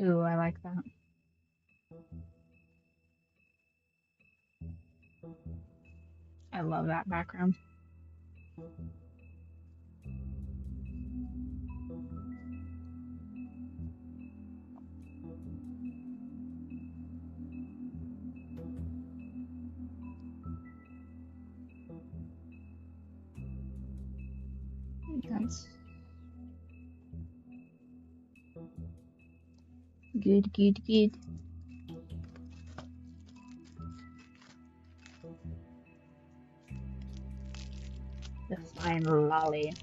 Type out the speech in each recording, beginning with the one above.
Ooh, I like that. I love that background. That's good, good, good. The fine lolly.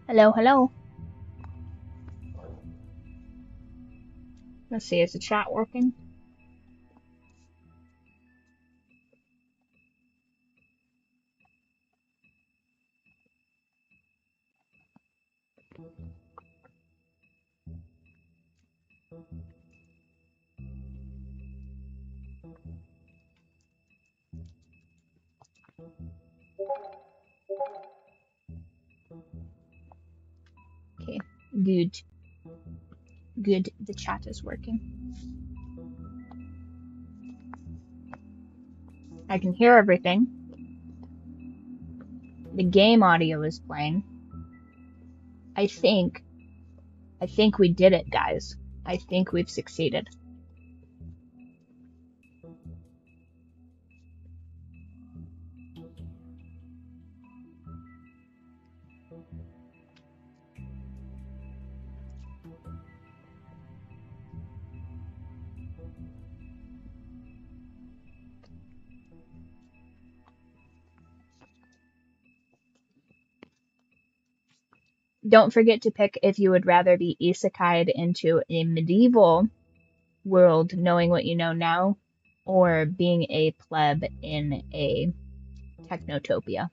Hello, hello. Let's see, is the chat working? Okay, good. Good, the chat is working. I can hear everything. The game audio is playing. I think we did it, guys. I think we've succeeded. Don't forget to pick if you would rather be isekai'd into a medieval world, knowing what you know now, or being a pleb in a technotopia.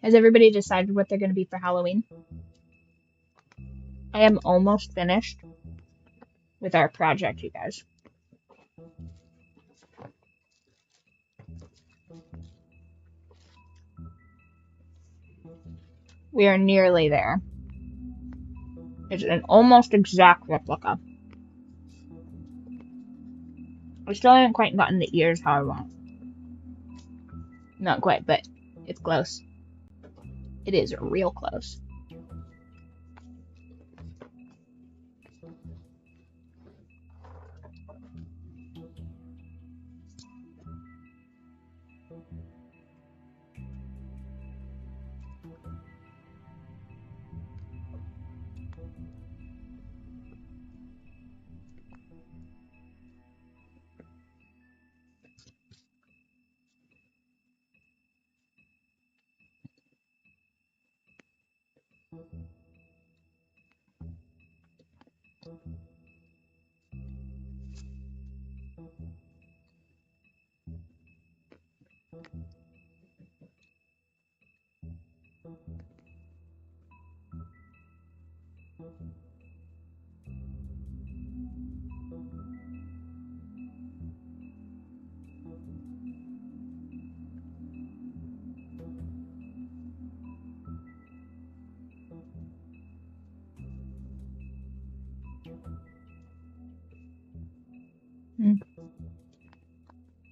Has everybody decided what they're going to be for Halloween? I am almost finished with our project, you guys. We are nearly there. It's an almost exact replica. I still haven't quite gotten the ears how I want. Not quite, but it's close. It is real close.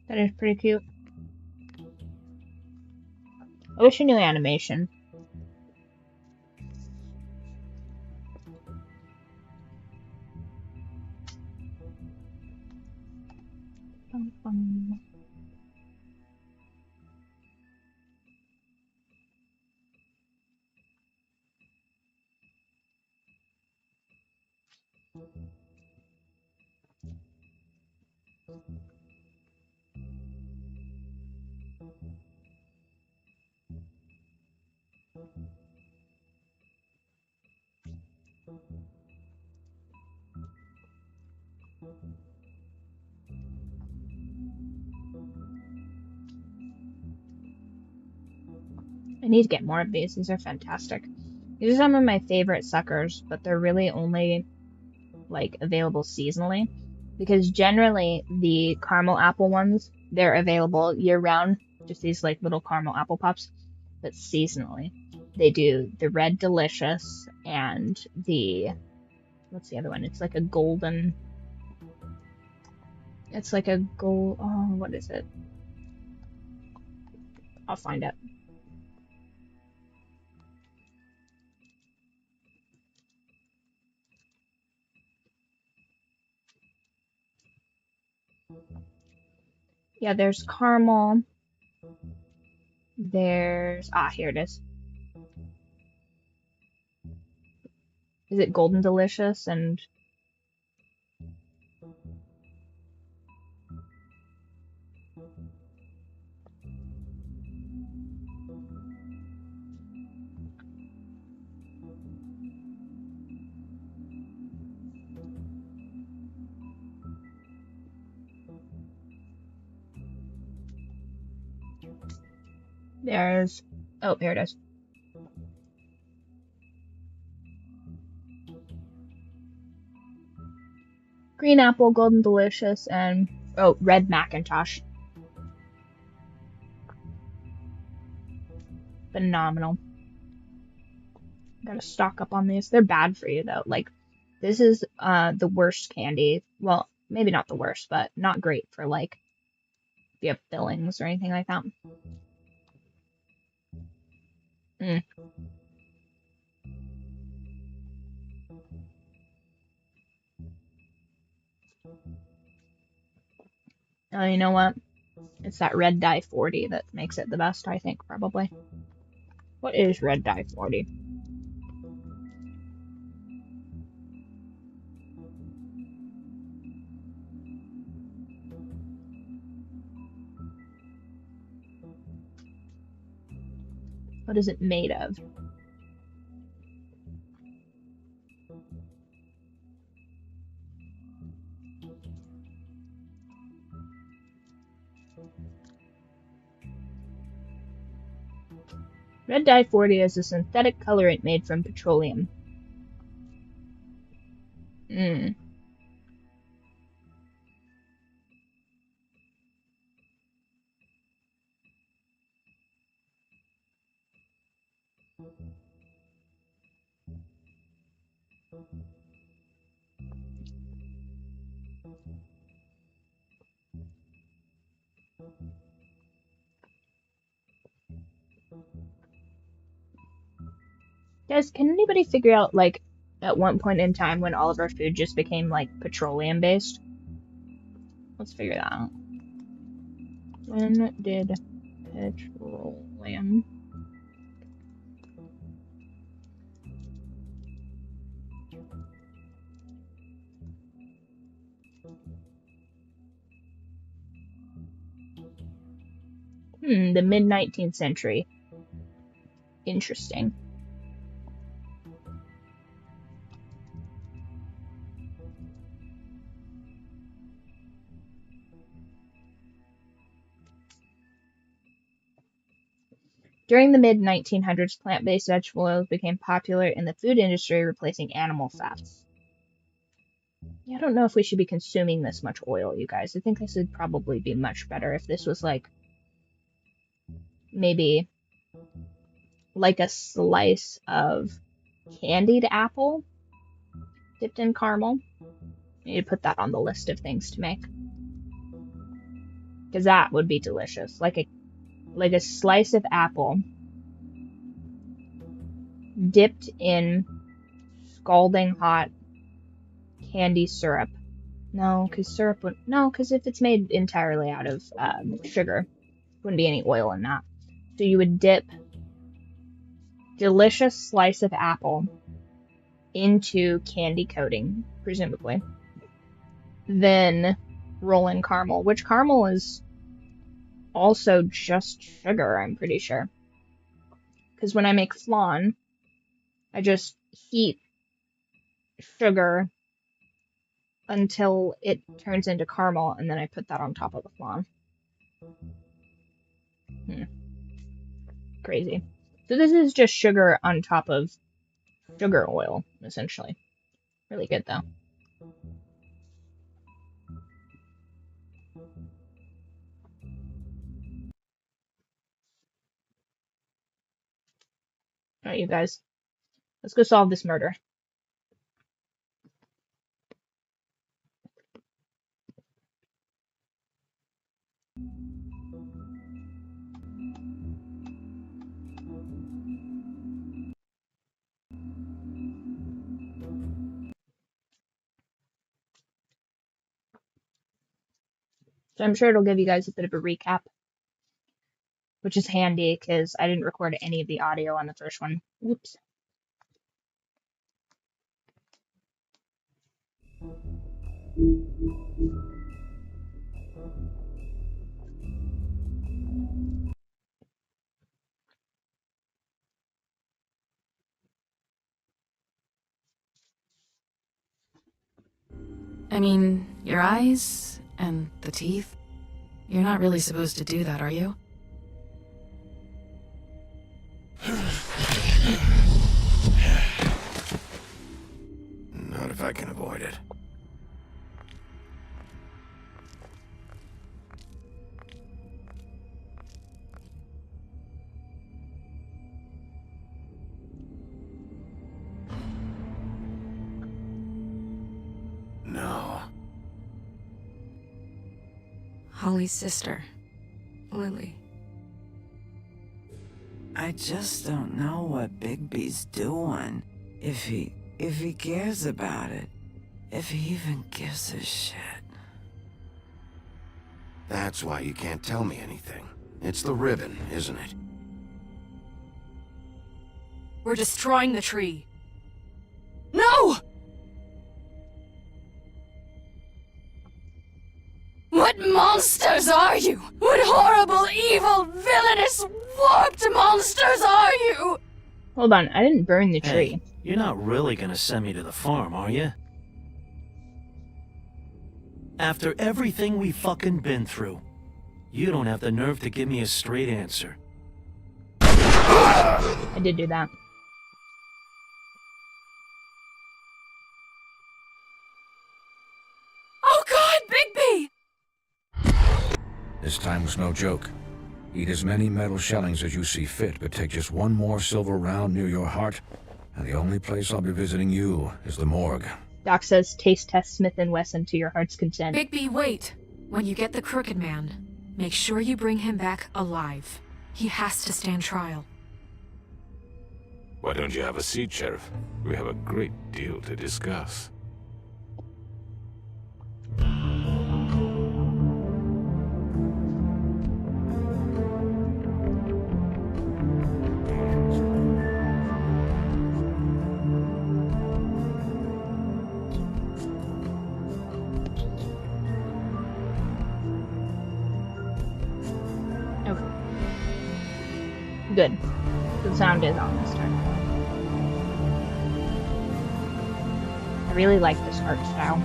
That is pretty cute. I wish I knew animation. I need to get more of these. These are fantastic. These are some of my favorite suckers, but they're really only like available seasonally, because generally the caramel apple ones, they're available year round, just these like little caramel apple pops, but seasonally they do the red delicious and the, what's the other one? It's like a golden, it's like a gold, oh, what is it? I'll find it. Yeah, there's caramel. There's, here it is. Is it golden delicious? And there's, oh, here it is. Green apple, golden delicious, and, oh, red Macintosh. Phenomenal. Gotta stock up on these. They're bad for you though. Like, this is the worst candy. Well, maybe not the worst, but not great for like if you have fillings or anything like that. Mm. Oh, you know what? It's that red dye 40 that makes it the best, I think, probably. What is red dye 40? What is it made of? Red dye 40 is a synthetic colorant made from petroleum. Guys, can anybody figure out, like, at one point in time when all of our food just became, like, petroleum-based? Let's figure that out. When did petroleum... the mid-19th century. Interesting. During the mid-1900s, plant-based vegetable oils became popular in the food industry, replacing animal fats. Yeah, I don't know if we should be consuming this much oil, you guys. I think this would probably be much better if this was, like, maybe, like a slice of candied apple dipped in caramel. I need to put that on the list of things to make. Because that would be delicious. Like a slice of apple dipped in scalding hot candy syrup. No, because if it's made entirely out of sugar, wouldn't be any oil in that. So you would dip delicious slice of apple into candy coating, presumably. Then roll in caramel, which caramel is also just sugar, I'm pretty sure. Because when I make flan, I just heat sugar until it turns into caramel, and then I put that on top of the flan. Crazy. So this is just sugar on top of sugar oil, essentially. Really good, though. Alright, you guys. Let's go solve this murder. So I'm sure it'll give you guys a bit of a recap, which is handy because I didn't record any of the audio on the first one. Whoops. I mean, your eyes and the teeth. You're not really supposed to do that, are you? Not if I can avoid it. No. Holly's sister, Lily. I just don't know what Bigby's doing. If he cares about it. If he even gives a shit. That's why you can't tell me anything. It's the ribbon, isn't it? We're destroying the tree. No! What monsters are you? What horrible, evil, villainous, warped monsters are you? Hold on, I didn't burn the tree. Hey, you're not really gonna send me to the farm, are you? After everything we fucking been through, you don't have the nerve to give me a straight answer. I did do that. Oh God, Bigby! This time was no joke. Eat as many metal shellings as you see fit, but take just one more silver round near your heart, and the only place I'll be visiting you is the morgue. Doc says taste test Smith & Wesson to your heart's content. Bigby, wait. When you get the Crooked Man, make sure you bring him back alive. He has to stand trial. Why don't you have a seat, Sheriff? We have a great deal to discuss. Okay. Good. The sound is on this time. I really like this art style.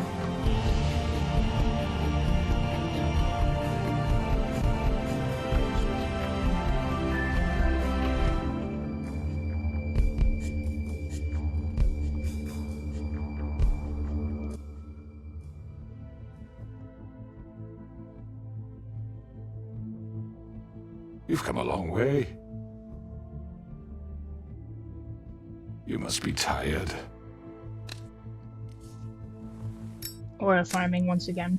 You've come a long way. You must be tired. Or farming once again.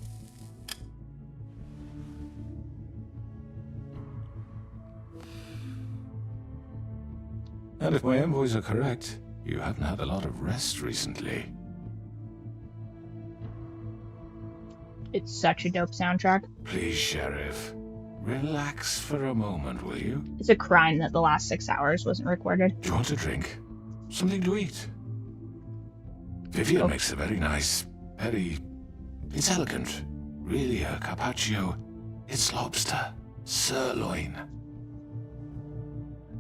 And if my envoys are correct, you haven't had a lot of rest recently. It's such a dope soundtrack. Please, Sheriff. Relax for a moment, will you? It's a crime that the last 6 hours wasn't recorded. Do you want a drink? Something to eat? Vivian Oh. makes a very nice, it's elegant. Really a carpaccio. It's lobster. Sirloin.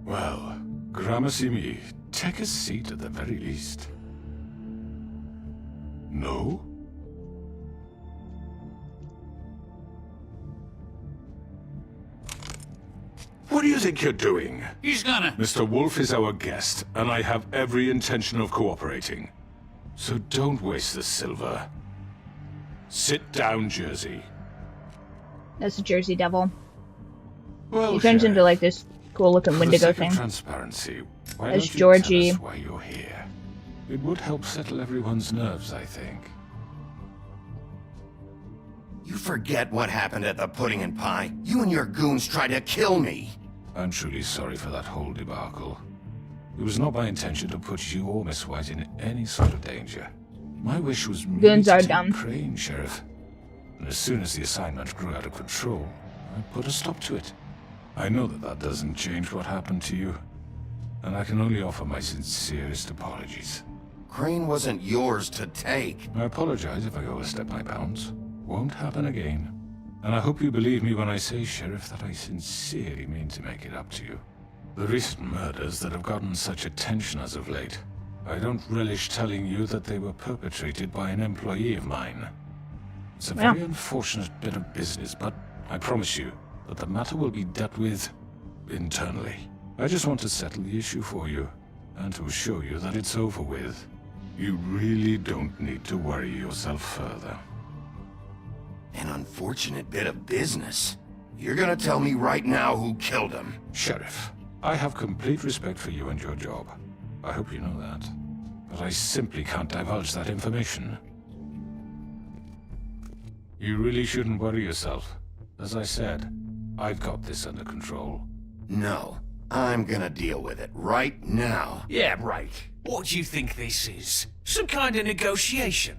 Well, gramercy me. Take a seat at the very least. No? What do you think you're doing? He's gonna... Mr. Wolf is our guest, and I have every intention of cooperating. So don't waste the silver. Sit down, Jersey. That's a Jersey Devil. Well, He turns into like this cool looking for the Wendigo sake thing. of transparency, why That's don't you Georgie. tell us why you're here? It would help settle everyone's nerves, I think. You forget what happened at the Pudding and Pie? You and your goons tried to kill me! I'm truly sorry for that whole debacle. It was not my intention to put you or Miss White in any sort of danger. My wish was merely Goons to are take dumb. Crane, Sheriff. And as soon as the assignment grew out of control, I put a stop to it. I know that that doesn't change what happened to you, and I can only offer my sincerest apologies. Crane wasn't yours to take. I apologize if I overstep my bounds. Won't happen again. And I hope you believe me when I say, Sheriff, that I sincerely mean to make it up to you. The recent murders that have gotten such attention as of late, I don't relish telling you that they were perpetrated by an employee of mine. It's a very unfortunate bit of business, but I promise you that the matter will be dealt with internally. I just want to settle the issue for you, and to assure you that it's over with. You really don't need to worry yourself further. An unfortunate bit of business. You're gonna tell me right now who killed him. Sheriff, I have complete respect for you and your job. I hope you know that. But I simply can't divulge that information. You really shouldn't worry yourself. As I said, I've got this under control. No, I'm gonna deal with it right now. Yeah, right. What do you think this is? Some kind of negotiation?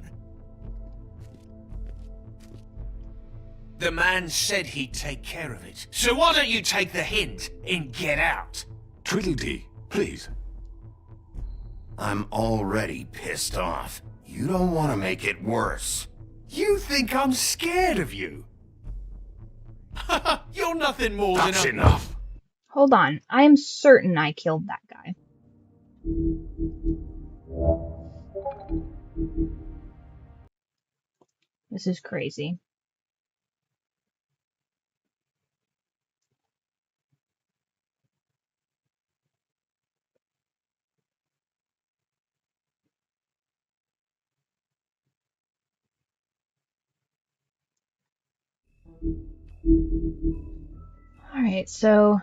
The man said he'd take care of it. So why don't you take the hint and get out? Tweedledee, please. I'm already pissed off. You don't want to make it worse. You think I'm scared of you? You're nothing more That's than a... enough. Hold on. I am certain I killed that guy. This is crazy. Alright, so...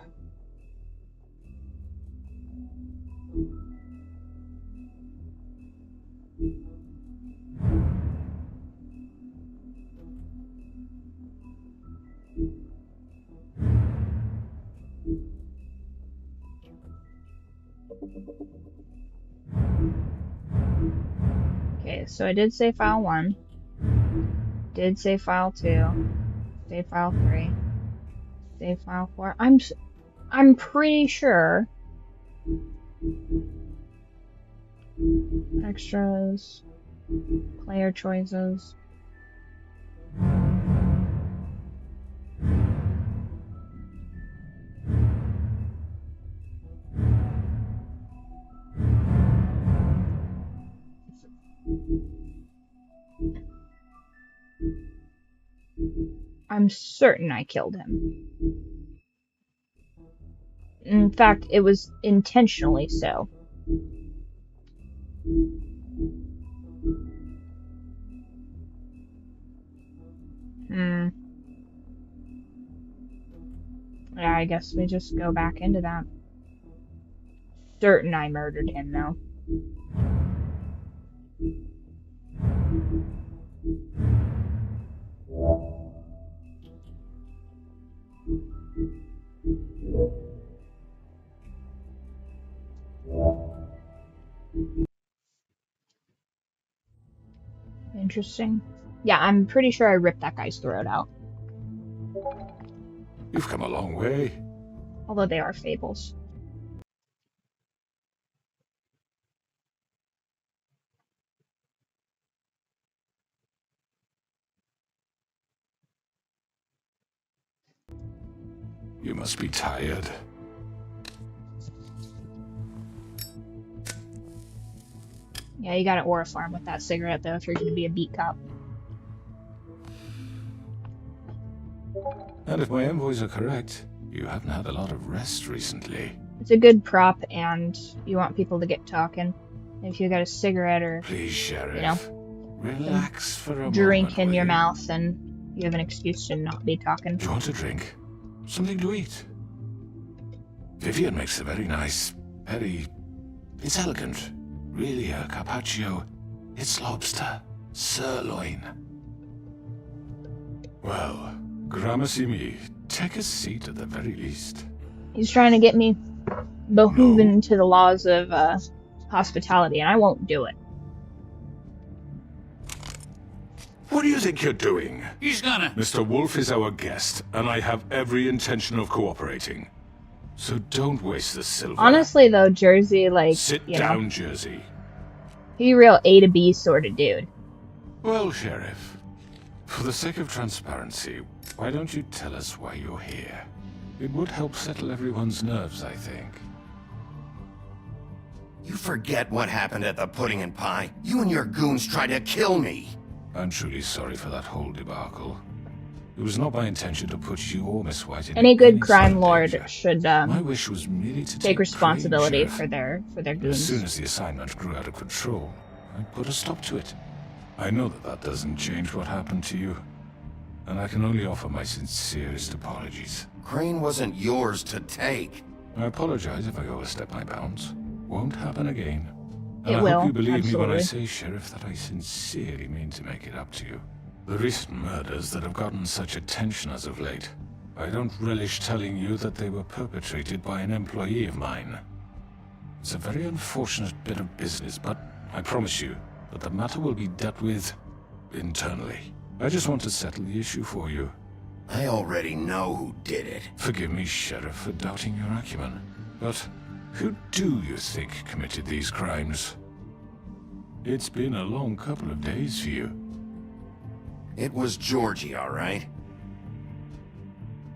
Okay, so I did say file 1. Did say file 2. Save file 3. Save file 4. I'm pretty sure. Extras. Player choices. I'm certain I killed him. In fact, it was intentionally so. Yeah, I guess we just go back into that. Certain I murdered him, though. Interesting. Yeah, I'm pretty sure I ripped that guy's throat out. You've come a long way. Although they are fables. You must be tired. Yeah, you gotta aura farm with that cigarette, though, if you're gonna be a beat cop. And if my envoys are correct, you haven't had a lot of rest recently. It's a good prop, and you want people to get talking. If you got a cigarette or, Please, Sheriff. you know, Relax for a drink moment, in will your you? mouth, and you have an excuse to not be talking. Do you want a drink? Something to eat? Vivian makes a very nice, it's elegant. Really a carpaccio. It's lobster. Sirloin. Well, gramercy me. Take a seat at the very least. He's trying to get me beholden to the laws of hospitality, and I won't do it. What do you think you're doing? He's gonna... Mr. Wolf is our guest, and I have every intention of cooperating. So don't waste the silver. Honestly, though, Jersey, like, Sit you down, know, Jersey. he a real A to B sort of dude. Well, Sheriff, for the sake of transparency, why don't you tell us why you're here? It would help settle everyone's nerves, I think. You forget what happened at the Pudding and Pie? You and your goons tried to kill me! I'm truly sorry for that whole debacle. It was not my intention to put you or Miss White in Any good any crime sort of lord danger. should My wish was merely to take responsibility Sheriff. for their As goons. soon as the assignment grew out of control, I put a stop to it. I know that doesn't change what happened to you, and I can only offer my sincerest apologies. Crane wasn't yours to take. I apologize if I overstep my bounds. Won't happen again. And It I will, hope you believe me when I absolutely. say, Sheriff, that I sincerely mean to make it up to you. The recent murders that have gotten such attention as of late, I don't relish telling you that they were perpetrated by an employee of mine. It's a very unfortunate bit of business, but I promise you that the matter will be dealt with internally. I just want to settle the issue for you. I already know who did it. Forgive me, Sheriff, for doubting your acumen, but who do you think committed these crimes? It's been a long couple of days for you. It was Georgie, all right?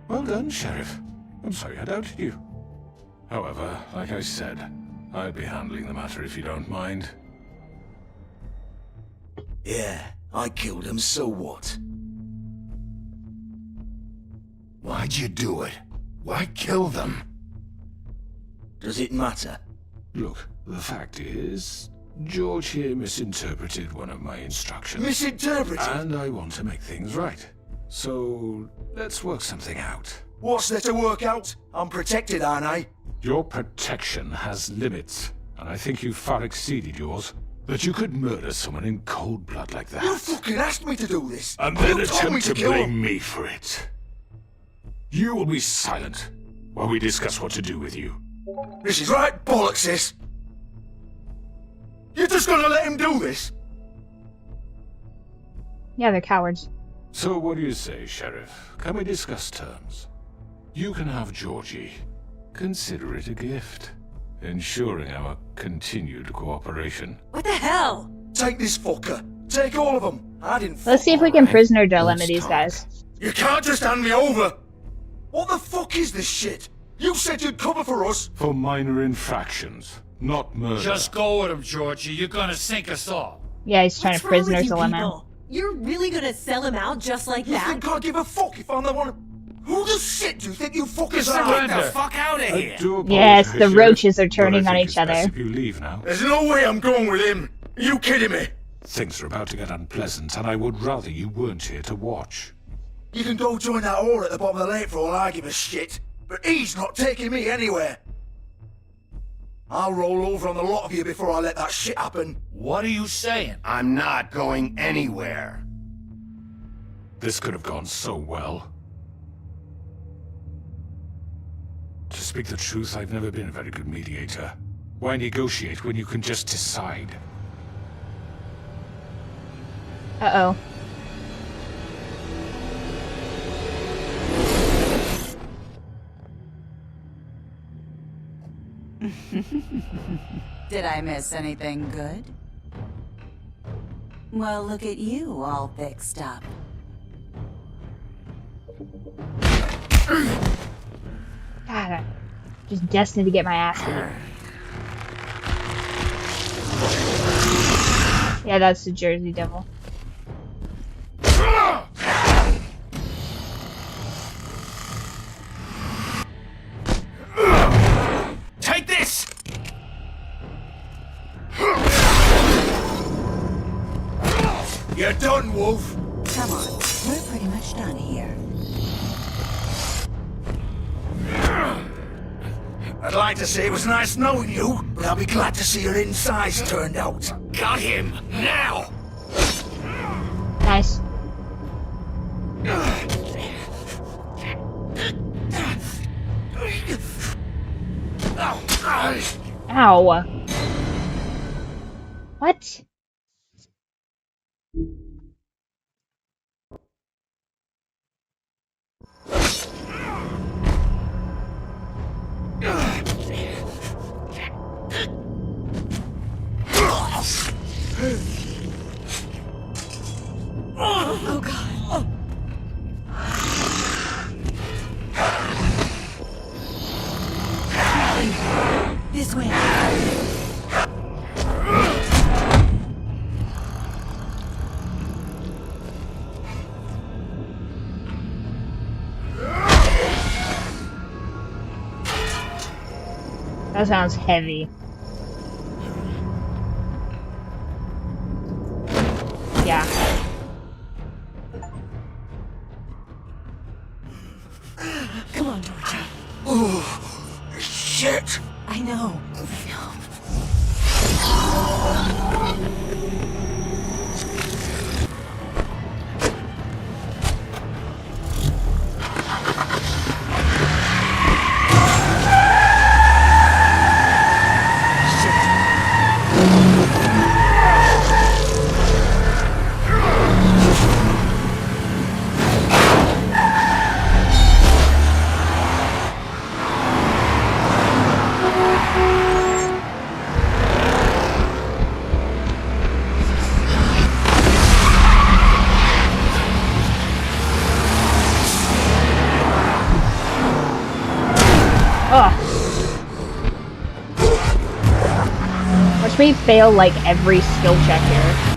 Well done, Sheriff. I'm sorry I doubted you. However, like I said, I'd be handling the matter if you don't mind. Yeah, I killed him, so what? Why'd you do it? Why kill them? Does it matter? Look, the fact is, George here misinterpreted one of my instructions. Misinterpreted? And I want to make things right. So, let's work something out. What's there to work out? I'm protected, aren't I? Your protection has limits, and I think you've far exceeded yours. That you could murder someone in cold blood like that. You fucking asked me to do this. And then you told me attempt to kill blame him. me for it. You will be silent while we discuss what to do with you. This is right bollocks, sis. You're just gonna let him do this? Yeah, they're cowards. So what do you say, Sheriff? Can we discuss terms? You can have Georgie. Consider it a gift, ensuring our continued cooperation. What the hell? Take this fucker. Take all of them. I didn't. Let's see if we can prisoner dilemma these guys. You can't just hand me over. What the fuck is this shit? You said you'd cover for us. For minor infractions, not murder. Just go with him, Georgie. You're gonna sink us all. Yeah, he's trying What's to wrong with prisoner you dilemma. people? You're really gonna sell him out just like You that? think I give a fuck if I'm the one? Who the shit do you think you fuckers Get are? the fuck out of I here. do Yes, apologize, the Sheriff, roaches are but turning I on think each it's best other. if you leave now. There's no way I'm going with him. Are you kidding me? Things are about to get unpleasant, and I would rather you weren't here to watch. You can go join that whore at the bottom of the lake for all I give a shit. But he's not taking me anywhere. I'll roll over on the lot of you before I let that shit happen. What are you saying? I'm not going anywhere. This could have gone so well. To speak the truth, I've never been a very good mediator. Why negotiate when you can just decide? Uh-oh. Did I miss anything good? Well, look at you, all fixed up. God, I'm just destined to get my ass beat. Yeah, that's the Jersey Devil. Take this! You're done, Wolf. Come on, we're pretty much done here. I'd like to say it was nice knowing you, but I'll be glad to see your insides turned out. Got him! Now! Nice. Ow. What? Oh god. This way. That sounds heavy. Yeah. Come on, Georgie. Shit! I know. Watch me fail like every skill check here.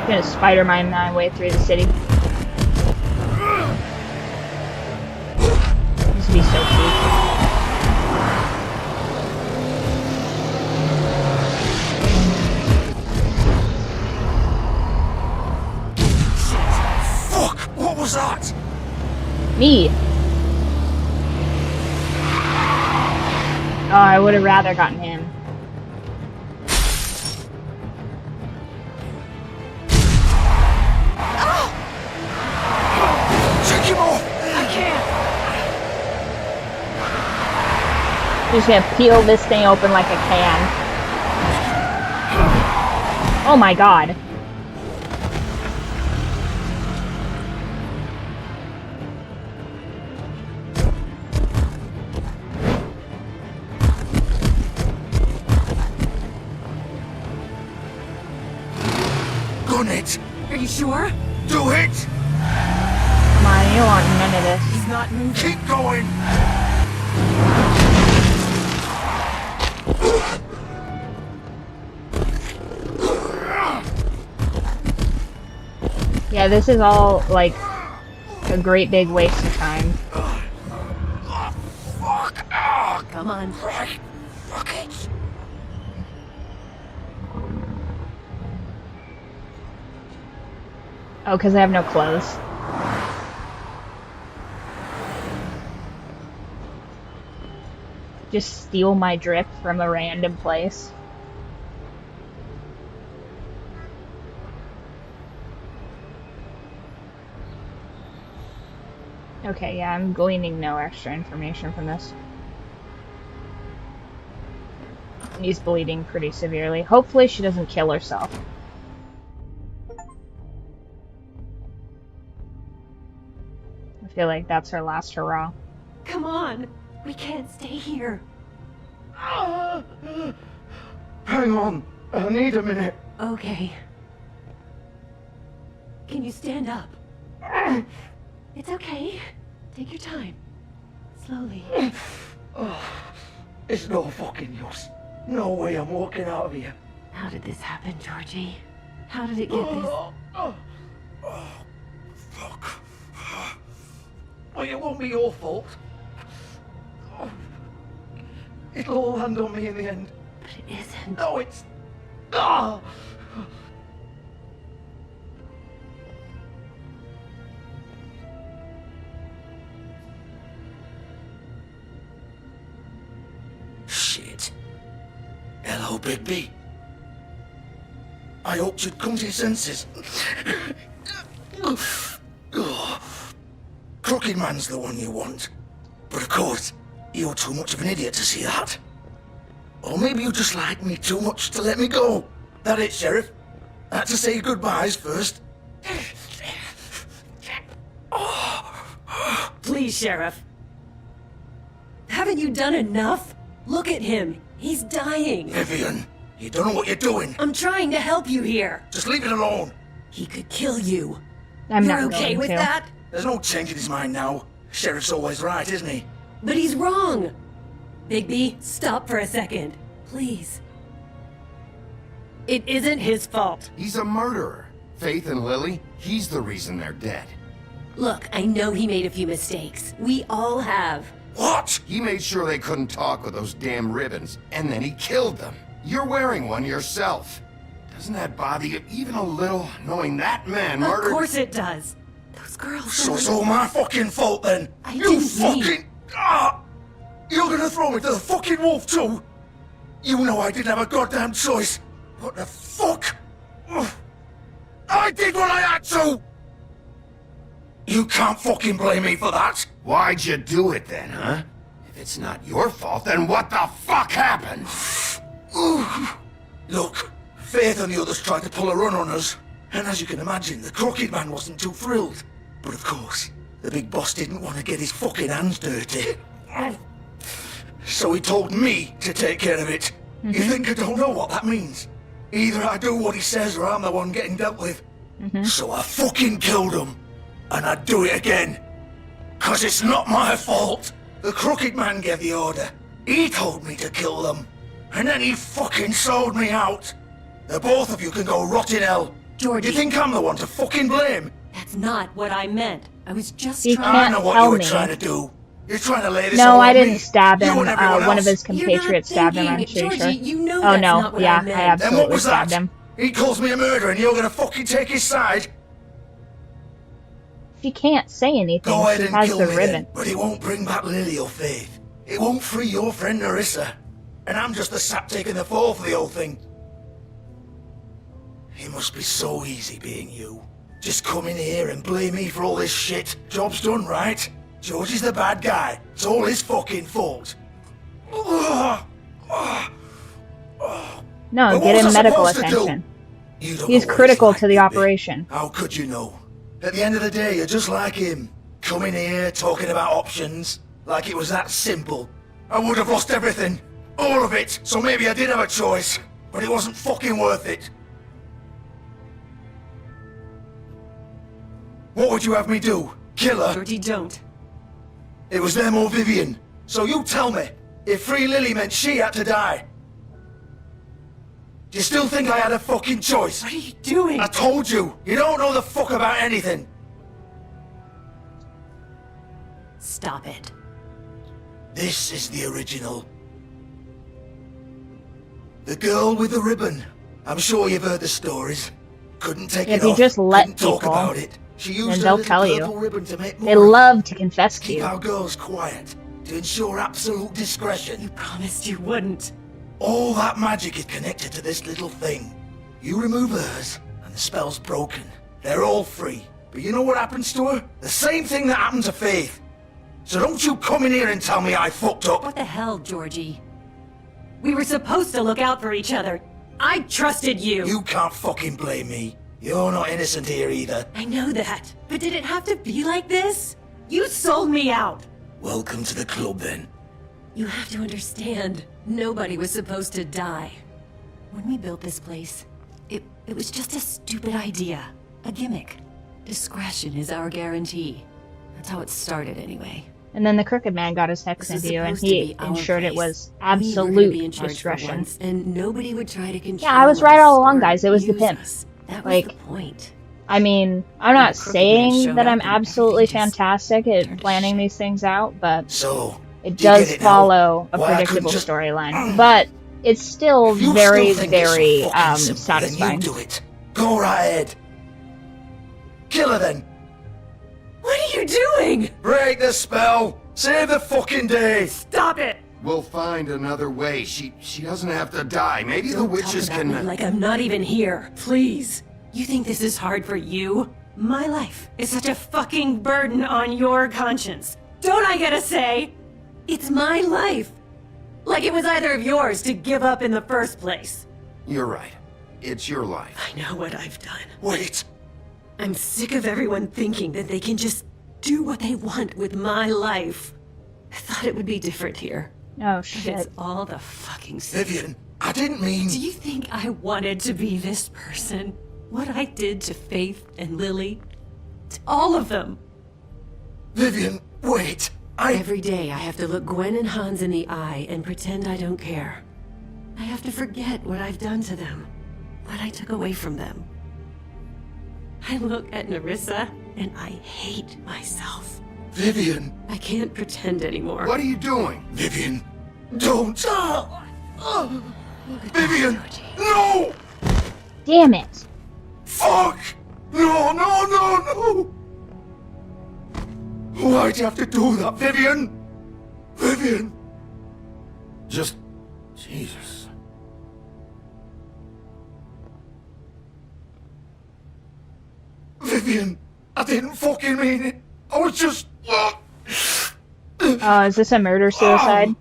Gonna Spider-Man my way through the city. This would be so cheap. What was that? Me. Oh, I would have rather gotten him. Take him off! I can't. Just gonna peel this thing open like a can. Oh my god. Gun it! Are you sure? Do it! Come on, you don't want none of this. He's not moving. Keep going! Yeah, this is all, like, a great big waste of time. Come on. Right. Fuck it. Oh, because I have no clothes. Just steal my drip from a random place. Okay, yeah, I'm gleaning no extra information from this. He's bleeding pretty severely. Hopefully she doesn't kill herself. I feel like that's her last hurrah. Come on. We can't stay here. Hang on. I need a minute. Okay. Can you stand up? It's okay. Take your time. Slowly. It's no fucking use. No way I'm walking out of here. How did this happen, Georgie? How did it get this? Fuck. Well, it won't be your fault. It'll all land on me in the end. But it isn't. No, it's... Ah! Shit. Hello, Bigby. I hoped you'd come to your senses. Crooked Man's the one you want. But of course, you're too much of an idiot to see that. Or maybe you just like me too much to let me go. That it, Sheriff? I had to say goodbyes first. Please, Sheriff. Haven't you done enough? Look at him. He's dying. Vivian, you don't know what you're doing. I'm trying to help you here. Just leave it alone. He could kill you. I'm You're not okay going with to. that? There's no change in his mind now. Sheriff's always right, isn't he? But he's wrong. Bigby, stop for a second. Please. It isn't his fault. He's a murderer. Faith and Lily, he's the reason they're dead. Look, I know he made a few mistakes. We all have. What? He made sure they couldn't talk with those damn ribbons, and then he killed them. You're wearing one yourself. Doesn't that bother you even a little, knowing that man murdered... Of course it does. Those girls... So it's all my fucking fault then? I You didn't fucking... mean- Ah! You're gonna throw me to the fucking wolf too? You know I didn't have a goddamn choice. What the fuck? Ugh. I did what I had to! You can't fucking blame me for that! Why'd you do it then, huh? If it's not your fault, then what the fuck happened? Look, Faith and the others tried to pull a run on us. And as you can imagine, the Crooked Man wasn't too thrilled. But of course, the big boss didn't want to get his fucking hands dirty. So he told me to take care of it. You think I don't know what that means? Either I do what he says or I'm the one getting dealt with. So I fucking killed him. And I'd do it again. 'Cause it's not my fault. The Crooked Man gave the order. He told me to kill them. And then he fucking sold me out. The both of you can go rot in hell. Georgie, You think I'm the one to fucking blame? that's not what I meant. I was just You trying. I can't know what tell you were me. trying to do. You're trying to lay this No, all I on didn't me. stab You him. and everyone One of else. his compatriots stabbed him, I'm pretty Georgie, sure. you know Oh that's no, not what yeah, I I meant. Then what absolutely was stabbed that? him. He calls me a murderer and you're gonna fucking take his side? She can't say anything. Go ahead She and has kill the me ribbon. then, but it won't bring back Lily or Faith. It won't free your friend Narissa. And I'm just the sap taking the fall for the whole thing. It must be so easy being you. Just come in here and blame me for all this shit. Job's done, right? Georgie's the bad guy. It's all his fucking fault. No, But what get was him I medical supposed to do? attention. You don't He's know what critical like, to the baby. operation. How could you know? At the end of the day, you're just like him. Coming here, talking about options. Like it was that simple. I would have lost everything. All of it. So maybe I did have a choice. But it wasn't fucking worth it. What would you have me do? Kill her? Georgie, don't. It was them or Vivian. So you tell me, if Free Lily meant she had to die, do you still think I had a fucking choice? What are you doing? I told you, you don't know the fuck about anything. Stop it. This is the original. The girl with the ribbon. I'm sure you've heard the stories. Couldn't take If it you off. just let Couldn't talk people, about it. She used then her they'll little tell you. purple ribbon to make They more. love to confess to Keep you. our girls quiet to ensure absolute You discretion. promised you wouldn't. All that magic is connected to this little thing. You remove hers, and the spell's broken. They're all free. But you know what happens to her? The same thing that happened to Faith. So don't you come in here and tell me I fucked up. What the hell, Georgie? We were supposed to look out for each other. I trusted you. You can't fucking blame me. You're not innocent here either. I know that. But did it have to be like this? You sold me out. Welcome to the club then. You have to understand, nobody was supposed to die. When we built this place, it was just a stupid idea. A gimmick. Discretion is our guarantee. That's how it started anyway. And then the Crooked Man got his hex This was into you, and supposed to he be our ensured it place. was We were gonna be absolute in charge for discretion. once, and nobody would try to control Yeah, I was right us all along, or guys. It was the use pimp. us. That was Like, the point. I mean, I'm And not the Crooked Man saying showed that I'm up and absolutely everything just fantastic at turned to planning shit. these things out, but So, it do you does get it now? follow a Why I couldn't predictable just- storyline. But it's still If you very, still think it's so very fucking simple, satisfying. then you do it. Go right ahead. Kill her then. What are you doing? Break the spell. Save the fucking day. Stop it! We'll find another way. She doesn't have to die. Maybe the Don't witches talk about can... me like I'm not even here. Please. You think this is hard for you? My life is such a fucking burden on your conscience. Don't I get a say? It's my life. Like it was either of yours to give up in the first place. You're right. It's your life. I know what I've done. Wait. I'm sick of everyone thinking that they can just do what they want with my life. I thought it would be different here. Oh, But shit. it's all the fucking same. Vivian, I didn't mean... Do you think I wanted to be this person? What I did to Faith and Lily? To all of them. Vivian, wait. Every day I have to look Gwen and Hans in the eye and pretend I don't care. I have to forget what I've done to them. What I took away from them. I look at Narissa and I hate myself. Vivian. I can't pretend anymore. What are you doing? Vivian, don't. Vivian, no! Damn it. Fuck! No, no, no, no! Why'd you have to do that, Vivian? Vivian! Just... Jesus. Vivian, I didn't fucking mean it. I was just... Oh, is this a murder-suicide?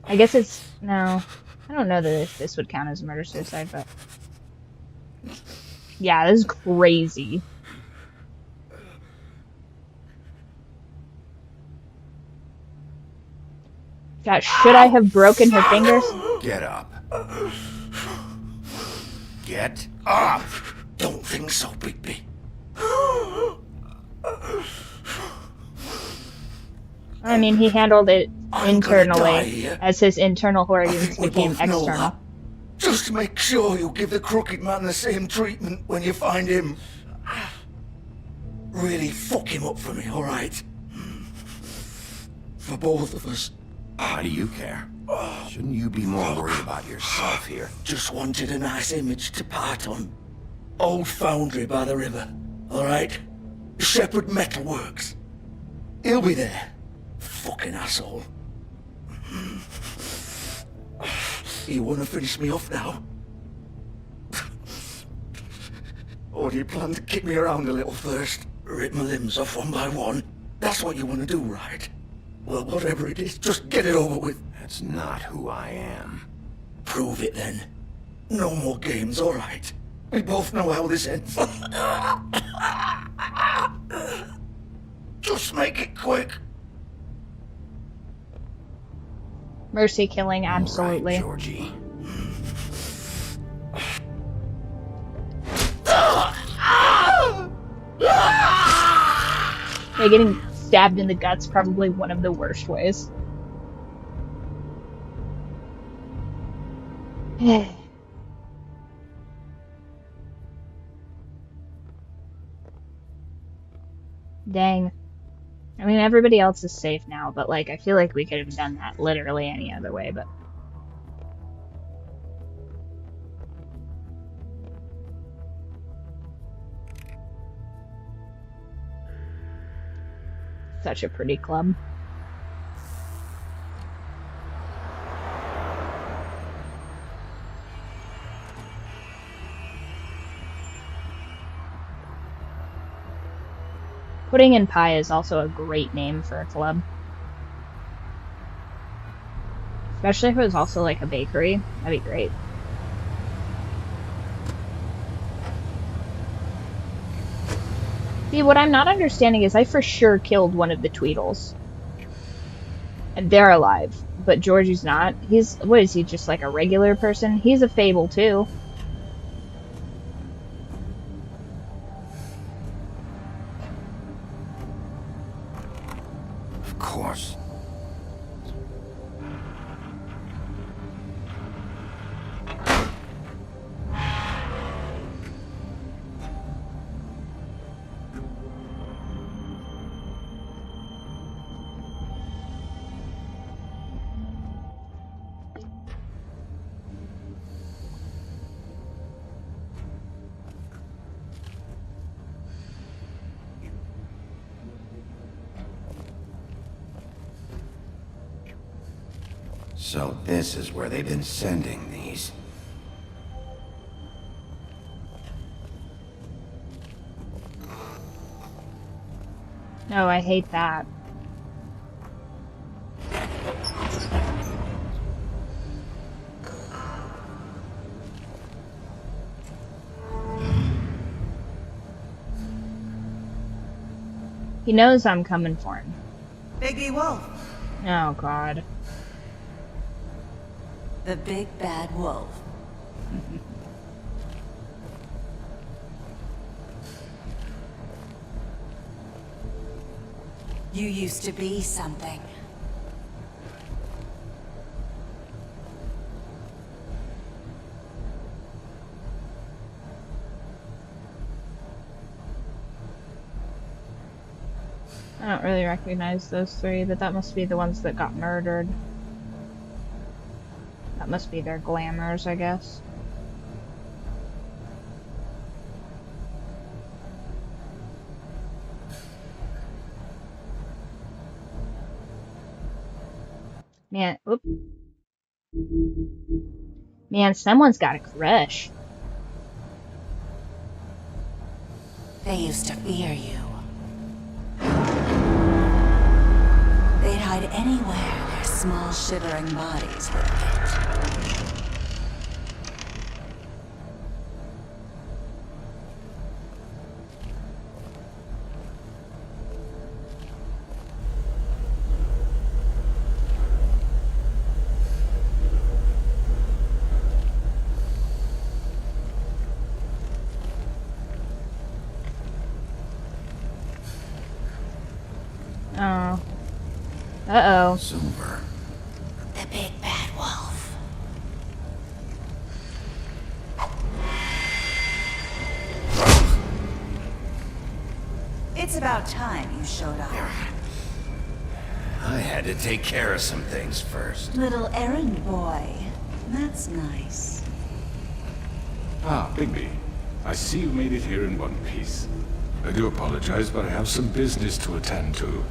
I guess it's... No. I don't know that if this would count as a murder-suicide, but... Yeah, this is crazy. God, should I have broken her fingers? Get up. Get up! Don't think so, Bigby. I mean, he handled it I'm gonna die internally, here. as his internal I organs think we became both know external. that. Just make sure you give the crooked man the same treatment when you find him. Really fuck him up for me, alright? For both of us. Why do you care? Shouldn't you be more worried about yourself here? Just wanted a nice image to part on. Old foundry by the river, alright? Shepherd Metalworks. He'll be there. Fucking asshole. You wanna finish me off now? Or do you plan to kick me around a little first? Rip my limbs off one by one? That's what you wanna do, right? Well, whatever it is, just get it over with. That's not who I am. Prove it then. No more games, alright? We both know how this ends. Just make it quick. Mercy killing, absolutely. Right, Georgie. Yeah, getting stabbed in the guts probably one of the worst ways. Dang. I mean, everybody else is safe now, but like, I feel like we could have done that literally any other way, but... Such a pretty club. Pudding and Pie is also a great name for a club. Especially if it was also like a bakery. That'd be great. See, what I'm not understanding is I for sure killed one of the Tweedles. And they're alive. But Georgie's not. He's, what is he, just like a regular person? He's a Fable too. Of course. So this is where they've been sending these. No, I hate that. He knows I'm coming for him. Biggie Wolf. Oh, God. The big bad wolf. You used to be something. I don't really recognize those three, but that must be the ones that got murdered. That must be their glamours, I guess. Man, oop. Man, someone's got a crush. They used to fear you. They'd hide anywhere their small shivering bodies would fit. Oh. Uh-oh. Silver. The big bad wolf. It's about time you showed up. I had to take care of some things first. Little errand boy. That's nice. Ah, Bigby. I see you made it here in one piece. I do apologize, but I have some business to attend to.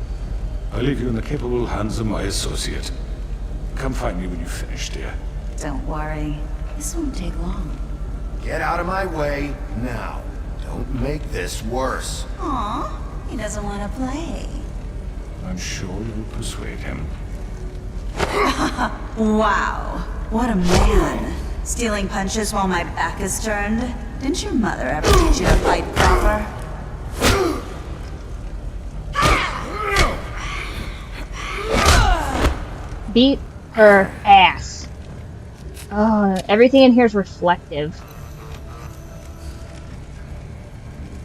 I leave you in the capable hands of my associate. Come find me when you've finished, dear. Don't worry. This won't take long. Get out of my way now. Don't make this worse. Aw, he doesn't want to play. I'm sure you'll persuade him. Wow, what a man. Stealing punches while my back is turned? Didn't your mother ever teach you to fight proper? Beat her ass. Oh, everything in here is reflective.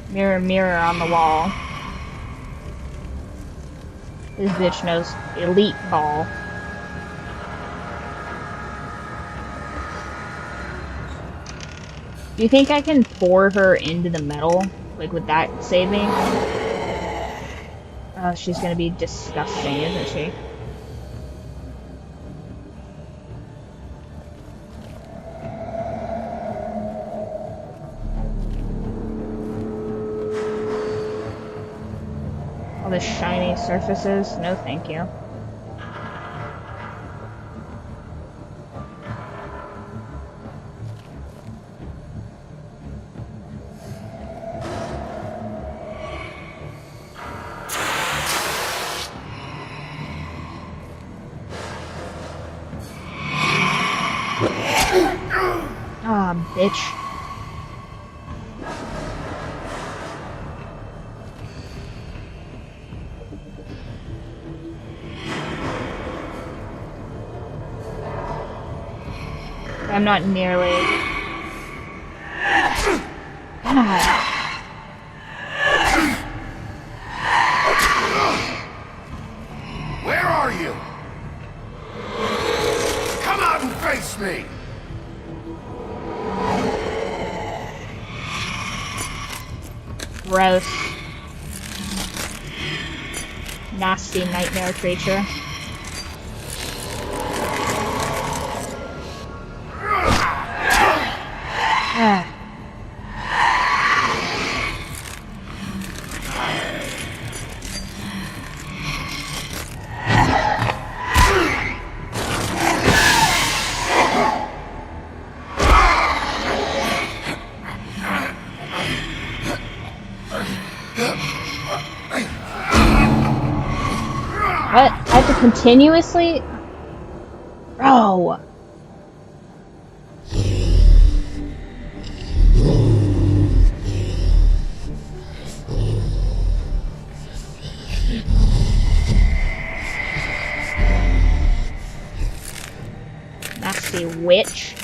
Mirror, mirror on the wall. This bitch knows elite ball. Do you think I can pour her into the metal? Like, with that saving? Oh, she's gonna be disgusting, isn't she? All the shiny surfaces? No, thank you. Ah, bitch. I'm not nearly... God. Where are you? Come out and face me! Gross. Nasty nightmare creature. Ah. What? I have to continuously... Bro! Nasty witch.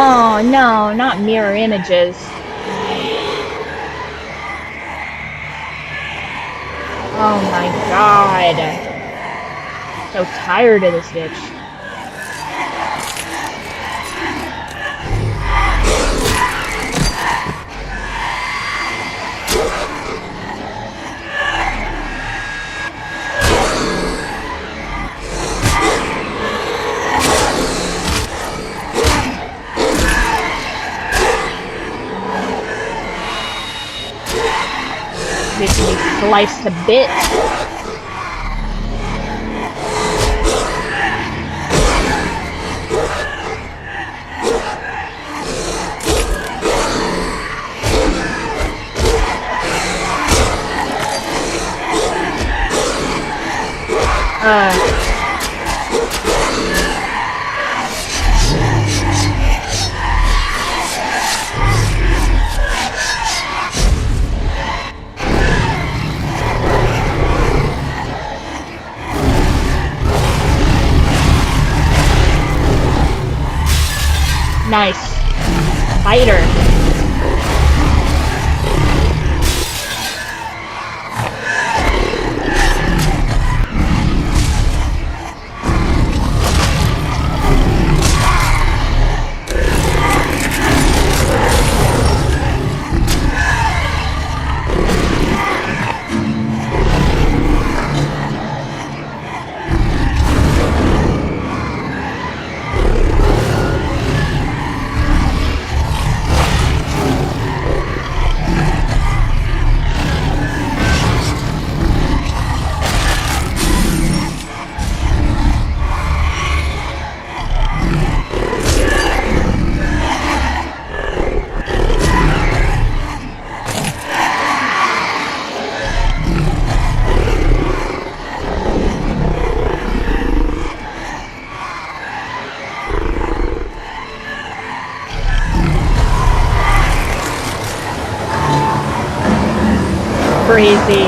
Oh no, not mirror images. Oh my god. So tired of this bitch. Bitch can be sliced to bits. Nice. Fighter. crazy.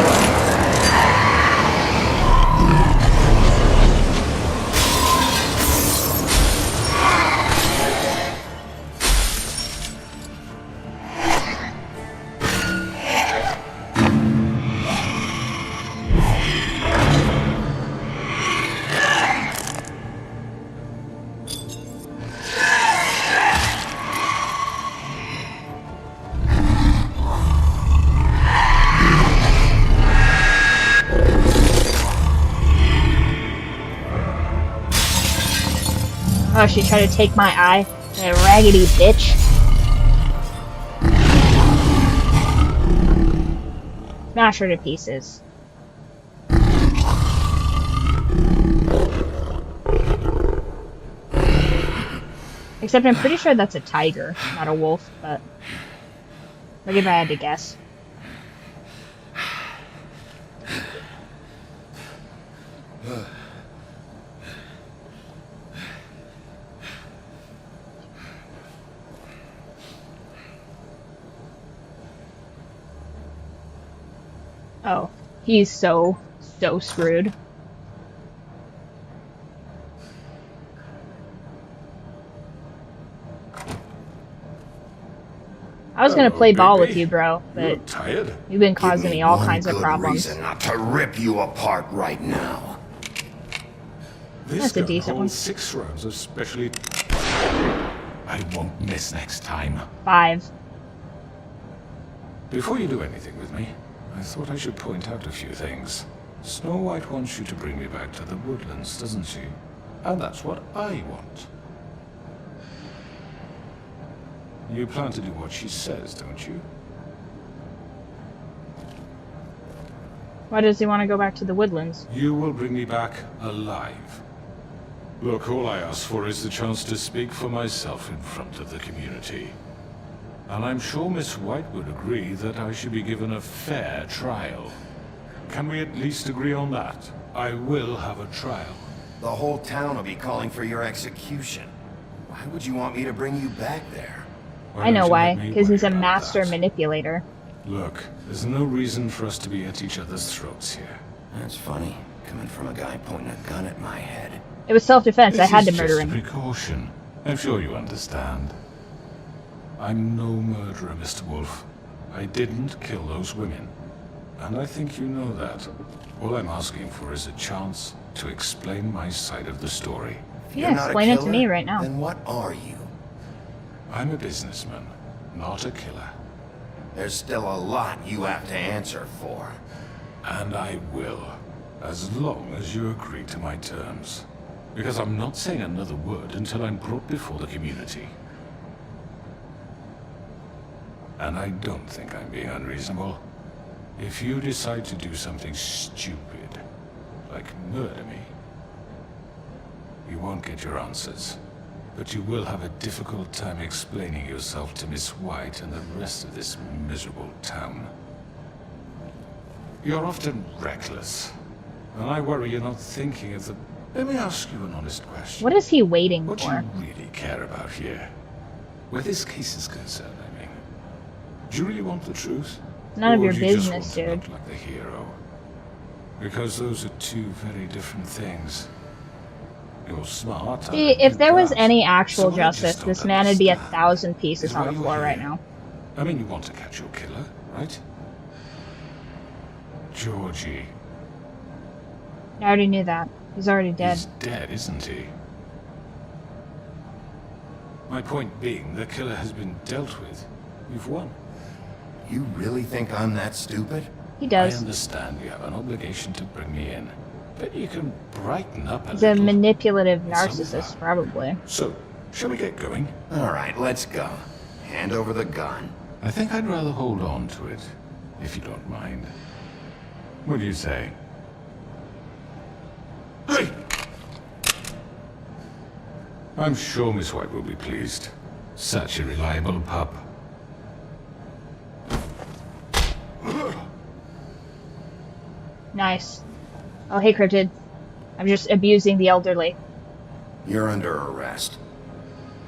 Oh, she tried to take my eye. That raggedy bitch. Smash her to pieces. Except I'm pretty sure that's a tiger, not a wolf, but look if I had to guess. Oh, he's so screwed. I was gonna play ball with you, bro, but tired? you've been causing me all kinds of problems. Reason not to rip you apart right now. This That's a decent one. 6 rounds of specially... I won't miss next time. 5. Before you do anything with me, I thought I should point out a few things. Snow White wants you to bring me back to the woodlands, doesn't she? And that's what I want. You plan to do what she says, don't you? Why does he want to go back to the woodlands? You will bring me back alive. Look, all I ask for is the chance to speak for myself in front of the community. And I'm sure Miss White would agree that I should be given a fair trial. Can we at least agree on that? I will have a trial. The whole town will be calling for your execution. Why would you want me to bring you back there? I know why, because he's a master manipulator. Look, there's no reason for us to be at each other's throats here. That's funny, coming from a guy pointing a gun at my head. It was self-defense. I had to This is murder just him. a precaution. I'm sure you understand. I'm no murderer, Mr. Wolf. I didn't kill those women. And I think you know that. All I'm asking for is a chance to explain my side of the story. Yeah, explain it to me right now. Then what are you? I'm a businessman, not a killer. There's still a lot you have to answer for. And I will, as long as you agree to my terms. Because I'm not saying another word until I'm brought before the community. And I don't think I'm being unreasonable. If you decide to do something stupid, like murder me, you won't get your answers. But you will have a difficult time explaining yourself to Miss White and the rest of this miserable town. You're often reckless, and I worry you're not thinking of the... Let me ask you an honest question. What is he waiting What do for? you really care about here? Where this case is concerned, I mean. Do you really want the truth? None of Or your do you just business, want to dude. look like the hero? Because those are two very different things. You're smart. See, if there was any actual justice, this man would be 1,000 pieces on the floor right now. I mean, you want to catch your killer, right? Georgie. I already knew that. He's already dead. He's dead, isn't he? My point being, the killer has been dealt with. You've won. You really think I'm that stupid? He does. I understand you have an obligation to bring me in. But you can brighten up a He's a little. manipulative It's narcissist, probably. So, shall we get going? Alright, let's go. Hand over the gun. I think I'd rather hold on to it, if you don't mind. What do you say? Hey! I'm sure Miss White will be pleased. Such a reliable pup. Nice. Oh, hey, Cryptid. I'm just abusing the elderly. You're under arrest.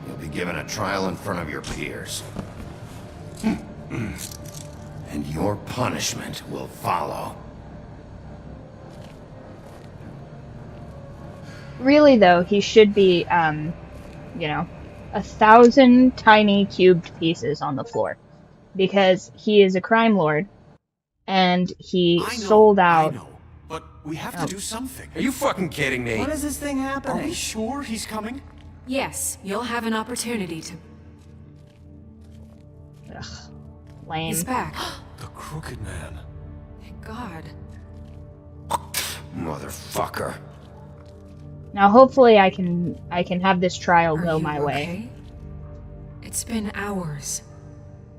You'll be given a trial in front of your peers. and your punishment will follow. Really, though, he should be, 1,000 tiny cubed pieces on the floor. Because he is a crime lord, and he sold out... I know, but we have to do something. Are you fucking kidding me? What is this thing happening? Are we sure he's coming? Yes, you'll have an opportunity to... Ugh, lame. He's back. The Crooked Man. Thank God. Motherfucker. Now, hopefully, I can have this trial Are go you my way. okay? It's been hours.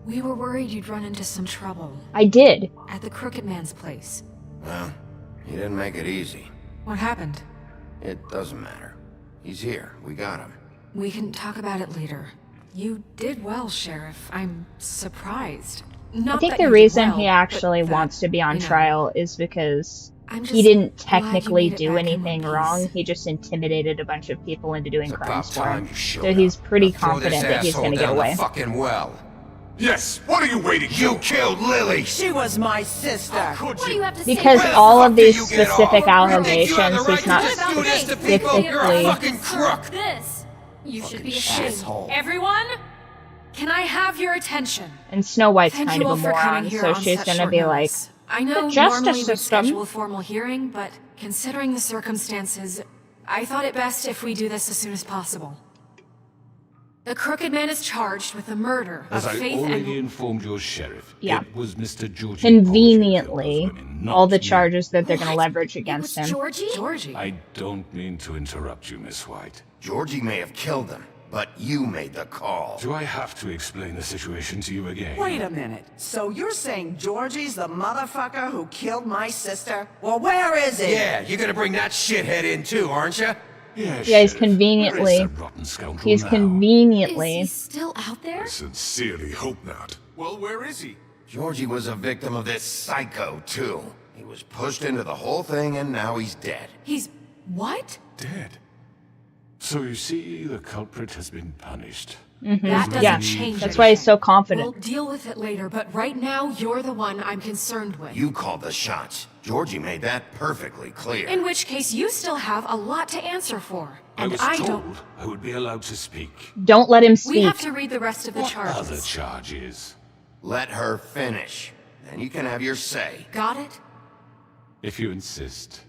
We were worried you'd run into some trouble. I did. At the Crooked Man's place. Well, he didn't make it easy. What happened? It doesn't matter. He's here. We got him. We can talk about it later. You did well, Sheriff. I'm surprised. Not I think that the you did reason well, he actually but that, wants to be on you know, trial is because I'm he just didn't glad you technically made it do back in anything one wrong. piece. He just intimidated a bunch of people into doing It's crimes about for him. time you showed So he's up. pretty Now throw confident this that he's asshole going to get down away. the fucking well. Yes, what are you waiting for? You killed Lily! She was my sister. Could What do you? you have to say? Because Where the all fuck of do these you get specific off? You think you have the allegations, right he's to not just do this to people? You're a specifically... fucking crook! This. You should be Fucking ashamed. asshole. Everyone, can I have your attention? And Snow White's Thank kind you of all a for coming moron, here so on she's such going to short be like, notice. I know the justice normally we system. schedule a formal hearing, but considering the circumstances, I thought it best if we do this as soon as possible. The Crooked Man is charged with the murder As of I Faith already and... informed your sheriff, Yeah. it was Mr. Georgie Conveniently, Portia who killed those women, not all the me. charges that they're going to What? leverage It against was him. Georgie? I don't mean to interrupt you, Miss White. Georgie may have killed them, but you made the call. Do I have to explain the situation to you again? Wait a minute. So you're saying Georgie's the motherfucker who killed my sister? Well, where is he? Yeah, you're gonna bring that shithead in too, aren't you? Yes, Yeah, he's Sheriff. conveniently- Where is that rotten scoundrel He's now? conveniently... Is he still out there? I sincerely hope not. Well, where is he? Georgie was a victim of this psycho, too. He was pushed into the whole thing, and now he's dead. He's... what? Dead. So you see, the culprit has been punished. That doesn't Yeah, change that's why he's so anything. confident. We'll deal with it later, but right now, you're the one I'm concerned with. You called the shots. Georgie made that perfectly clear. In which case, you still have a lot to answer for. And I was I told don't... I would be allowed to speak. Don't let him We speak. have to read the rest of the Other charges. charges. Let her finish. Then you can have your say. Got it? If you insist.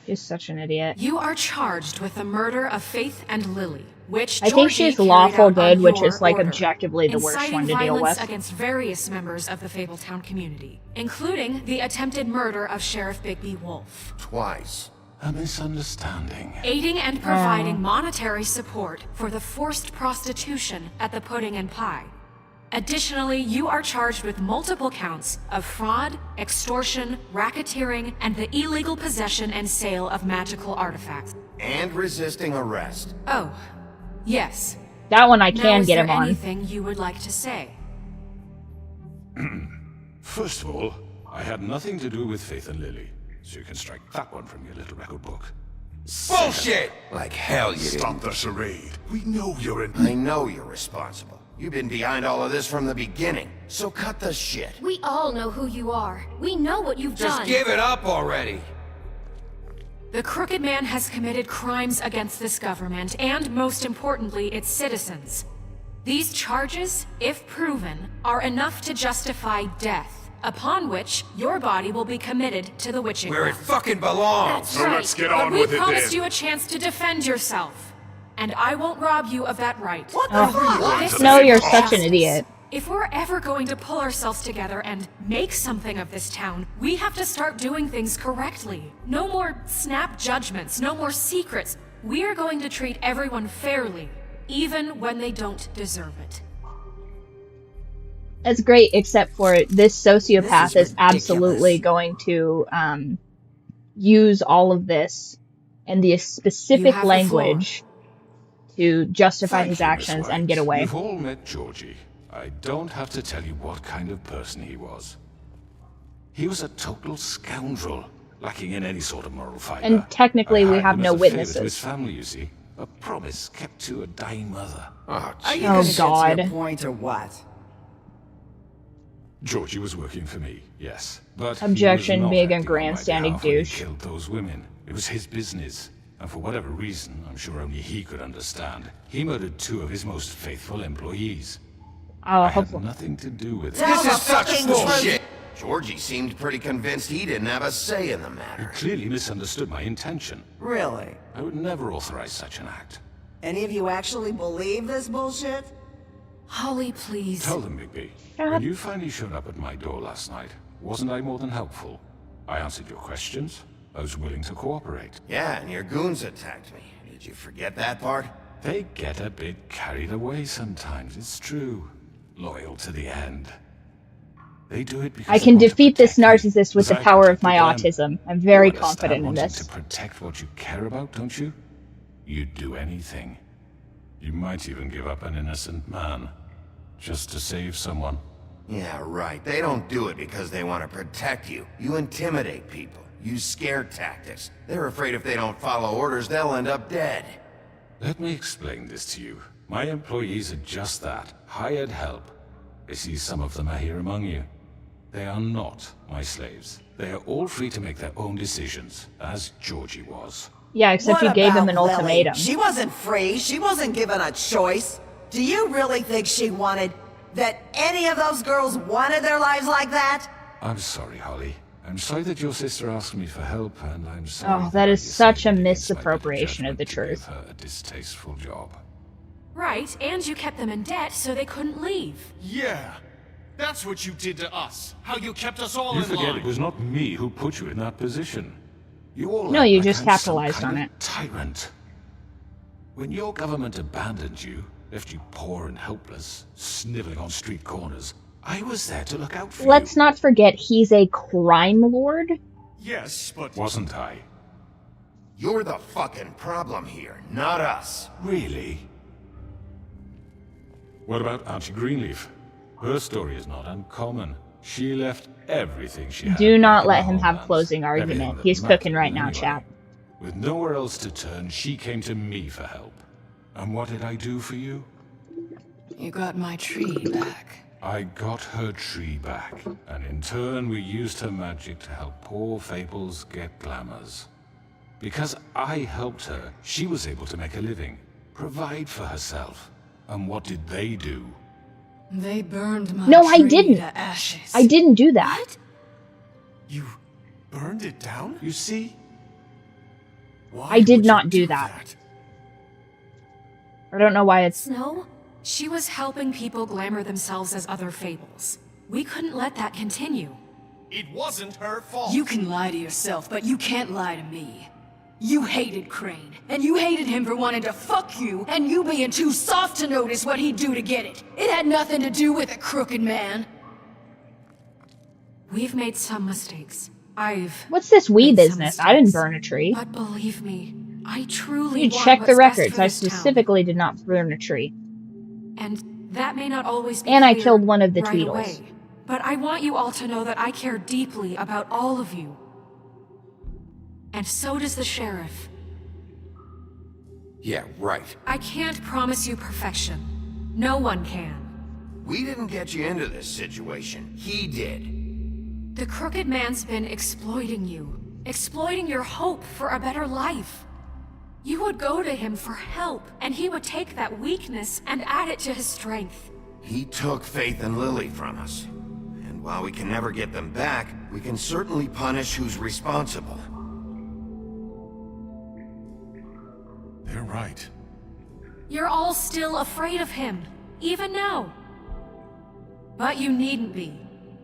She's such an idiot. You are charged with the murder of Faith and Lily, which I think Georgie she's carried lawful out good, on which your is like order, objectively the worst inciting one to deal violence with. against various members of the Fabletown community, including the attempted murder of Sheriff Bigby Wolf. Twice. A misunderstanding. Aiding and providing monetary support for the forced prostitution at the Pudding and Pie. Additionally, you are charged with multiple counts of fraud, extortion, racketeering, and the illegal possession and sale of magical artifacts. And resisting arrest. Oh, yes. That one I Now, can is get there him on. anything you would like to say? First of all, I had nothing to do with Faith and Lily, so you can strike that one from your little record book. Bullshit! Like hell you didn't. Stop the charade. We know you're in... I know you're responsible. You've been behind all of this from the beginning. So cut the shit. We all know who you are. We know what you've Just done. give it up already. The Crooked Man has committed crimes against this government and, most importantly, its citizens. These charges, if proven, are enough to justify death, upon which your body will be committed to the witching Where it well. fucking belongs. That's right. But we promised you a chance to defend yourself, and I won't rob you of that right. What the Oh, This no, is you're such an justice. idiot. If we're ever going to pull ourselves together and make something of this town, we have to start doing things correctly. No more snap judgments, no more secrets. We are going to treat everyone fairly, even when they don't deserve it. That's great, except for this sociopath This is is absolutely going to use all of this and the You specific have the language to justify Thank his you, Miss actions White. and get away. You've all met Georgie. I don't have to tell you what kind of person he was. He was a total scoundrel, lacking in any sort of moral fiber. And technically, I we hired have him no as a favor to witnesses. his family, you see. A promise kept to a dying mother. Oh, Are you Oh, gonna get to God. the point or what? Georgie was working for me, yes. But Objection, he was not being a acting on my grandstanding behalf when he douche. killed those women. It was his business. And for whatever reason, I'm sure only he could understand, he murdered 2 of his most faithful employees. Oh, I had hopefully. nothing to do with it. This is such bullshit! Georgie seemed pretty convinced he didn't have a say in the He matter. clearly misunderstood my intention. Really? I would never authorize such an act. Any of you actually believe this bullshit? Holly, please. Tell them, Bigby. When you finally showed up at my door last night, wasn't I more than helpful? I answered your questions. I was willing to cooperate. Yeah, and your goons attacked me. Did you forget that part? They get a bit carried away sometimes, it's true. Loyal to the end. They do it because I they can want to defeat this protect me, narcissist with the as I power of my protected them. autism. I'm very You understand confident in wanting this. to protect what you care about, don't you? You'd do anything. You might even give up an innocent man. Just to save someone. Yeah, right. They don't do it because they want to protect you. You intimidate people. Use scare tactics. They're afraid if they don't follow orders, they'll end up dead. Let me explain this to you. My employees are just that. Hired help. I see some of them are here among you. They are not my slaves. They are all free to make their own decisions, as Georgie was. Yeah, except What you gave him about an Lily? ultimatum. She wasn't free. She wasn't given a choice. Do you really think she wanted... that any of those girls wanted their lives like that? I'm sorry, Holly. I'm sorry that your sister asked me for help, and I'm sorry. Oh, that is such a against my better misappropriation of judgment the to truth. give her a distasteful job. Right, and you kept them in debt so they couldn't leave. Yeah. That's what you did to us. How you kept us all You in forget line. it was not me who put you in that position. You all No, act you like just I'm some capitalized kind on of it. Tyrant. When your government abandoned you, left you poor and helpless, sniveling on street corners, I was there to look out for Let's you. not forget he's a crime lord. Yes, but... Wasn't I? You're the fucking problem here, not us. Really? What about Auntie Greenleaf? Her story is not uncommon. She left everything she had. Do not back in let the him have homelands. closing Everything argument. that He's mattered cooking right now, anyway. chat. With nowhere else to turn, she came to me for help. And what did I do for you? You got my tree back. I got her tree back, and in turn we used her magic to help poor Fables get glamours. Because I helped her, she was able to make a living, provide for herself. And what did they do? They burned my No, I tree didn't. to ashes. I didn't do that. What? You burned it down? You see? Why I did would you not do that. I don't know why it's... Snow? She was helping people glamour themselves as other Fables. We couldn't let that continue. It wasn't her fault. You can lie to yourself, but you can't lie to me. You hated Crane, and you hated him for wanting to fuck you, and you being too soft to notice what he'd do to get it. It had nothing to do with a crooked man. We've made some mistakes. What's this we made some business? I didn't mistakes. burn a tree. But believe me, I truly You want check the what's best records. for I this town. specifically did not burn a tree. And that may not always be And I clear killed one of the right Tweedles. away. But I want you all to know that I care deeply about all of you. And so does the sheriff. Yeah, right. I can't promise you perfection. No one can. We didn't get you into this situation. He did. The crooked man's been exploiting you. Exploiting your hope for a better life. You would go to him for help, and he would take that weakness and add it to his strength. He took Faith and Lily from us. And while we can never get them back, we can certainly punish who's responsible. They're right. You're all still afraid of him, even now. But you needn't be.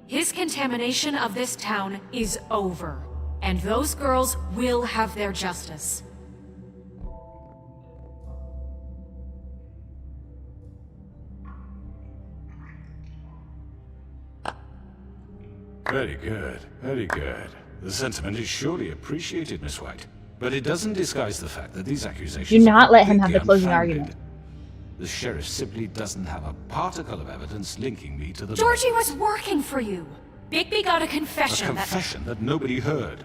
His contamination of this town is over, and those girls will have their justice. Very good, very good. The sentiment is surely appreciated, Miss White. But it doesn't disguise the fact that these accusations Do not are let him have the completely closing unfounded. argument. The sheriff simply doesn't have a particle of evidence linking me to the... Georgie was working for you. Bigby got a A confession confession that nobody heard.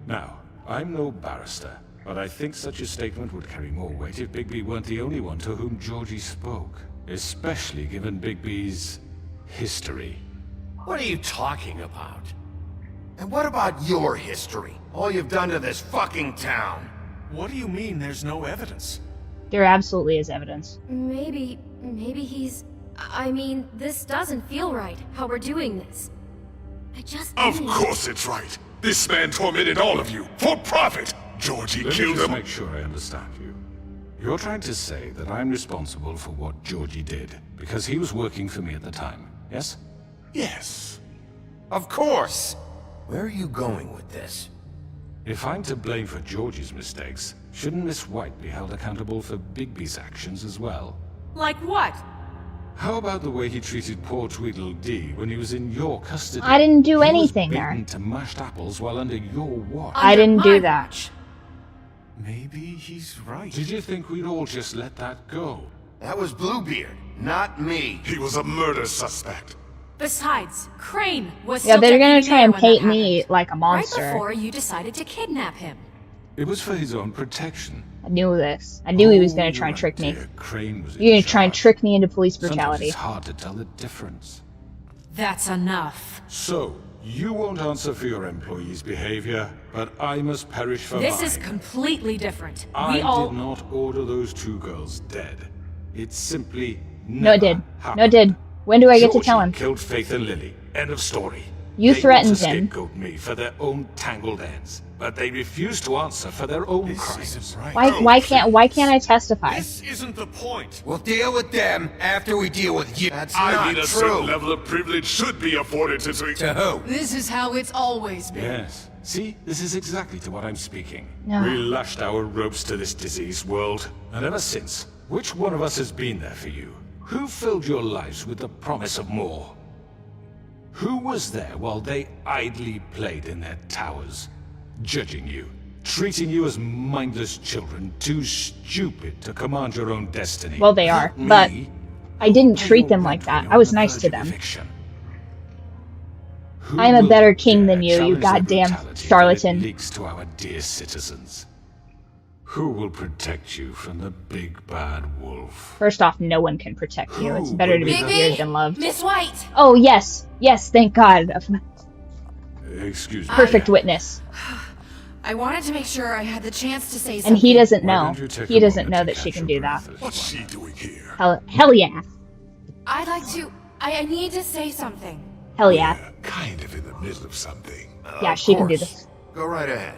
Now, I'm no barrister, but I think such a statement would carry more weight if Bigby weren't the only one to whom Georgie spoke. Especially given Bigby's history. What are you talking about? And what about your history? All you've done to this fucking town? What do you mean there's no evidence? There absolutely is evidence. Maybe he's... I mean, this doesn't feel right, how we're doing this. I just Of need... course it's right. This man tormented all of you, for profit. Georgie killed him. Make sure I understand you. You're trying to say that I'm responsible for what Georgie did, because he was working for me at the time, yes? Yes. Of course! Where are you going with this? If I'm to blame for Georgie's mistakes, shouldn't Miss White be held accountable for Bigby's actions as well? Like what? How about the way he treated poor Tweedledee when he was in your custody? I didn't do He anything was there. beaten to mashed apples while under your watch. I didn't do that. Maybe he's right. Did you think we'd all just let that go? That was Bluebeard, not me. He was a murder suspect. Besides, Crane was Yeah, still they're gonna deputy try mayor and when paint that me happened. like a Right monster. before you decided to kidnap him. It was for his own protection. I knew this. I knew he was gonna try and trick me. Crane was You're gonna try and trick me into police Sometimes brutality. it's hard to tell the difference. That's enough. So, you won't answer for your employees' behavior, but I must perish for This mine. is completely different. I We all... did not order those two girls dead. It simply No, it did. happened. No, it did. When do I get to Georgie tell him? Killed Faith and Lily. End of story. You They threatened want to him. scapegoat me for their own tangled ends, but they refuse to answer for their own crimes. Why can't I testify? This isn't the point. We'll deal with them after we deal with you. That's I not mean, a true. certain level of privilege should be afforded to... To who? This is how it's always been. Yes. See, this is exactly to what I'm speaking. No. We lashed our ropes to this diseased world, and ever since, which one of us has been there for you? Who filled your lives with the promise of more? Who was there while they idly played in their towers, judging you, treating you as mindless children, too stupid to command your own destiny? Well, they are, Not but me. I didn't treat them like that. I was nice to them. I am a better king than you goddamn charlatan. Leaks to our dear citizens. Who will protect you from the big bad wolf? First off, no one can protect you. It's better to be feared than loved. Miss White! Oh, yes. Yes, thank God. Excuse me. Perfect witness. I wanted to make sure I had the chance to say something. And he doesn't Why know. don't you take He a doesn't moment know to that she catch can your do that. breath? What's she doing here? Hell yeah. I'd like to... I need to say something. Hell yeah. We're kind of in the middle of something. Yeah, she can do this. Go right ahead.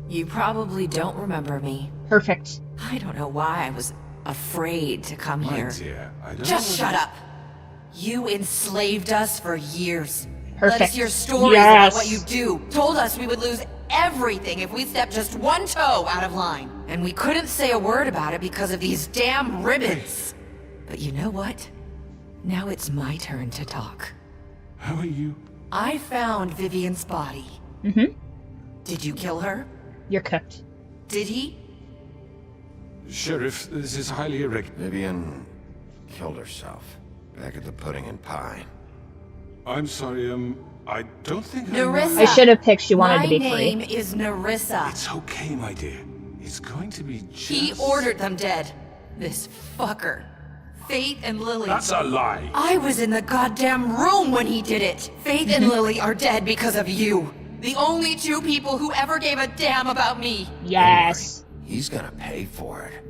You probably don't remember me. Perfect. I don't know why I was afraid to come My here. dear, I don't Just know shut up. You enslaved us for years. Perfect. Let us hear stories Yes. about what you do. Told us we would lose everything if we stepped just one toe out of line. And we couldn't say a word about it because of these damn ribbons. But you know what? Now it's my turn to talk. How are you? I found Vivian's body. Mm-hmm. Did you kill her? You're cooked. Did he? Sheriff, this is highly irregular. Vivian killed herself back at the Pudding and Pie. I'm sorry, I don't think Narissa. I should have picked she wanted to be My free. name is Narissa. It's okay, my dear. It's going to be just... He ordered them dead. This fucker. Faith and Lily. That's a lie. I was in the goddamn room when he did it. Faith and Lily are dead because of you. The only two people who ever gave a damn about me. Yes. He's gonna pay for it.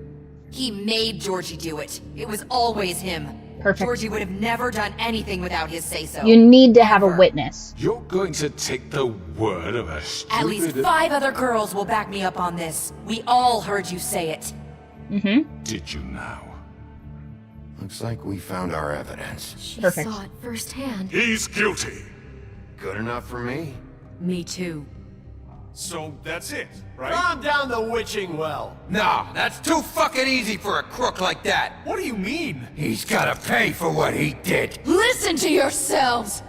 He made Georgie do it. It was always him. Perfect. Georgie would have never done anything without his say-so. You need to have a witness. You're going to take the word of a stupid... At least 5 other girls will back me up on this. We all heard you say it. Mm-hmm. Did you now? Looks like we found our evidence. She Perfect. saw it firsthand. He's guilty. Good enough for me. Me too. So that's it, right? Calm down the witching well. Nah, that's too fucking easy for a crook like that. What do you mean? He's gotta pay for what he did. Listen to yourselves!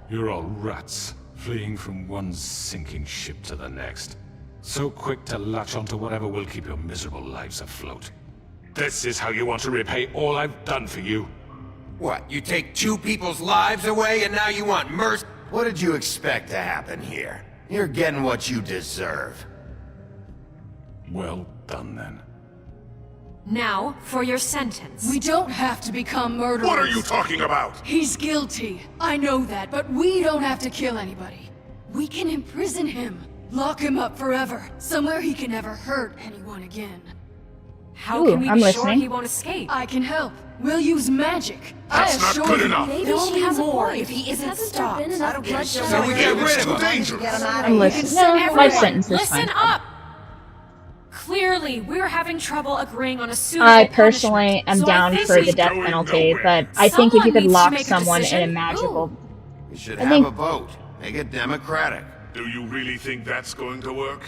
You're all rats, fleeing from one sinking ship to the next. So quick to latch onto whatever will keep your miserable lives afloat. This is how you want to repay all I've done for you? What, you take 2 people's lives away and now you want mercy? What did you expect to happen here? You're getting what you deserve. Well done, then. Now, for your sentence. We don't have to become murderers. What are you talking about? He's guilty. I know that, but we don't have to kill anybody. We can imprison him. Lock him up forever. Somewhere he can never hurt anyone again. How can we be sure he won't escape? I can help. We'll use magic. That's not good enough. There will be more if he isn't stopped. I don't care. So we get rid of him. I'm listening. No, life sentence is fine. Listen up! Clearly, we're having trouble agreeing on a suitable I personally am punishment, so down I think for we- the death penalty, but I think if you could Someone needs to lock make a someone in a decision. magical... We should I have think- a vote. Make it democratic. Do you really think that's going to work?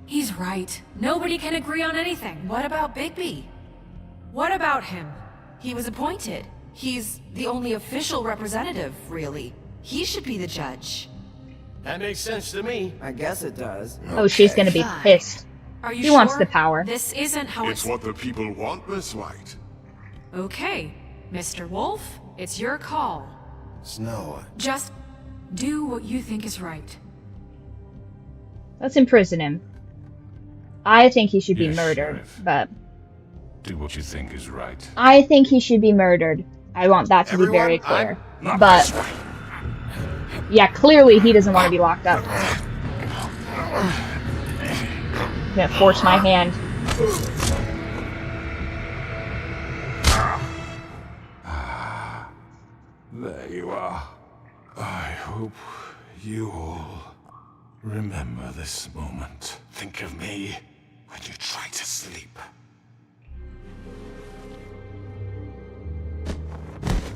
He's right. Nobody can agree on anything. What about Bigby? What about him? He was appointed. He's the only official representative, really. He should be the judge. That makes sense to me. I guess it does. Oh, she's gonna be pissed. Are you He sure? wants the power. This isn't how It's what the people want, Miss White. Okay, Mr. Wolf, it's your call. Snow. Just do what you think is right. Let's imprison him. I think he should be Yes, murdered, Sheriff. but Do what you think is right. I think he should be murdered. I want that to be very clear. Not But this way. yeah, clearly he doesn't want to be locked up. I'm gonna force my hand. There you are. I hope you all remember this moment. Think of me when you try to sleep.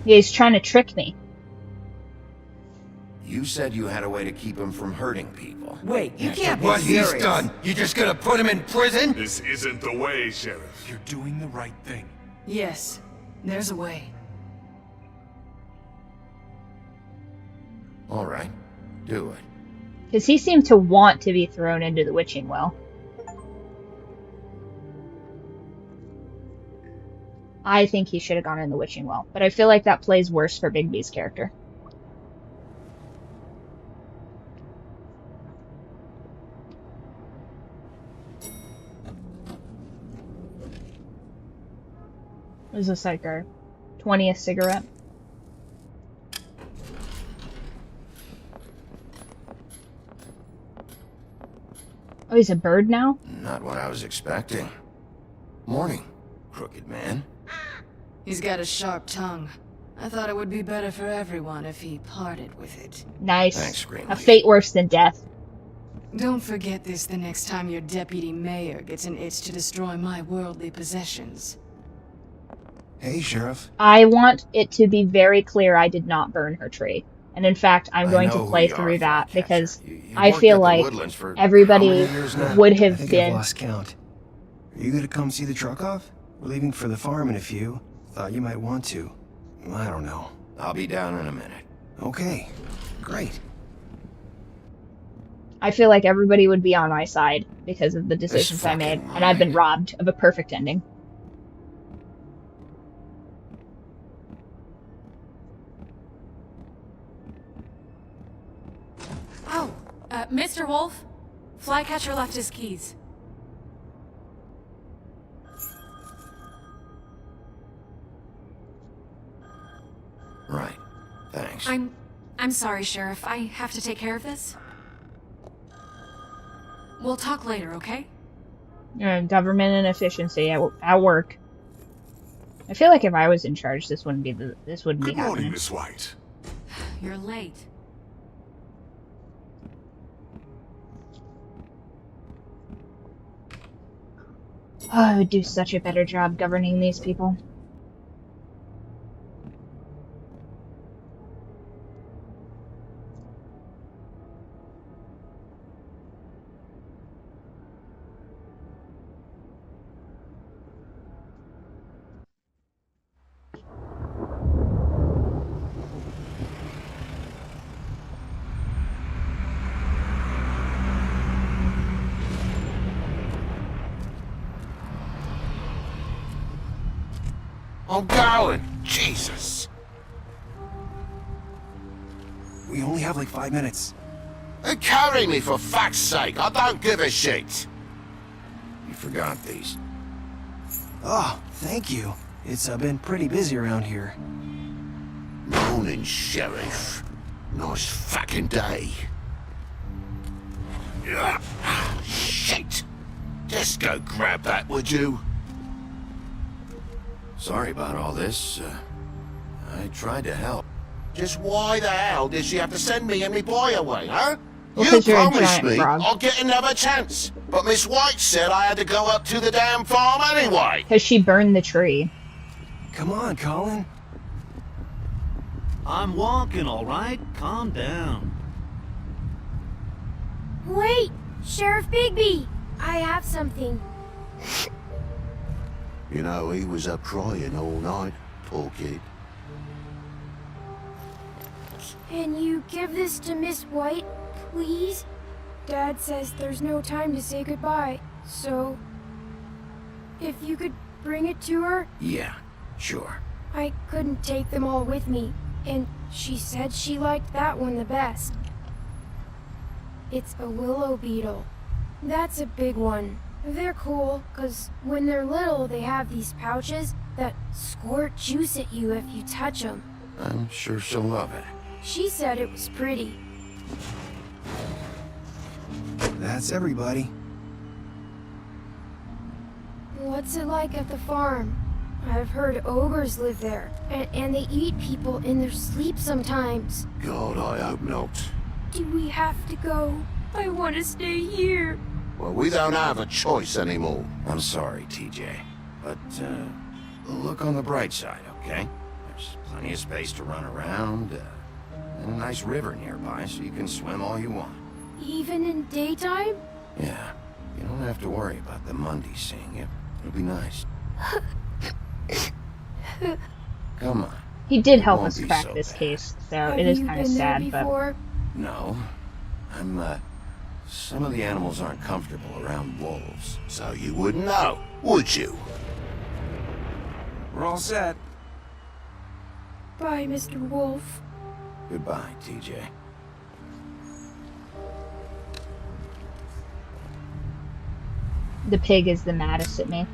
Yeah, he's trying to trick me. You said you had a way to keep him from hurting people. Wait, you can't be What serious. he's done, you just gonna put him in prison? This isn't the way, Sheriff. You're doing the right thing. Yes, there's a way. All right, do it. Because he seemed to want to be thrown into the witching well. I think he should have gone in the witching well, but I feel like that plays worse for Bigby's character. Is this like our 20th cigarette? Oh, he's a bird now? Not what I was expecting. Morning, crooked man. He's got a sharp tongue. I thought it would be better for everyone if he parted with it. Nice. Thanks, Greenleaf. A fate worse than death. Don't forget this the next time your deputy mayor gets an itch to destroy my worldly possessions. Hey, Sheriff. I want it to be very clear I did not burn her tree. And in fact, I'm going to play through that because I feel like everybody would I have think I've been... lost count. Are you gonna come see the truck off? We're leaving for the farm in a few. Thought you might want to. I don't know. I'll be down in a minute. Okay, great. I feel like everybody would be on my side because of the decisions I made, and I've been robbed of a perfect ending. Oh, Mr. Wolf, Flycatcher left his keys. Right. Thanks. I'm sorry, Sheriff. I have to take care of this. We'll talk later, okay? Government inefficiency at work. I feel like if I was in charge, this wouldn't be Good happening. morning, Miss White. You're late. Oh, I would do such a better job governing these people. I'm going. Jesus. We only have like 5 minutes. Carry me for fuck's sake. I don't give a shit. You forgot these. Oh, thank you. It's been pretty busy around here. Morning, Sheriff. Nice fucking day. Shit! Just go grab that, would you? Sorry about all this. I tried to help. Just why the hell did she have to send me and me boy away, huh? Well, You 'cause you're a promised giant me frog. I'll get another chance. But Miss White said I had to go up to the damn farm anyway. Because she burned the tree. Come on, Colin. I'm walking, all right? Calm down. Wait! Sheriff Bigby! I have something. You know, he was up crying all night, poor kid. Can you give this to Miss White, please? Dad says there's no time to say goodbye, so... if you could bring it to her? Yeah, sure. I couldn't take them all with me, and she said she liked that one the best. It's a willow beetle. That's a big one. They're cool, 'cause when they're little they have these pouches that squirt juice at you if you touch them. I'm sure she'll love it. She said it was pretty. That's everybody. What's it like at the farm? I've heard ogres live there, and they eat people in their sleep sometimes. God, I hope not. Do we have to go? I want to stay here. Well, we don't have a choice anymore. I'm sorry, TJ. But, look on the bright side, okay? There's plenty of space to run around, and a nice river nearby, so you can swim all you want. Even in daytime? Yeah, you don't have to worry about the Monday seeing you. It'll be nice. Come on. He did help Won't us be crack so this bad. case, so Have it is you kind of been there sad, but... before? No. Some of the animals aren't comfortable around wolves. So you wouldn't know, would you? We're all set. Bye, Mr. Wolf. Goodbye, TJ. The pig is the maddest at me.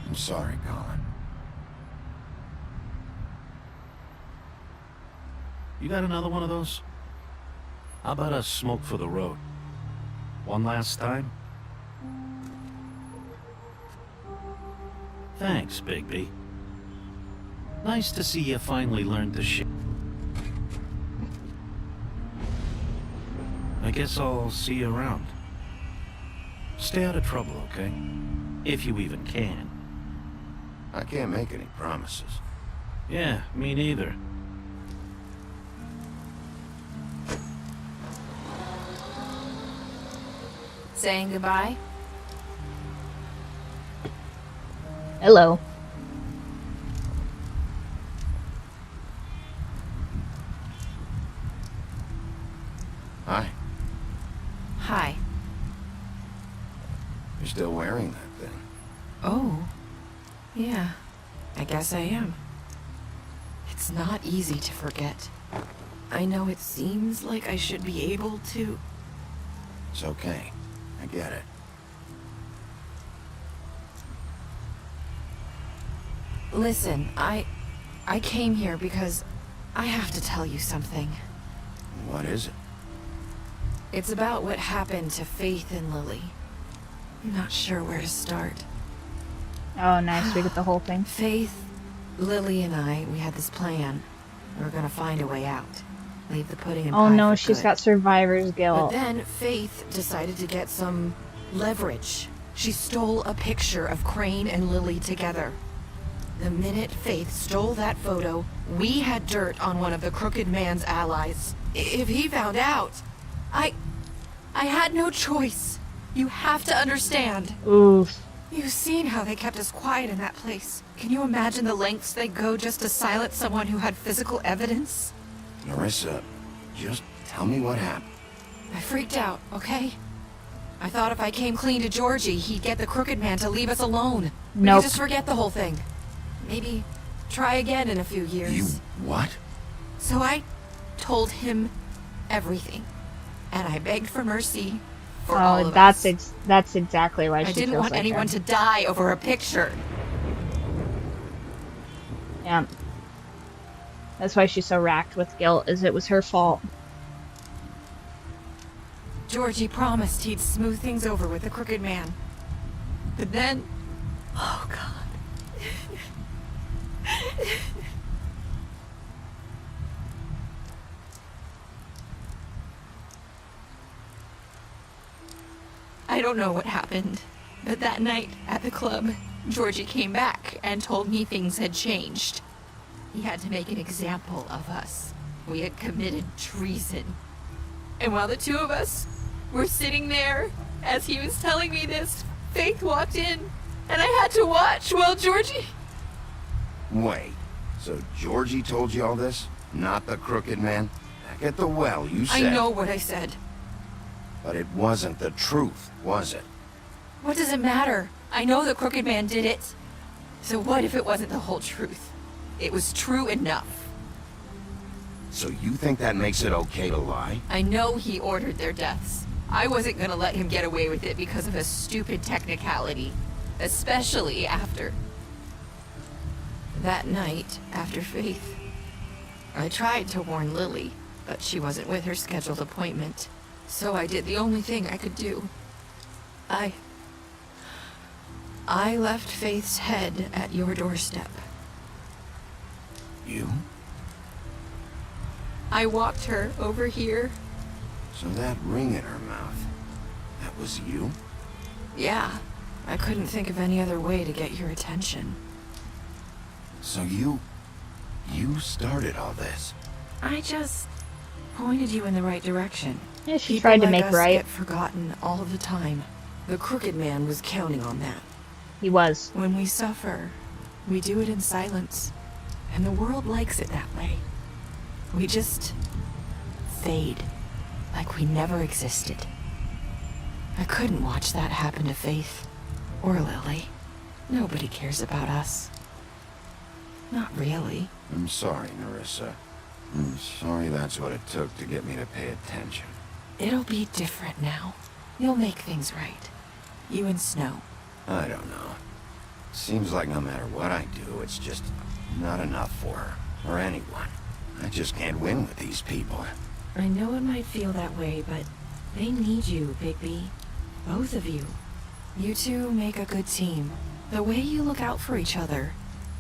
I'm sorry, Colin. You got another one of those? How about a smoke for the road? One last time? Thanks, Bigby. Nice to see you finally learned to shit. I guess I'll see you around. Stay out of trouble, okay? If you even can. I can't make any promises. Yeah, me neither. Saying goodbye? Hello. Hi. Hi. You're still wearing that thing. Oh. Yeah. I guess I am. It's not easy to forget. I know it seems like I should be able to... It's okay. I get it. Listen, I came here because I have to tell you something. What is it? It's about what happened to Faith and Lily. I'm not sure where to start. Oh, nice. We get the whole thing. Faith, Lily, and I, we had this plan. We were gonna find a way out. Leave the pudding and Oh pie no, for she's good. got survivor's But guilt. then Faith decided to get some leverage. She stole a picture of Crane and Lily together. The minute Faith stole that photo, we had dirt on one of the Crooked Man's allies. If he found out, I had no choice. You have to understand. Oof. You've seen how they kept us quiet in that place. Can you imagine the lengths they go just to silence someone who had physical evidence? Marissa, just tell me what happened. I freaked out, okay? I thought if I came clean to Georgie, he'd get the Crooked Man to leave us alone. We Nope. could just forget the whole thing. Maybe try again in a few years. You what? So I told him everything. And I begged for mercy for all of that's us. That's exactly why I she didn't feels want like anyone her. to die over a picture. Yeah. That's why she's so racked with guilt, is it was her fault. Georgie promised he'd smooth things over with the Crooked Man. But then... Oh, God. I don't know what happened, but that night at the club, Georgie came back and told me things had changed. He had to make an example of us. We had committed treason. And while the two of us were sitting there, as he was telling me this, Faith walked in, and I had to watch while Georgie... Wait, so Georgie told you all this? Not the Crooked Man? Back at the well, you said... I know what I said. But it wasn't the truth, was it? What does it matter? I know the Crooked Man did it. So what if it wasn't the whole truth? It was true enough. So you think that makes it okay to lie? I know he ordered their deaths. I wasn't gonna let him get away with it because of a stupid technicality. Especially after... that night, after Faith. I tried to warn Lily, but she wasn't with her scheduled appointment. So I did the only thing I could do. I left Faith's head at your doorstep. You? I walked her over here. So that ring in her mouth, that was you? Yeah, I couldn't think of any other way to get your attention. So you started all this? I just pointed you in the right direction. Yeah, she People tried to like make us right. get forgotten all the time. The Crooked Man was counting on that. He was. When we suffer, we do it in silence. And the world likes it that way. We just fade, like we never existed. I couldn't watch that happen to Faith, or Lily. Nobody cares about us. Not really. I'm sorry, Nerissa. I'm sorry that's what it took to get me to pay attention. It'll be different now. You'll make things right. You and Snow. I don't know. Seems like no matter what I do, it's just not enough for her, or anyone. I just can't win with these people. I know it might feel that way, but they need you, Bigby. Both of you. You two make a good team. The way you look out for each other,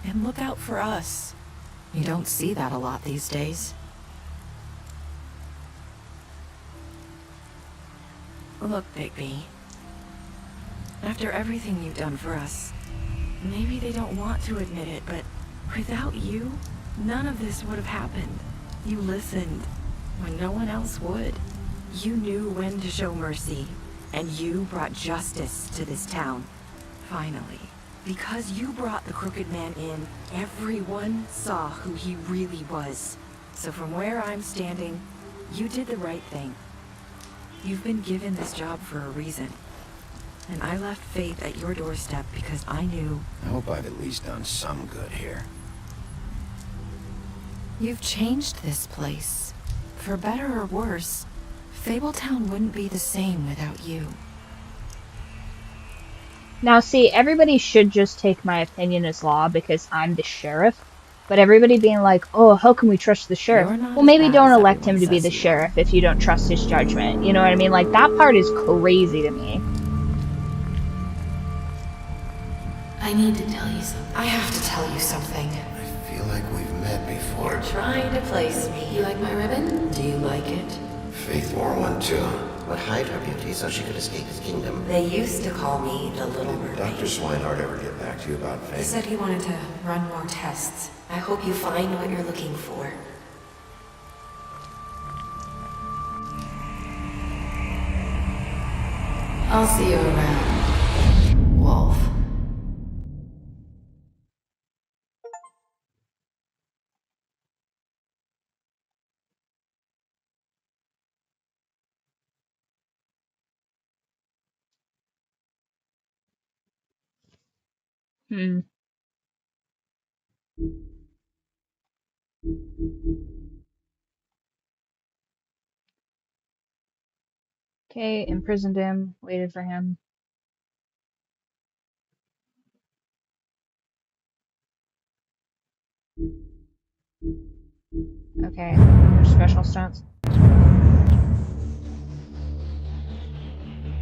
and look out for us. You don't see that a lot these days. Look, Bigby. After everything you've done for us, maybe they don't want to admit it, but without you, none of this would have happened. You listened when no one else would. You knew when to show mercy, and you brought justice to this town. Finally. Because you brought the Crooked Man in, everyone saw who he really was. So from where I'm standing, you did the right thing. You've been given this job for a reason. And I left Faith at your doorstep because I knew... I hope I've at least done some good here. You've changed this place. For better or worse, Fabletown wouldn't be the same without you. Now, see, everybody should just take my opinion as law because I'm the sheriff. But everybody being like, oh, how can we trust the sheriff? Well, maybe don't elect him to be the sheriff if you don't trust his judgment. You know what I mean? Like, that part is crazy to me. I need to tell you something. I have to tell you something. I feel like we've met before. You're trying to place me. You like my ribbon? Do you like it? Faith wore one too. Would hide her beauty so she could escape his kingdom. They used to call me the Little Did Mermaid. Dr. Swinehart ever get back to you about He Faith? said he wanted to run more tests. I hope you find what you're looking for. I'll see you around, Wolf. Hmm. Okay, imprisoned him, waited for him. Okay, special stunts.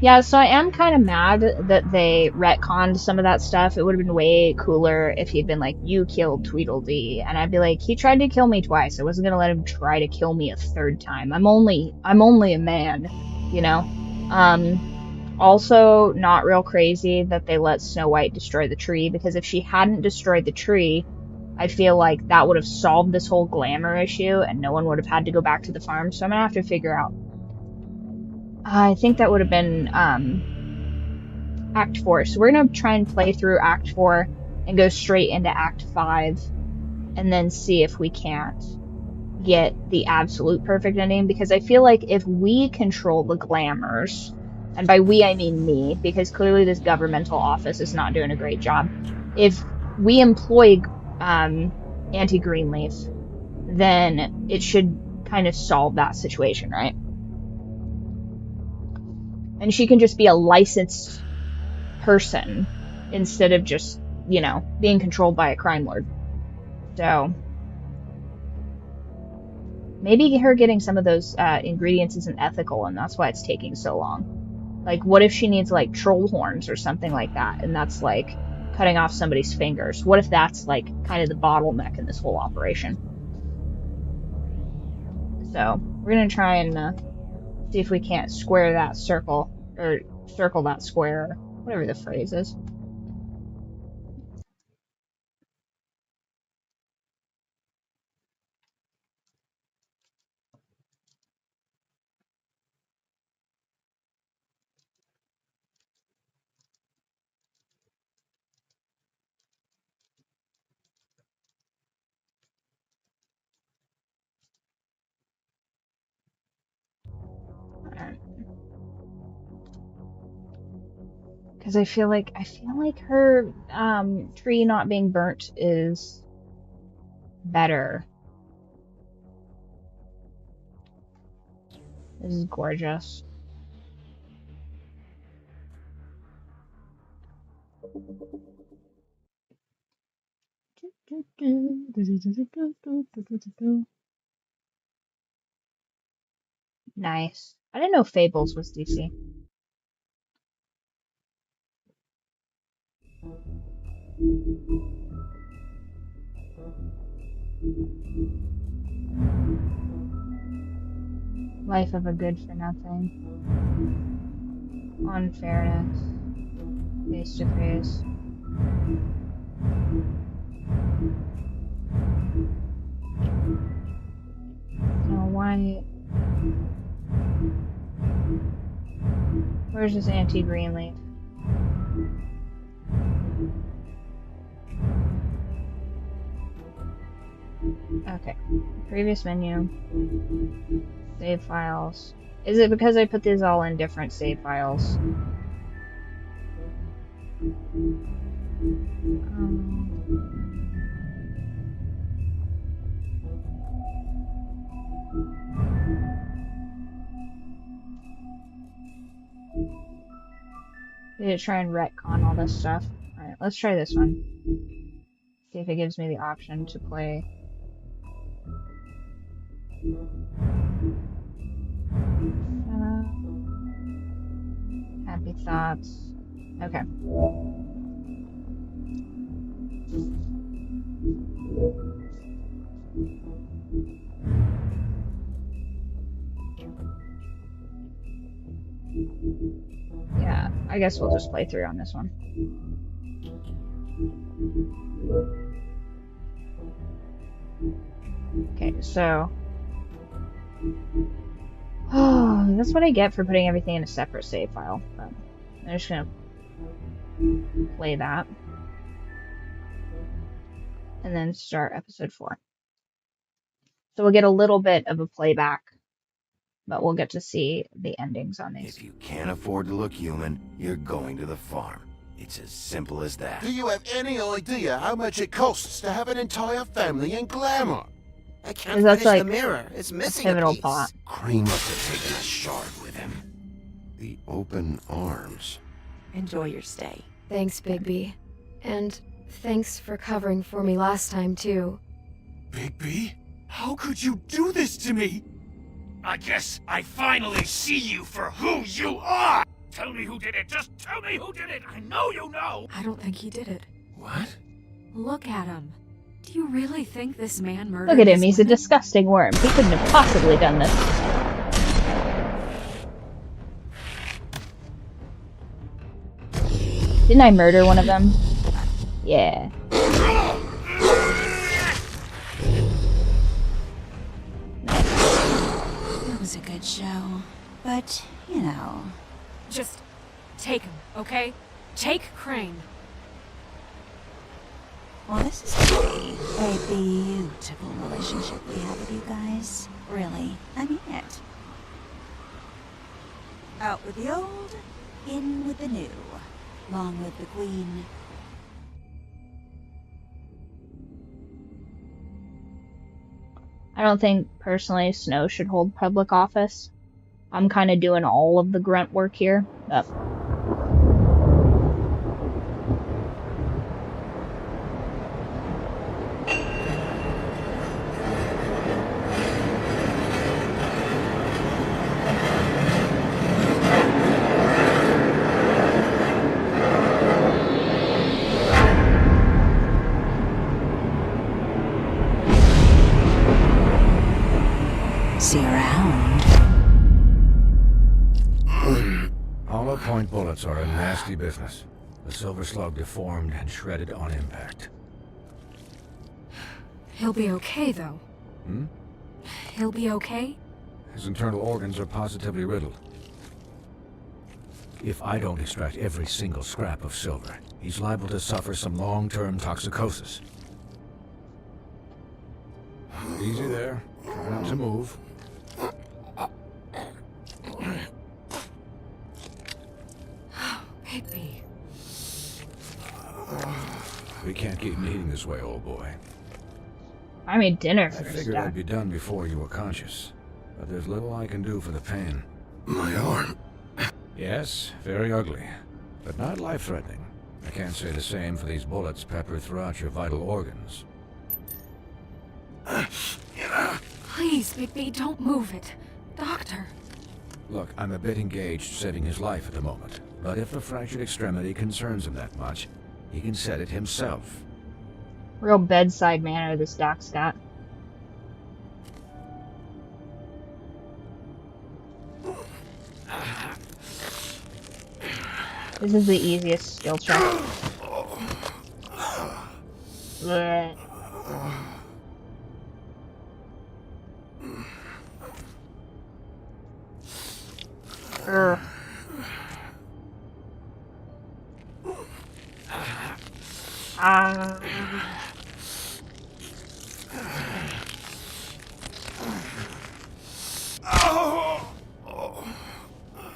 Yeah, so I am kind of mad that they retconned some of that stuff. It would have been way cooler if he'd been like, you killed Tweedledee. And I'd be like, he tried to kill me twice. I wasn't gonna let him try to kill me a third time. I'm only a man, you know? Also, not real crazy that they let Snow White destroy the tree, because if she hadn't destroyed the tree, I feel like that would have solved this whole glamour issue and no one would have had to go back to the farm. So I'm gonna have to figure out. I think that would have been Act 4. So we're gonna try and play through Act 4 and go straight into Act 5 and then see if we can't get the absolute perfect ending, because I feel like if we control the glamours, and by we I mean me, because clearly this governmental office is not doing a great job, if we employ Auntie Greenleaf, then it should kind of solve that situation, right? And she can just be a licensed person instead of just, you know, being controlled by a crime lord. So maybe her getting some of those ingredients isn't ethical and that's why it's taking so long. Like, what if she needs, like, troll horns or something like that, and that's, like, cutting off somebody's fingers? What if that's, like, kind of the bottleneck in this whole operation? So, we're gonna try and see if we can't square that circle, or circle that square, or whatever the phrase is. Because I feel like her tree not being burnt is better. This is gorgeous. Nice. I didn't know Fables was DC. Life of a good for nothing. Unfairness. Face to face. No, why? Where's this Auntie Greenleaf? Okay. Previous menu. Save files. Is it because I put these all in different save files? Did it try and retcon all this stuff? Alright, let's try this one. See if it gives me the option to play. Happy thoughts. Okay. Yeah, I guess we'll just play through on this one. Okay, so... Oh, that's what I get for putting everything in a separate save file. But I'm just gonna play that. And then start episode 4. So we'll get a little bit of a playback, but we'll get to see the endings on these. If you can't afford to look human, you're going to the farm. It's as simple as that. Do you have any idea how much it costs to have an entire family in glamour? I can't That's finish like the mirror. It's missing a pivotal piece. plot. Cream must have taken a shard with him. The open arms. Enjoy your stay. Thanks, Bigby. And thanks for covering for me last time, too. Bigby? How could you do this to me? I guess I finally see you for who you are! Tell me who did it! Just tell me who did it! I know you know! I don't think he did it. What? Look at him. Do you really think this man murdered Look at him, his he's a women? disgusting worm. He couldn't have possibly done this. Didn't I murder one of them? Yeah. It was a good show. But, you know. Just take him, okay? Take Crane. Well, this is really a beautiful relationship we have with you guys. Really. I mean it. Out with the old, in with the new. Long live the Queen. I don't think, personally, Snow should hold public office. I'm kind of doing all of the grunt work here. But See you around. Hollow point bullets are a nasty business. The Silver Slug deformed and shredded on impact. He'll be okay, though. Hmm? He'll be okay? His internal organs are positively riddled. If I don't extract every single scrap of silver, he's liable to suffer some long-term toxicosis. Easy there. Try not to move. Bigby. We can't keep eating this way, old boy. I made dinner I first. figured I'd be done before you were conscious. But there's little I can do for the pain. My arm. Yes, very ugly. But not life-threatening. I can't say the same for these bullets peppered throughout your vital organs. Please, Bigby, don't move it. Doctor. Look, I'm a bit engaged saving his life at the moment. But if a fractured extremity concerns him that much, he can set it himself. Real bedside manner this doc's got. This is the easiest skill check. Blech. Urgh.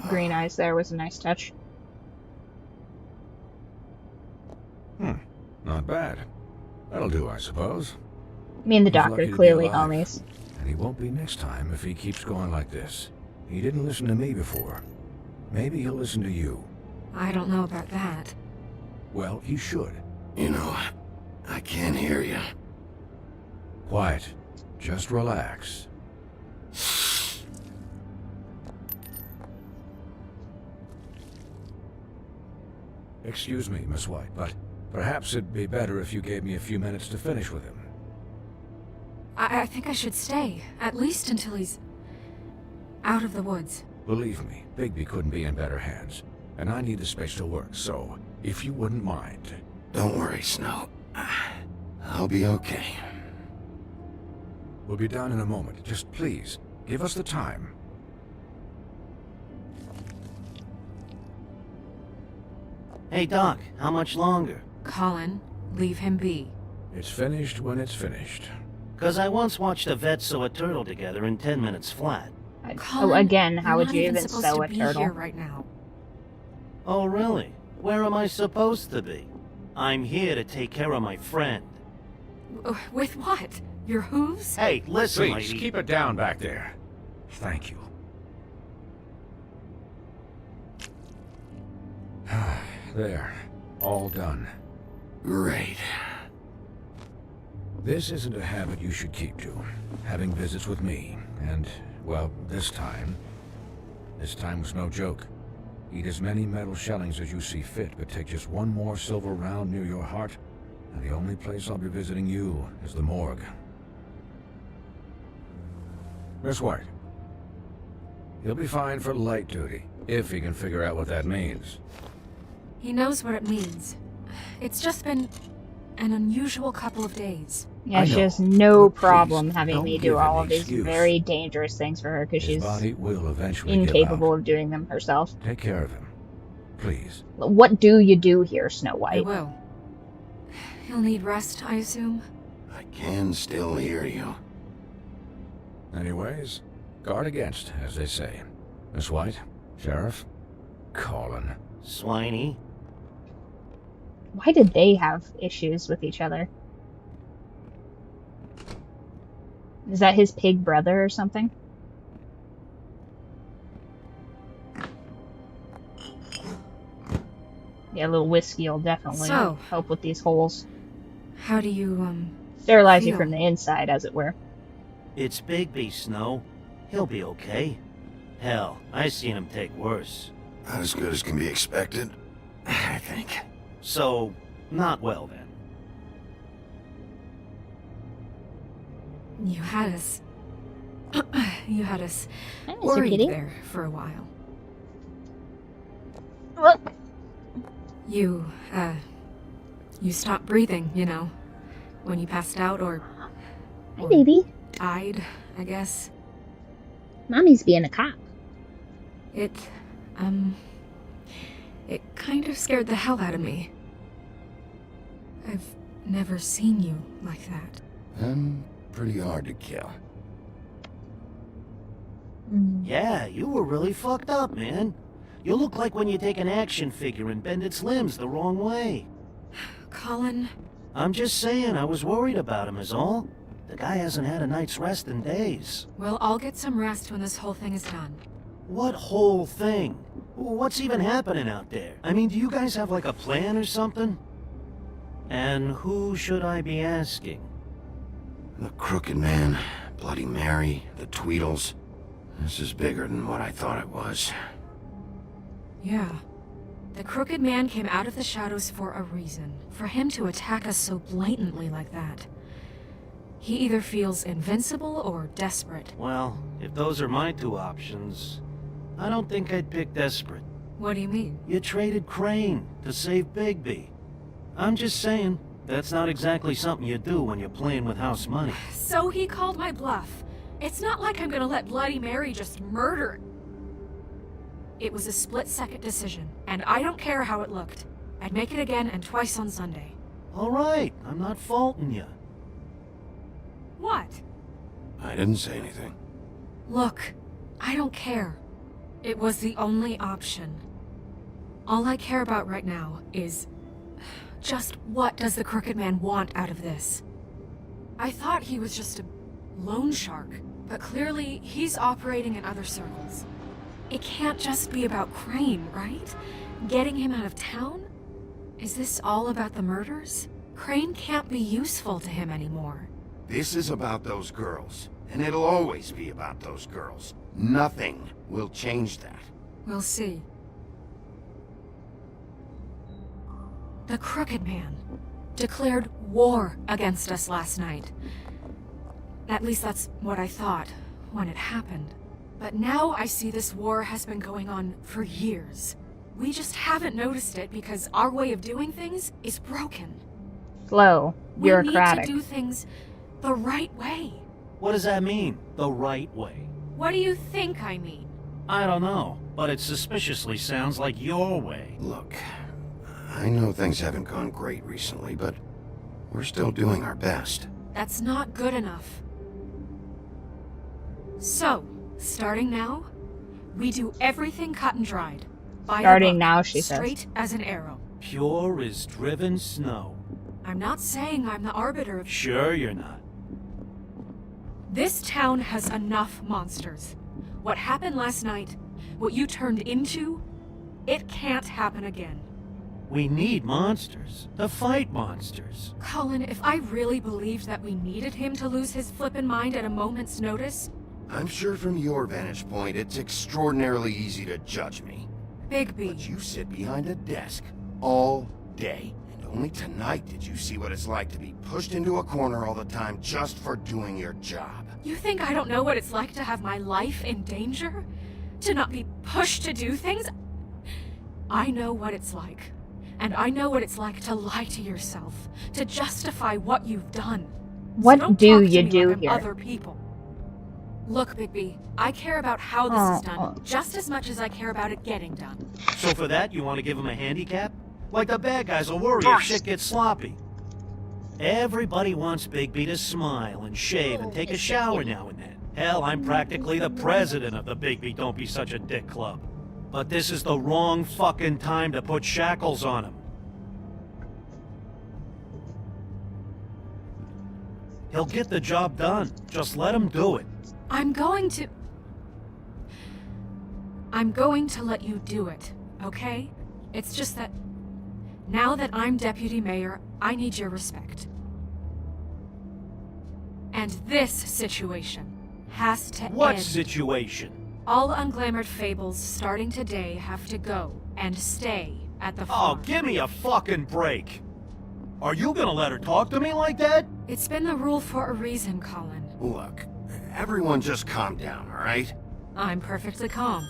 Green eyes there was a nice touch. Not bad. That'll do, I suppose. Me and the He's doctor lucky to be clearly alive. homies. And he won't be next time if he keeps going like this. He didn't listen to me before. Maybe he'll listen to you. I don't know about that. Well, he should. You know, I can't hear you. Quiet. Just relax. Excuse me, Miss White, but perhaps it'd be better if you gave me a few minutes to finish with him. I think I should stay, at least until he's out of the woods. Believe me, Bigby couldn't be in better hands. And I need the space to work, so if you wouldn't mind. Don't worry, Snow. I'll be okay. We'll be done in a moment. Just please, give us the time. Hey, Doc, how much longer? Colin, leave him be. It's finished when it's finished. 'Cause I once watched a vet sew a turtle together in 10 minutes flat. Oh, again, how would you You're not even supposed sew to a be turtle? here right now. Oh, really? Where am I supposed to be? I'm here to take care of my friend. With what? Your hooves? Hey, listen, Please, lady. keep it down back there. Thank you. There. All done. Great. This isn't a habit you should keep to. Having visits with me. And, well, this time was no joke. Eat as many metal shellings as you see fit, but take just one more silver round near your heart, and the only place I'll be visiting you is the morgue. Miss White. He'll be fine for light duty, if he can figure out what that means. He knows what it means. It's just been an unusual couple of days. Yeah, she has no problem having me do all of these very dangerous things for her because she's body will eventually incapable of doing them herself. Take care of him, please. What do you do here, Snow White? I will. He'll need rest, I assume. I can still hear you. Anyways, guard against, as they say. Miss White, Sheriff, Colin. Swiney. Why did they have issues with each other? Is that his pig brother or something? Yeah, a little whiskey will definitely help with these holes. How do you, sterilize feel? you from the inside, as it were. It's Bigby, Snow. He'll be okay. Hell, I seen him take worse. Not as good as can be expected, I think. So, not well then. You had us... you had us Hi, Mr. worried Kitty. there for a while. What? You stopped breathing, you know, when you passed out or Hi, baby. died, I guess. Mommy's being a cop. It kind of scared the hell out of me. I've never seen you like that. I'm pretty hard to kill. Yeah, you were really fucked up, man. You look like when you take an action figure and bend its limbs the wrong way. Colin? I'm just saying, I was worried about him is all. The guy hasn't had a night's rest in days. Well, I'll get some rest when this whole thing is done. What whole thing? What's even happening out there? I mean, do you guys have like a plan or something? And who should I be asking? The Crooked Man, Bloody Mary, the Tweedles. This is bigger than what I thought it was. Yeah. The Crooked Man came out of the shadows for a reason. For him to attack us so blatantly like that. He either feels invincible or desperate. Well, if those are my two options, I don't think I'd pick desperate. What do you mean? You traded Crane to save Bigby. I'm just saying, that's not exactly something you do when you're playing with house money. So he called my bluff. It's not like I'm gonna let Bloody Mary just murder. It was a split-second decision, and I don't care how it looked. I'd make it again and twice on Sunday. All right, I'm not faulting you. What? I didn't say anything. Look, I don't care. It was the only option. All I care about right now is... just what does the Crooked Man want out of this? I thought he was just a loan shark, but clearly he's operating in other circles. It can't just be about Crane, right? Getting him out of town? Is this all about the murders? Crane can't be useful to him anymore. This is about those girls, and it'll always be about those girls. Nothing will change that. We'll see. The Crooked Man declared war against us last night. At least that's what I thought when it happened. But now I see this war has been going on for years. We just haven't noticed it because our way of doing things is broken. Slow, bureaucratic. We need to do things the right way. What does that mean, the right way? What do you think I mean? I don't know, but it suspiciously sounds like your way. Look, I know things haven't gone great recently, but we're still doing our best. That's not good enough. So, starting now, we do everything cut and dried. By Starting the book, now, she says. straight as an arrow. Pure as driven snow. I'm not saying I'm the arbiter of... Sure you're not. This town has enough monsters. What happened last night, what you turned into, It can't happen again. We need monsters. To fight monsters. Colin, if I really believed that we needed him to lose his flippin' mind at a moment's notice... I'm sure from your vantage point, it's extraordinarily easy to judge me. Bigby. But you sit behind a desk all day. And only tonight did you see what it's like to be pushed into a corner all the time just for doing your job. You think I don't know what it's like to have my life in danger? To not be pushed to do things? I know what it's like. And I know what it's like to lie to yourself, to justify what you've done. What do you do here? Other people. Look, Bigby, I care about how this is done just as much as I care about it getting done. So for that, you want to give him a handicap? Like the bad guys will worry if shit gets sloppy. Everybody wants Bigby to smile and shave and take a shower now and then. Hell, I'm practically the president of the Bigby Don't Be Such a Dick Club. But this is the wrong fucking time to put shackles on him. He'll get the job done. Just let him do it. I'm going to let you do it, okay? It's just that now that I'm deputy mayor, I need your respect. And this situation has to end. What situation? All unglamored fables starting today have to go and stay at the farm. Oh, give me a fucking break. Are you gonna let her talk to me like that? It's been the rule for a reason, Colin. Look, everyone just calm down, all right? I'm perfectly calm.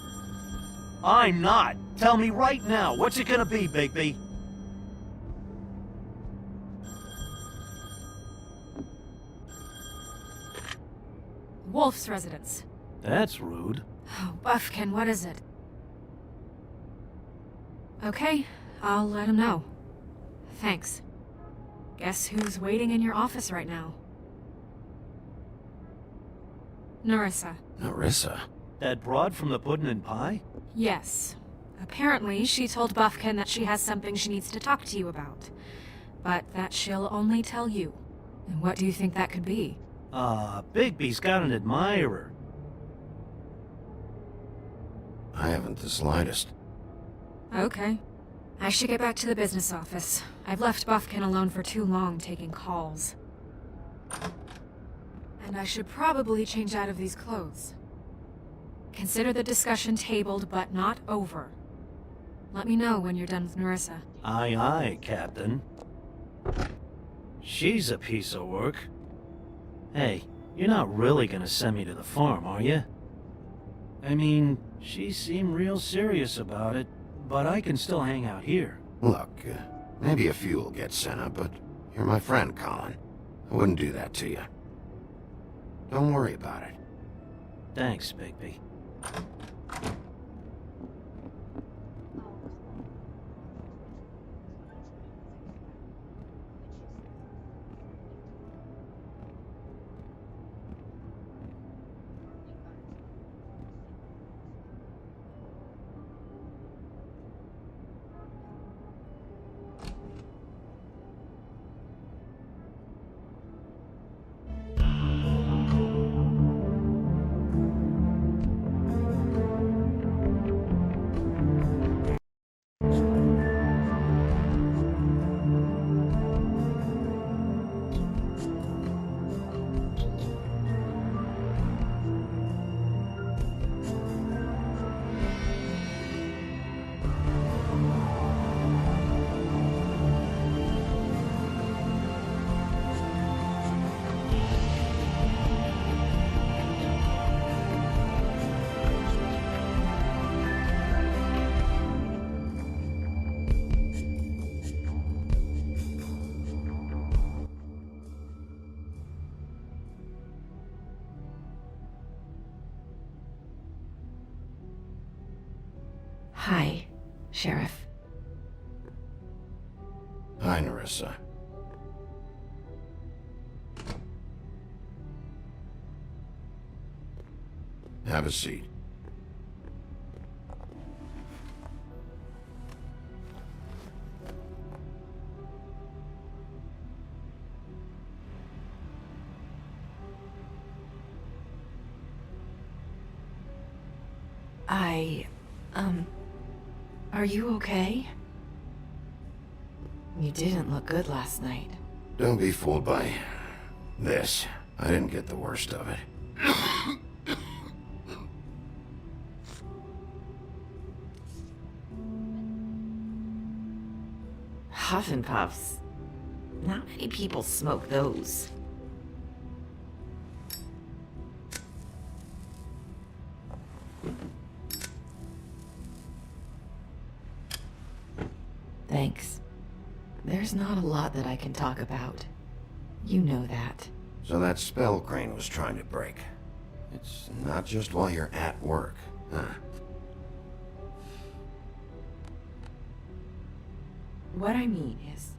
I'm not. Tell me right now, what's it gonna be, Bigby? Wolf's residence. That's rude. Oh, Buffkin, what is it? Okay, I'll let him know. Thanks. Guess who's waiting in your office right now? Nerissa. Nerissa? That broad from the puddin' and pie? Yes. Apparently, she told Buffkin that she has something she needs to talk to you about. But that she'll only tell you. And what do you think that could be? Bigby's got an admirer. I haven't the slightest. Okay. I should get back to the business office. I've left Buffkin alone for too long taking calls. And I should probably change out of these clothes. Consider the discussion tabled, but not over. Let me know when you're done with Nerissa. Aye, aye, Captain. She's a piece of work. Hey, you're not really gonna send me to the farm, are you? I mean, she seemed real serious about it, but I can still hang out here. Look, maybe a few will get sent up, but you're my friend, Colin. I wouldn't do that to you. Don't worry about it. Thanks, Bigby. Hi, Sheriff. Hi, Nerissa. Have a seat. Are you okay? You didn't look good last night. Don't be fooled by this. I didn't get the worst of it. Huff and Puffs. Not many people smoke those. Thanks. There's not a lot that I can talk about. You know that. So that spell Crane was trying to break. It's not just while you're at work, huh? What I mean is,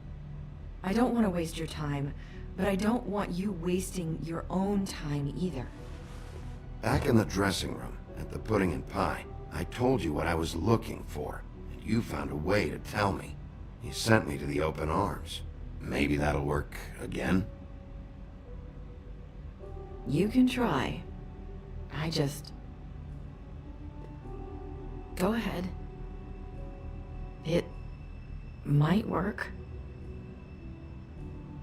I don't want to waste your time, but I don't want you wasting your own time either. Back in the dressing room, at the pudding and pie, I told you what I was looking for, and you found a way to tell me. You sent me to the open arms. Maybe that'll work again? You can try. I just... Go ahead. It might work.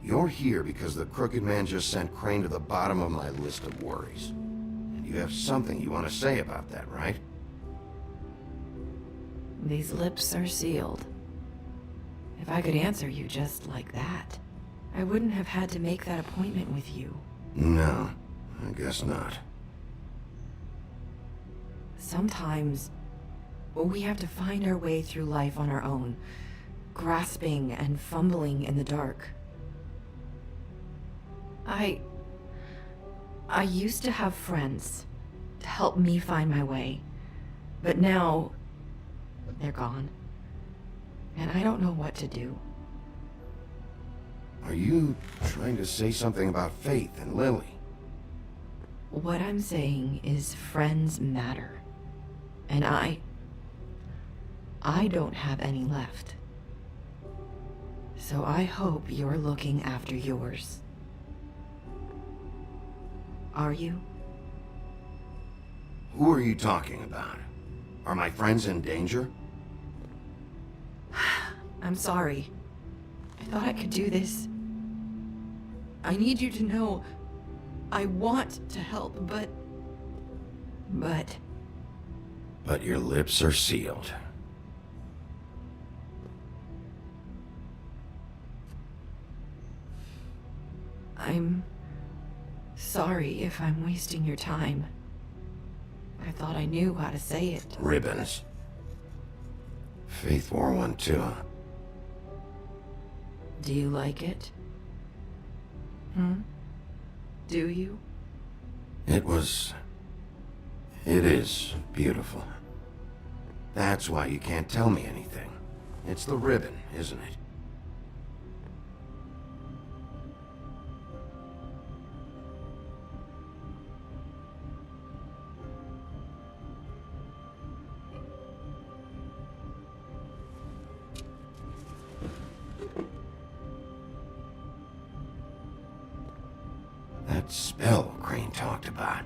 You're here because the Crooked Man just sent Crane to the bottom of my list of worries. And you have something you want to say about that, right? These lips are sealed. If I could answer you just like that, I wouldn't have had to make that appointment with you. No, I guess not. Sometimes, we have to find our way through life on our own, grasping and fumbling in the dark. I used to have friends to help me find my way, but now they're gone, and I don't know what to do. Are you trying to say something about Faith and Lily? What I'm saying is friends matter, and I don't have any left. So I hope you're looking after yours. Are you? Who are you talking about? Are my friends in danger? I'm sorry. I thought I could do this. I need you to know I want to help, but... But your lips are sealed. I'm sorry if I'm wasting your time. I thought I knew how to say it. Ribbons. Faith wore one too. Do you like it? Do you? It is beautiful. That's why you can't tell me anything. It's the ribbon, isn't it? That spell Crane talked about.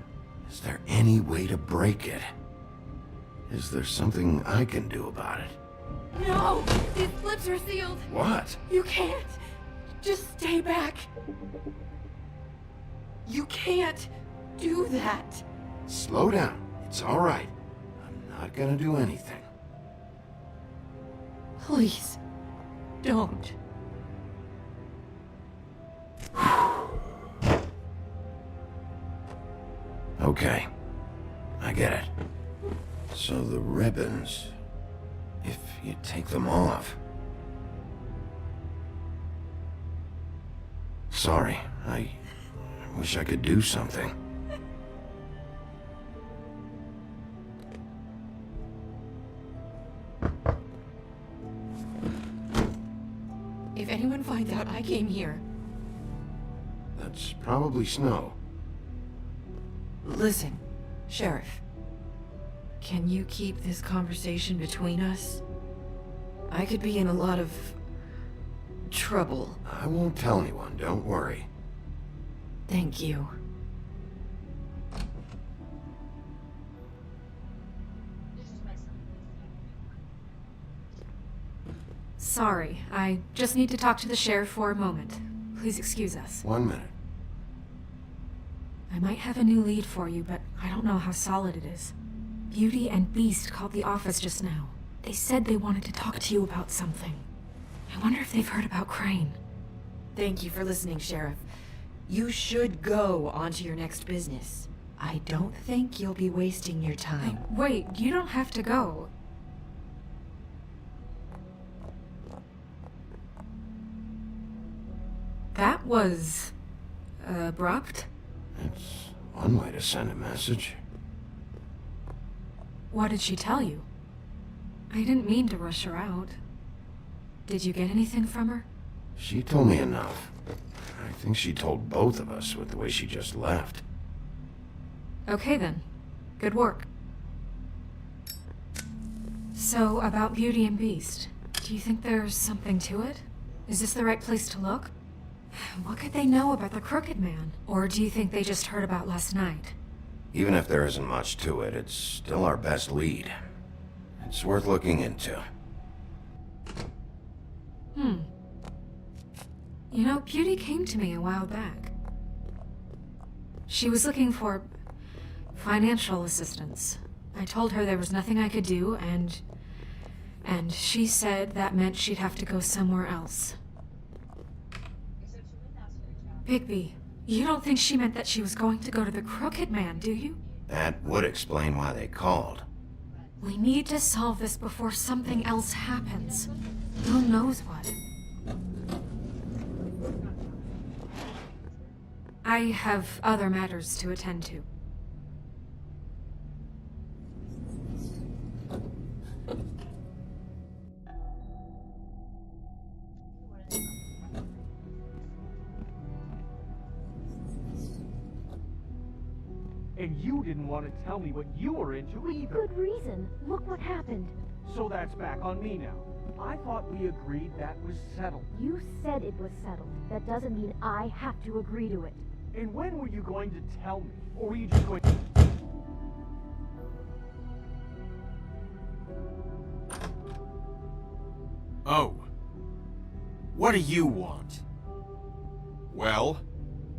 Is there any way to break it? Is there something I can do about it? No! These lips are sealed! What? You can't! Just stay back! You can't do that! Slow down. It's all right. I'm not gonna do anything. Please, don't. Okay. I get it. So the ribbons... if you take them off... Sorry, I wish I could do something. If anyone finds out I came here... That's probably Snow. Listen, Sheriff. Can you keep this conversation between us? I could be in a lot of... trouble. I won't tell anyone, don't worry. Thank you. Sorry, I just need to talk to the sheriff for a moment. Please excuse us. 1 minute. I might have a new lead for you, but I don't know how solid it is. Beauty and Beast called the office just now. They said they wanted to talk to you about something. I wonder if they've heard about Crane. Thank you for listening, Sheriff. You should go on to your next business. I don't think you'll be wasting your time. Wait, you don't have to go. That was... abrupt? It's one way to send a message. What did she tell you? I didn't mean to rush her out. Did you get anything from her? She told me enough. I think she told both of us with the way she just left. Okay then. Good work. So, about Beauty and Beast, do you think there's something to it? Is this the right place to look? What could they know about the Crooked Man? Or do you think they just heard about last night? Even if there isn't much to it, it's still our best lead. It's worth looking into. You know, Beauty came to me a while back. She was looking for financial assistance. I told her there was nothing I could do, and she said that meant she'd have to go somewhere else. Bigby, you don't think she meant that she was going to go to the Crooked Man, do you? That would explain why they called. We need to solve this before something else happens. Who knows what? I have other matters to attend to. And you didn't want to tell me what you were into either. Good reason. Look what happened. So that's back on me now. I thought we agreed that was settled. You said it was settled. That doesn't mean I have to agree to it. And when were you going to tell me? Or were you just going to... Oh. What do you want? Well?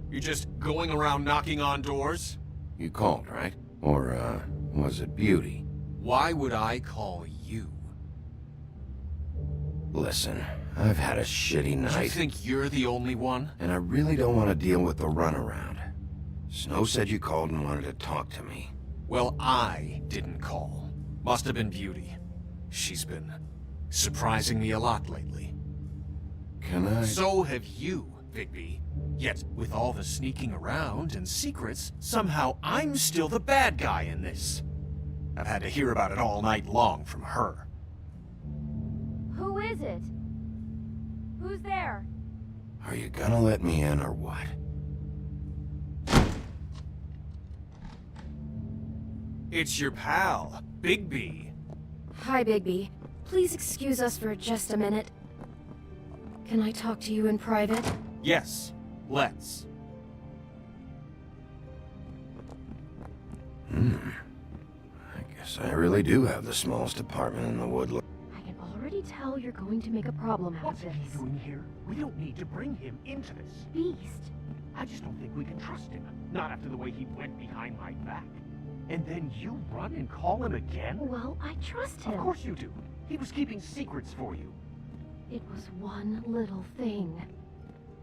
You're just going around knocking on doors? You called, right? Or, was it Beauty? Why would I call you? Listen, I've had a shitty night. You think you're the only one? And I really don't want to deal with the runaround. Snow said you called and wanted to talk to me. Well, I didn't call. Must have been Beauty. She's been surprising me a lot lately. Can I? So have you, Bigby. Yet, with all the sneaking around and secrets, somehow I'm still the bad guy in this. I've had to hear about it all night long from her. Who is it? Who's there? Are you gonna let me in or what? It's your pal, Bigby. Hi, Bigby. Please excuse us for just a minute. Can I talk to you in private? Yes, let's. I guess I really do have the smallest apartment in the woodland. I can already tell you're going to make a problem out of this. What's he doing here? We don't need to bring him into this. Beast. I just don't think we can trust him. Not after the way he went behind my back. And then you run and call him again? Well, I trust him. Of course you do. He was keeping secrets for you. It was one little thing.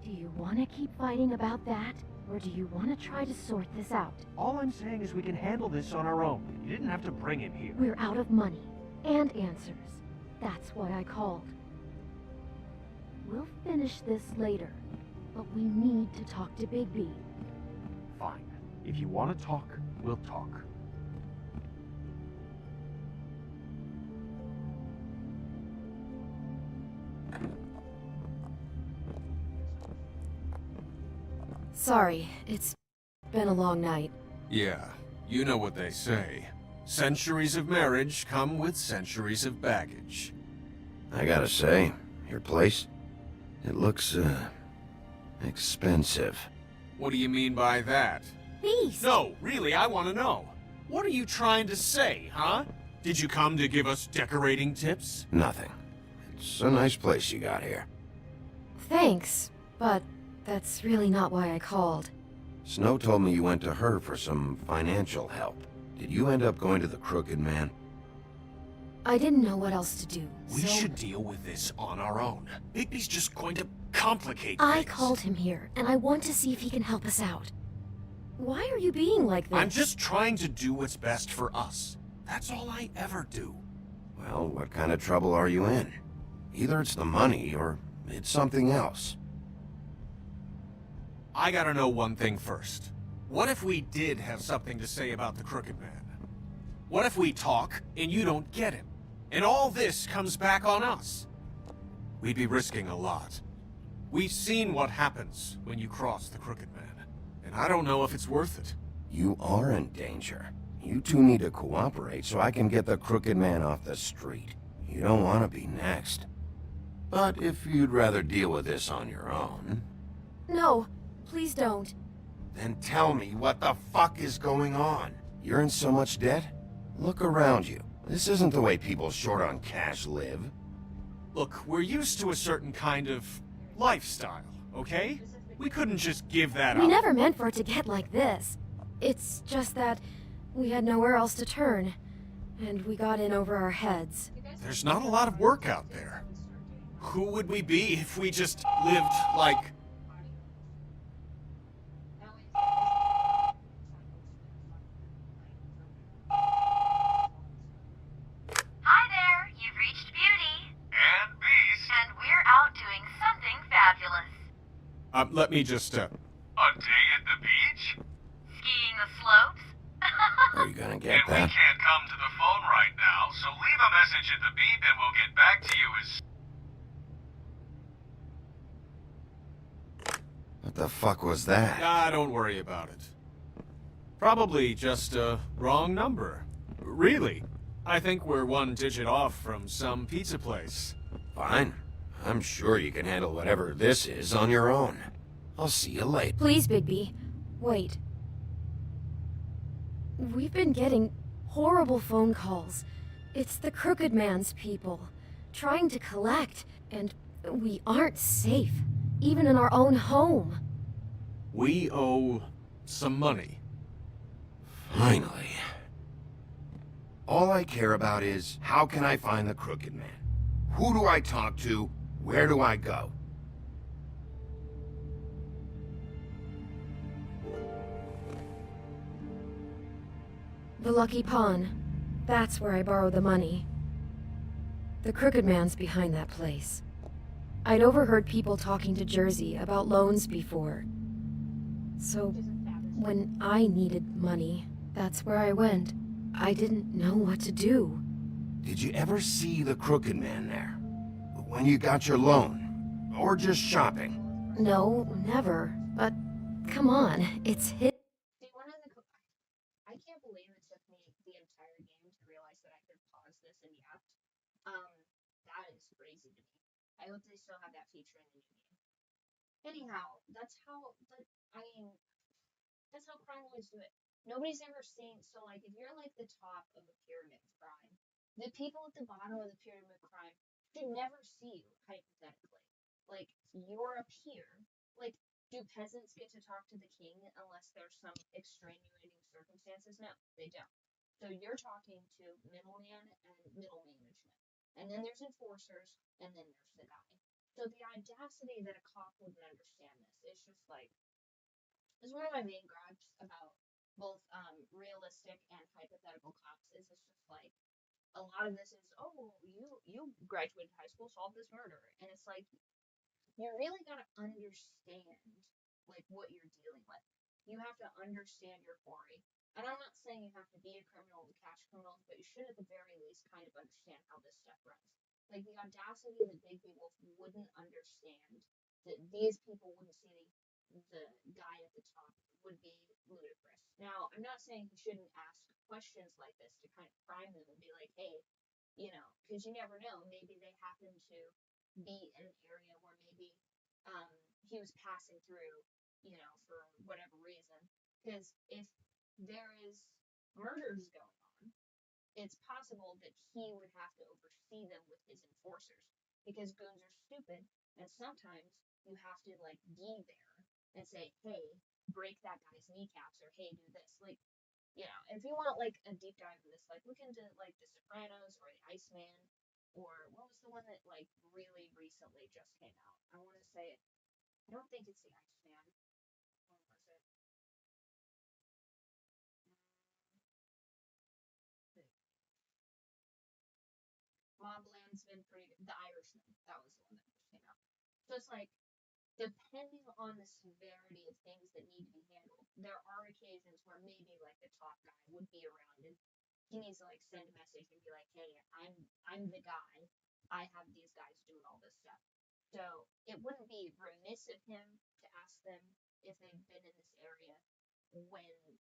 Do you want to keep fighting about that? Or do you want to try to sort this out? All I'm saying is we can handle this on our own. You didn't have to bring him here. We're out of money. And answers. That's why I called. We'll finish this later. But we need to talk to Bigby. Fine. If you want to talk, we'll talk. Sorry, it's been a long night. Yeah, you know what they say. Centuries of marriage come with centuries of baggage. I gotta say, your place, it looks, expensive. What do you mean by that? Beast! No, really, I want to know. What are you trying to say, huh? Did you come to give us decorating tips? Nothing. It's a nice place you got here. Thanks, but that's really not why I called. Snow told me you went to her for some financial help. Did you end up going to the Crooked Man? I didn't know what else to do, We so should deal with this on our own. Bigby's just going to complicate I things. called him here, and I want to see if he can help us out. Why are you being like this? I'm just trying to do what's best for us. That's all I ever do. Well, what kind of trouble are you in? Either it's the money, or it's something else. I gotta know one thing first. What if we did have something to say about the Crooked Man? What if we talk, and you don't get him? And all this comes back on us? We'd be risking a lot. We've seen what happens when you cross the Crooked Man, and I don't know if it's worth it. You are in danger. You two need to cooperate so I can get the Crooked Man off the street. You don't want to be next. But if you'd rather deal with this on your own... No, please don't. Then tell me what the fuck is going on. You're in so much debt? Look around you. This isn't the way people short on cash live. Look, we're used to a certain kind of lifestyle, okay? We couldn't just give that up. We never meant for it to get like this. It's just that we had nowhere else to turn, and we got in over our heads. There's not a lot of work out there. Who would we be if we just lived like... Hi there, you've reached Beauty. And Beast. And we're out doing something fabulous. Let me just, A day at the beach? Skiing the slopes? Are you gonna get that? We can't come to the phone right now, so leave a message at the beep and we'll get back to you as... What the fuck was that? Ah, don't worry about it. Probably just a wrong number. Really, I think we're one digit off from some pizza place. Fine. I'm sure you can handle whatever this is on your own. I'll see you later. Please, Bigby. Wait. We've been getting horrible phone calls. It's the Crooked Man's people, trying to collect, and we aren't safe, even in our own home. We owe some money. Finally. All I care about is, how can I find the Crooked Man? Who do I talk to? Where do I go? The Lucky Pawn. That's where I borrowed the money. The Crooked Man's behind that place. I'd overheard people talking to Jersey about loans before. So, when I needed money, that's where I went. I didn't know what to do. Did you ever see the Crooked Man there? When you got your loan? Or just shopping? No, never. But, come on, it's his. I can't believe it took me the entire game to realize that I could pause this and yap. That is crazy to me. I hope they still have that feature in the new game. Anyhow, that's how crime always do it. Nobody's ever seen, so like if you're like the top of a pyramid of crime, the people at the bottom of the pyramid of crime should never see you, hypothetically. Like, you're up here. Like, do peasants get to talk to the king unless there's some extenuating circumstances? No, they don't. So you're talking to middleman and middle management. And then there's enforcers, and then there's the guy. So the audacity that a cop wouldn't understand this is just like, is one of my main gripes about both realistic and hypothetical cops is it's just like, a lot of this is, oh, you graduated high school, solved this murder. And it's like, you really gotta understand like what you're dealing with. You have to understand your quarry. And I'm not saying you have to be a criminal to catch criminals, but you should at the very least kind of understand how this stuff runs. Like the audacity that Bigby Wolf wouldn't understand, that these people wouldn't see the guy at the top, would be ludicrous. Now, I'm not saying he shouldn't ask questions like this to kind of prime them and be like, hey, because you never know, maybe they happen to be in an area where maybe he was passing through, for whatever reason. Because if there is murders going on, it's possible that he would have to oversee them with his enforcers. because goons are stupid, and sometimes you have to like be there and say, hey, break that guy's kneecaps, or hey, do this. Like, you know, if you want like a deep dive of this, like look into like The Sopranos or The Iceman, or what was the one that like really recently just came out? I want to say, I don't think it's The Iceman. What was it? Mobland's been pretty good. The Irishman, that was the one that just came out. So it's like, depending on the severity of things that need to be handled, there are occasions where maybe like the top guy would be around and he needs to like send a message and be like, hey, I'm the guy. I have these guys doing all this stuff. So it wouldn't be remiss of him to ask them if they've been in this area when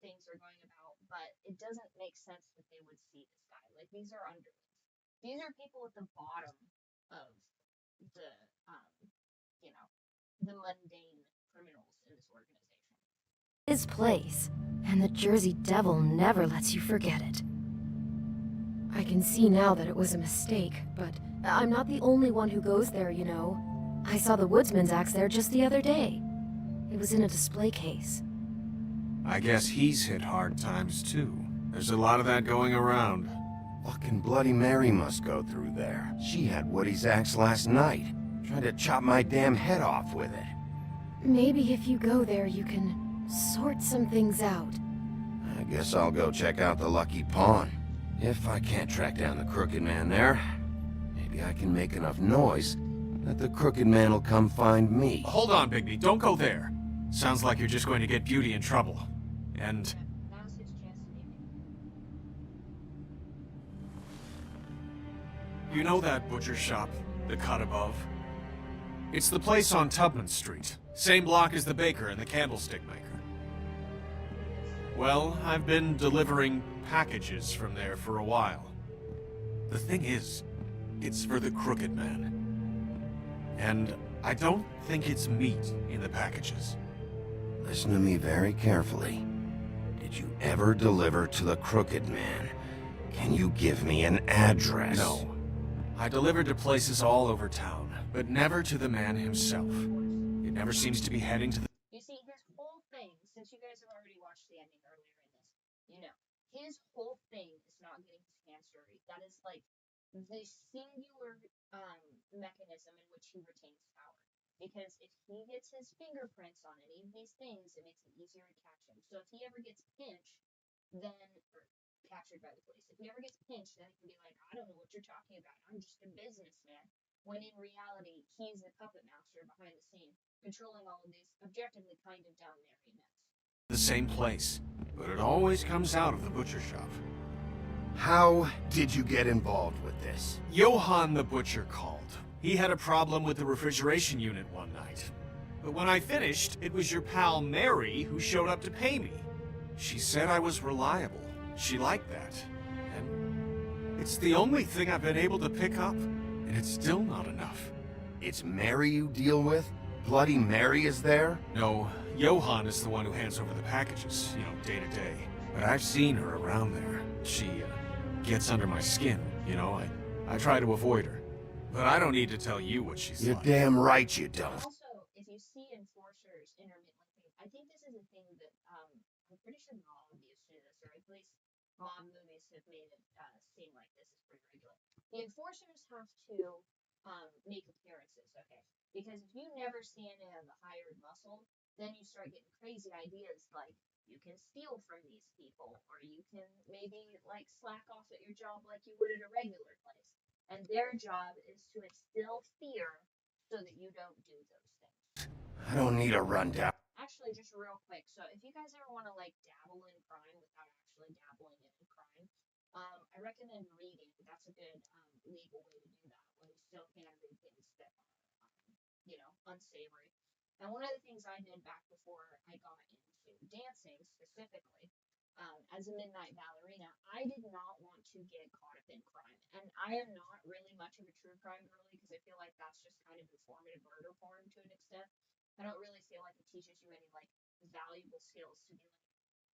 things are going about, but it doesn't make sense that they would see this guy. Like these are underlings. These are people at the bottom of the you know, the mundane criminals in this organization. His place, and the Jersey Devil never lets you forget it. I can see now that it was a mistake, but I'm not the only one who goes there, you know. I saw the Woodsman's axe there just the other day. It was in a display case. I guess he's hit hard times too. There's a lot of that going around. Fucking Bloody Mary must go through there. She had Woody's axe last night. Tried to chop my damn head off with it. Maybe if you go there, you can sort some things out. I guess I'll go check out the Lucky Pawn. If I can't track down the Crooked Man there, maybe I can make enough noise that the Crooked Man will come find me. Hold on, Bigby. Don't go there. Sounds like you're just going to get Beauty in trouble. And... Now's his chance to leave it. you know that butcher shop, the cut above? It's the place on Tubman Street. Same block as the baker and the candlestick maker. Well, I've been delivering packages from there for a while. The thing is, it's for the Crooked Man. And I don't think it's meat in the packages. Listen to me very carefully. Did you ever deliver to the Crooked Man? Can you give me an address? No. I delivered to places all over town, but never to the man himself. It never seems to be heading to the... You see, his whole thing, since you guys have already watched the ending earlier in this, you know, his whole thing is not getting his hands dirty. That is like the singular mechanism in which he retains power. Because if he gets his fingerprints on any of these things, it makes it easier to catch him. So if he ever gets pinched, then, or captured by the police, if he ever gets pinched, then he can be like, I don't know what you're talking about. I'm just a businessman. When in reality, he's the puppet master behind the scene, controlling all of these objectively kind of dumb marionettes. The same place, but it always comes out of the butcher shop. How did you get involved with this? Johann the butcher called. He had a problem with the refrigeration unit one night. But when I finished, it was your pal Mary who showed up to pay me. She said I was reliable. She liked that. And it's the only thing I've been able to pick up, and it's still not enough. It's Mary you deal with? Bloody Mary is there? No, Johann is the one who hands over the packages, you know, day to day. But I've seen her around there. She gets under my skin, you know. I try to avoid her. But I don't need to tell you what she's You're like. damn right you don't. Also, if you see enforcers intermittently, I think this is a thing that I'm pretty sure mob used to do this, or at least mob movies have made it seem like this is pretty regular. The enforcers have to make appearances, okay? Because if you never see any of the hired muscle, then you start getting crazy ideas like you can steal from these people, or you can maybe like slack off at your job like you would at a regular place. And their job is to instill fear so that you don't do those things. I don't need a rundown. Actually, just real quick, so if you guys ever want to like dabble in crime without actually dabbling in crime, I recommend reading. That's a good legal way to do that when you still can read things that are, you know, unsavory. And one of the things I did back before I got into dancing specifically, as a midnight ballerina, I did not want to get caught up in crime. And I am not really much of a true crime girly because I feel like that's just kind of informative murder porn to an extent. I don't really feel like it teaches you any like valuable skills to be like,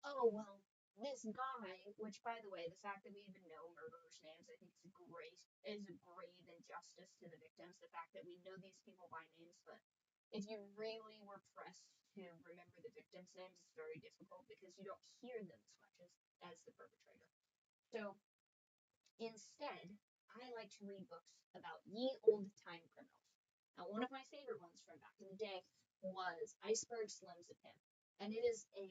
oh well, this guy, which by the way, the fact that we even know murderers' names, I think is great. is a grave injustice to the victims, the fact that we know these people by names, but if you really were pressed to remember the victims' names, it's very difficult because you don't hear them as much as the perpetrator. So instead, I like to read books about ye old time criminals. Now, one of my favorite ones from back in the day was Iceberg Slim's A Pimp, and it is a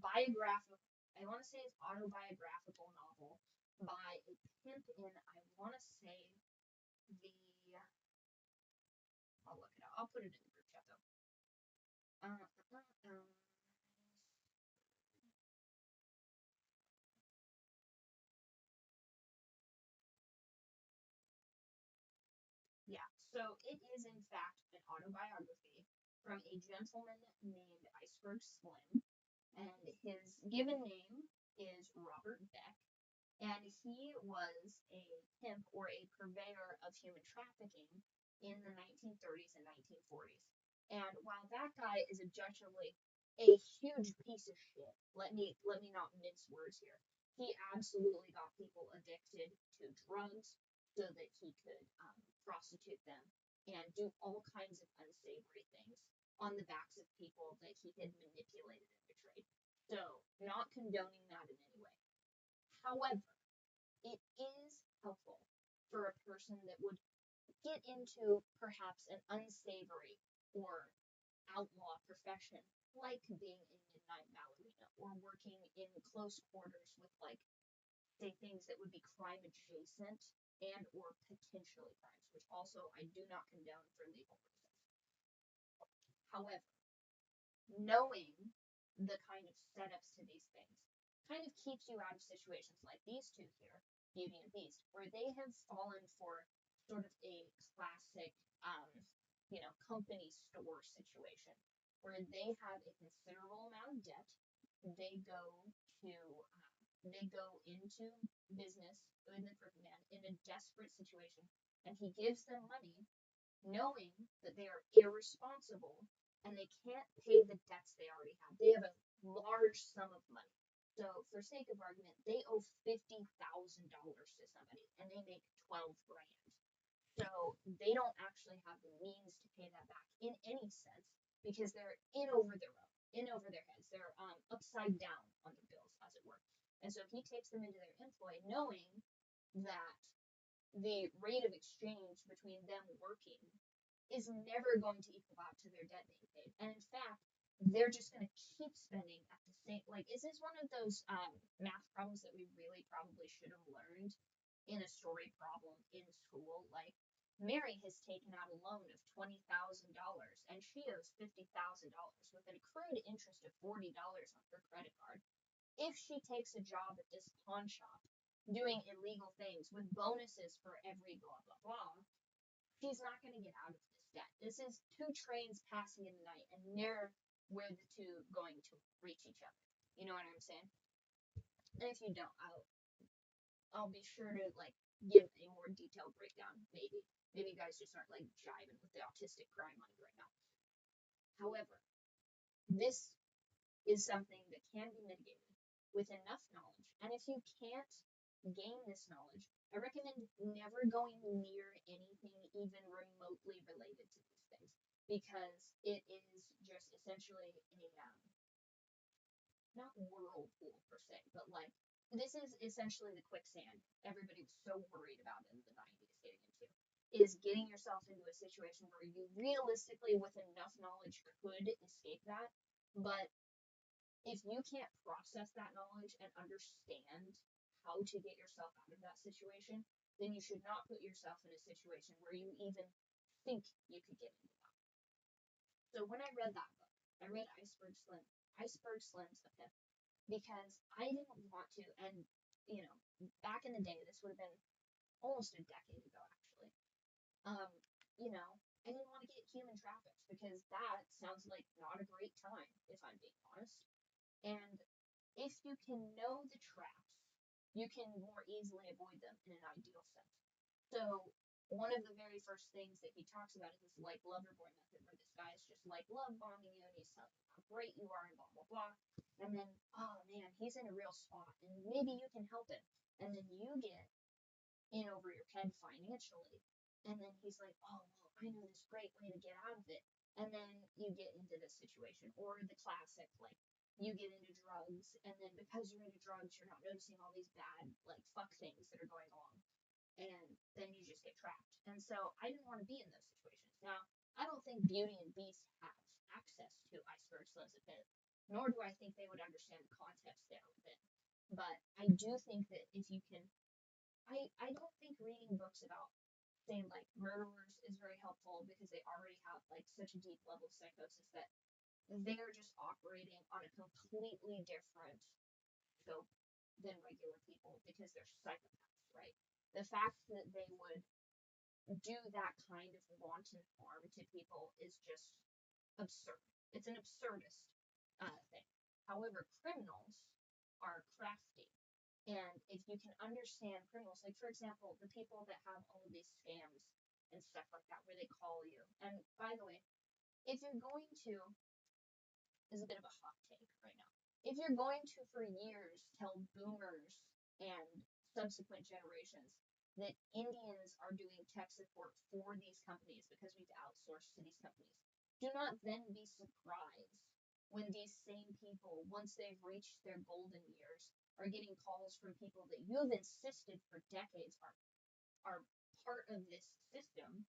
biographical, I want to say it's autobiographical novel by a pimp in, I want to say, I'll look it up. I'll put it in the group chat though. Yeah, so it is in fact an autobiography from a gentleman named Iceberg Slim, and his given name is Robert Beck, and he was a pimp or a purveyor of human trafficking in the 1930s and 1940s. And while that guy is objectively a huge piece of shit, let me not mince words here. He absolutely got people addicted to drugs so that he could prostitute them and do all kinds of unsavory things on the backs of people that he had manipulated and betrayed. So, not condoning that in any way. However, it is helpful for a person that would get into perhaps an unsavory or outlaw profession, like being a midnight ballerina or working in close quarters with, like, say, things that would be crime adjacent and or potentially crimes, which also I do not condone for legal reasons. However, knowing the kind of setups to these things kind of keeps you out of situations like these two here, Beauty and Beast, where they have fallen for sort of a classic, company store situation, where they have a considerable amount of debt. They go to, they go into business in the Crooked Man in a desperate situation, and he gives them money, knowing that they are irresponsible and they can't pay the debts they already have. They have a large sum of money. So, for sake of argument, they owe $50,000 to somebody and they make 12 grand. So, they don't actually have the means to pay that back in any sense because they're in over their heads. They're upside down on their bills, as it were. And so, he takes them into their employ knowing that the rate of exchange between them working is never going to equal out to their debt being paid. And in fact, they're just going to keep spending at the same, like, is this one of those math problems that we really probably should have learned in a story problem in school? Like, Mary has taken out a loan of $20,000 and she owes $50,000 with an accrued interest of $40 on her credit card. If she takes a job at this pawn shop doing illegal things with bonuses for every blah, blah, blah, she's not going to get out of this debt. This is two trains passing in the night, and they're where the two going to reach each other. You know what I'm saying? And if you don't, I'll be sure to like give a more detailed breakdown. Maybe you guys just aren't like jiving with the autistic crime mind right now. However, this is something that can be mitigated with enough knowledge. And if you can't gain this knowledge, I recommend never going near anything even remotely related to these things because it is just essentially a not whirlpool per se, but like this is essentially the quicksand everybody was so worried about in the 90s getting into, is getting yourself into a situation where you realistically with enough knowledge could escape that, but if you can't process that knowledge and understand how to get yourself out of that situation, then you should not put yourself in a situation where you even think you could get into that. So when I read that book, I read Iceberg Slim's A Pimp, because I didn't want to, and back in the day, this would have been almost a decade ago actually. I didn't want to get human trafficked because that sounds like not a great time, if I'm being honest. And if you can know the traps, you can more easily avoid them in an ideal sense. So one of the very first things that he talks about is this like lover boy method, where this guy is just like love bombing you and he's telling you how great you are and blah blah blah. And then, oh man, he's in a real spot and maybe you can help him. And then you get in over your ahead financially. And then he's like, oh, well, I know this great way to get out of it. And then you get into this situation. Or the classic, like, you get into drugs, and then because you're into drugs, you're not noticing all these bad, like, fuck things that are going along. And then you just get trapped. And so I didn't want to be in those situations. Now, I don't think Beauty and Beast have access to Iceberg Slims a bit, nor do I think they would understand the context there within. But I do think that if you can, I don't think reading books about, say, like murderers is very helpful because they already have like such a deep level of psychosis that they're just operating on a completely different scope than regular people because they're psychopaths, right? The fact that they would do that kind of wanton harm to people is just absurd. It's an absurdist thing. However, criminals are crafty. And if you can understand criminals, like for example, the people that have all of these scams and stuff like that, where they call you. And by the way, if you're going to, this is a bit of a hot take right now. If you're going to for years tell boomers and subsequent generations that Indians are doing tech support for these companies because we've outsourced to these companies, do not then be surprised when these same people, once they've reached their golden years, are getting calls from people that you have insisted for decades are part of this system,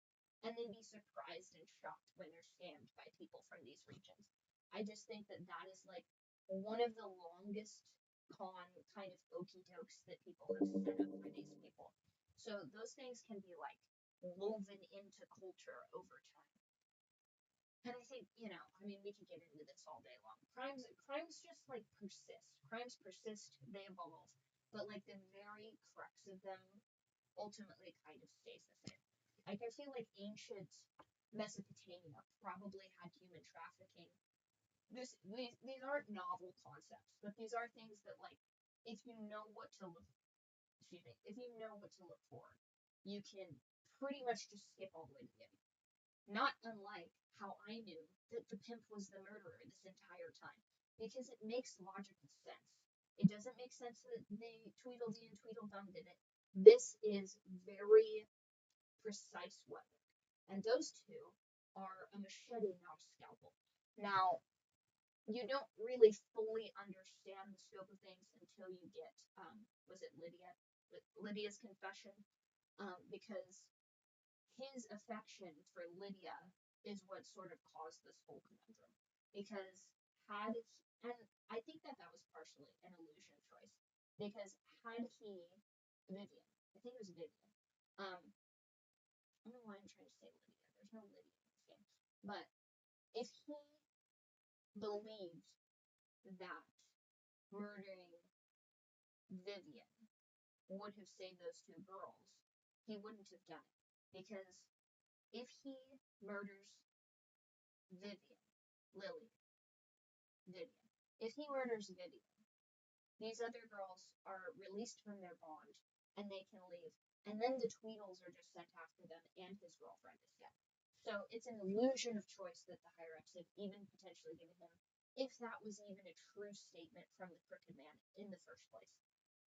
and then be surprised and shocked when they're scammed by people from these regions. I just think that that is like one of the longest con kind of okey dokes that people have set up for these people. So those things can be like woven into culture over time. And I think, I mean, we could get into this all day long. Crimes just like persist. Crimes persist, they evolve, but like the very crux of them ultimately kind of stays the same. Like I feel like ancient Mesopotamia probably had human trafficking. These aren't novel concepts, but these are things that like if you know what to look if you know what to look for, you can pretty much just skip all the way to the end. Not unlike how I knew that the pimp was the murderer this entire time, because it makes logical sense. It doesn't make sense that the Tweedledee and Tweedledum did it. This is very precise weapon, and those two are a machete, not a scalpel. Now, you don't really fully understand the scope of things until you get, was it Lydia's confession, because his affection for Lydia is what sort of caused this whole conundrum. Because and I think that was partially an illusion choice, because had he, Vivian, I think it was Vivian, I don't know why I'm trying to say Lydia, there's no Lydia in this game, but if he believed that murdering Vivian would have saved those two girls, he wouldn't have done it. Because if he murders if he murders Vivian, these other girls are released from their bond and they can leave. And then the Tweedles are just sent after them, and his girlfriend is dead. So it's an illusion of choice that the higher ups have even potentially given him, if that was even a true statement from the Crooked Man in the first place.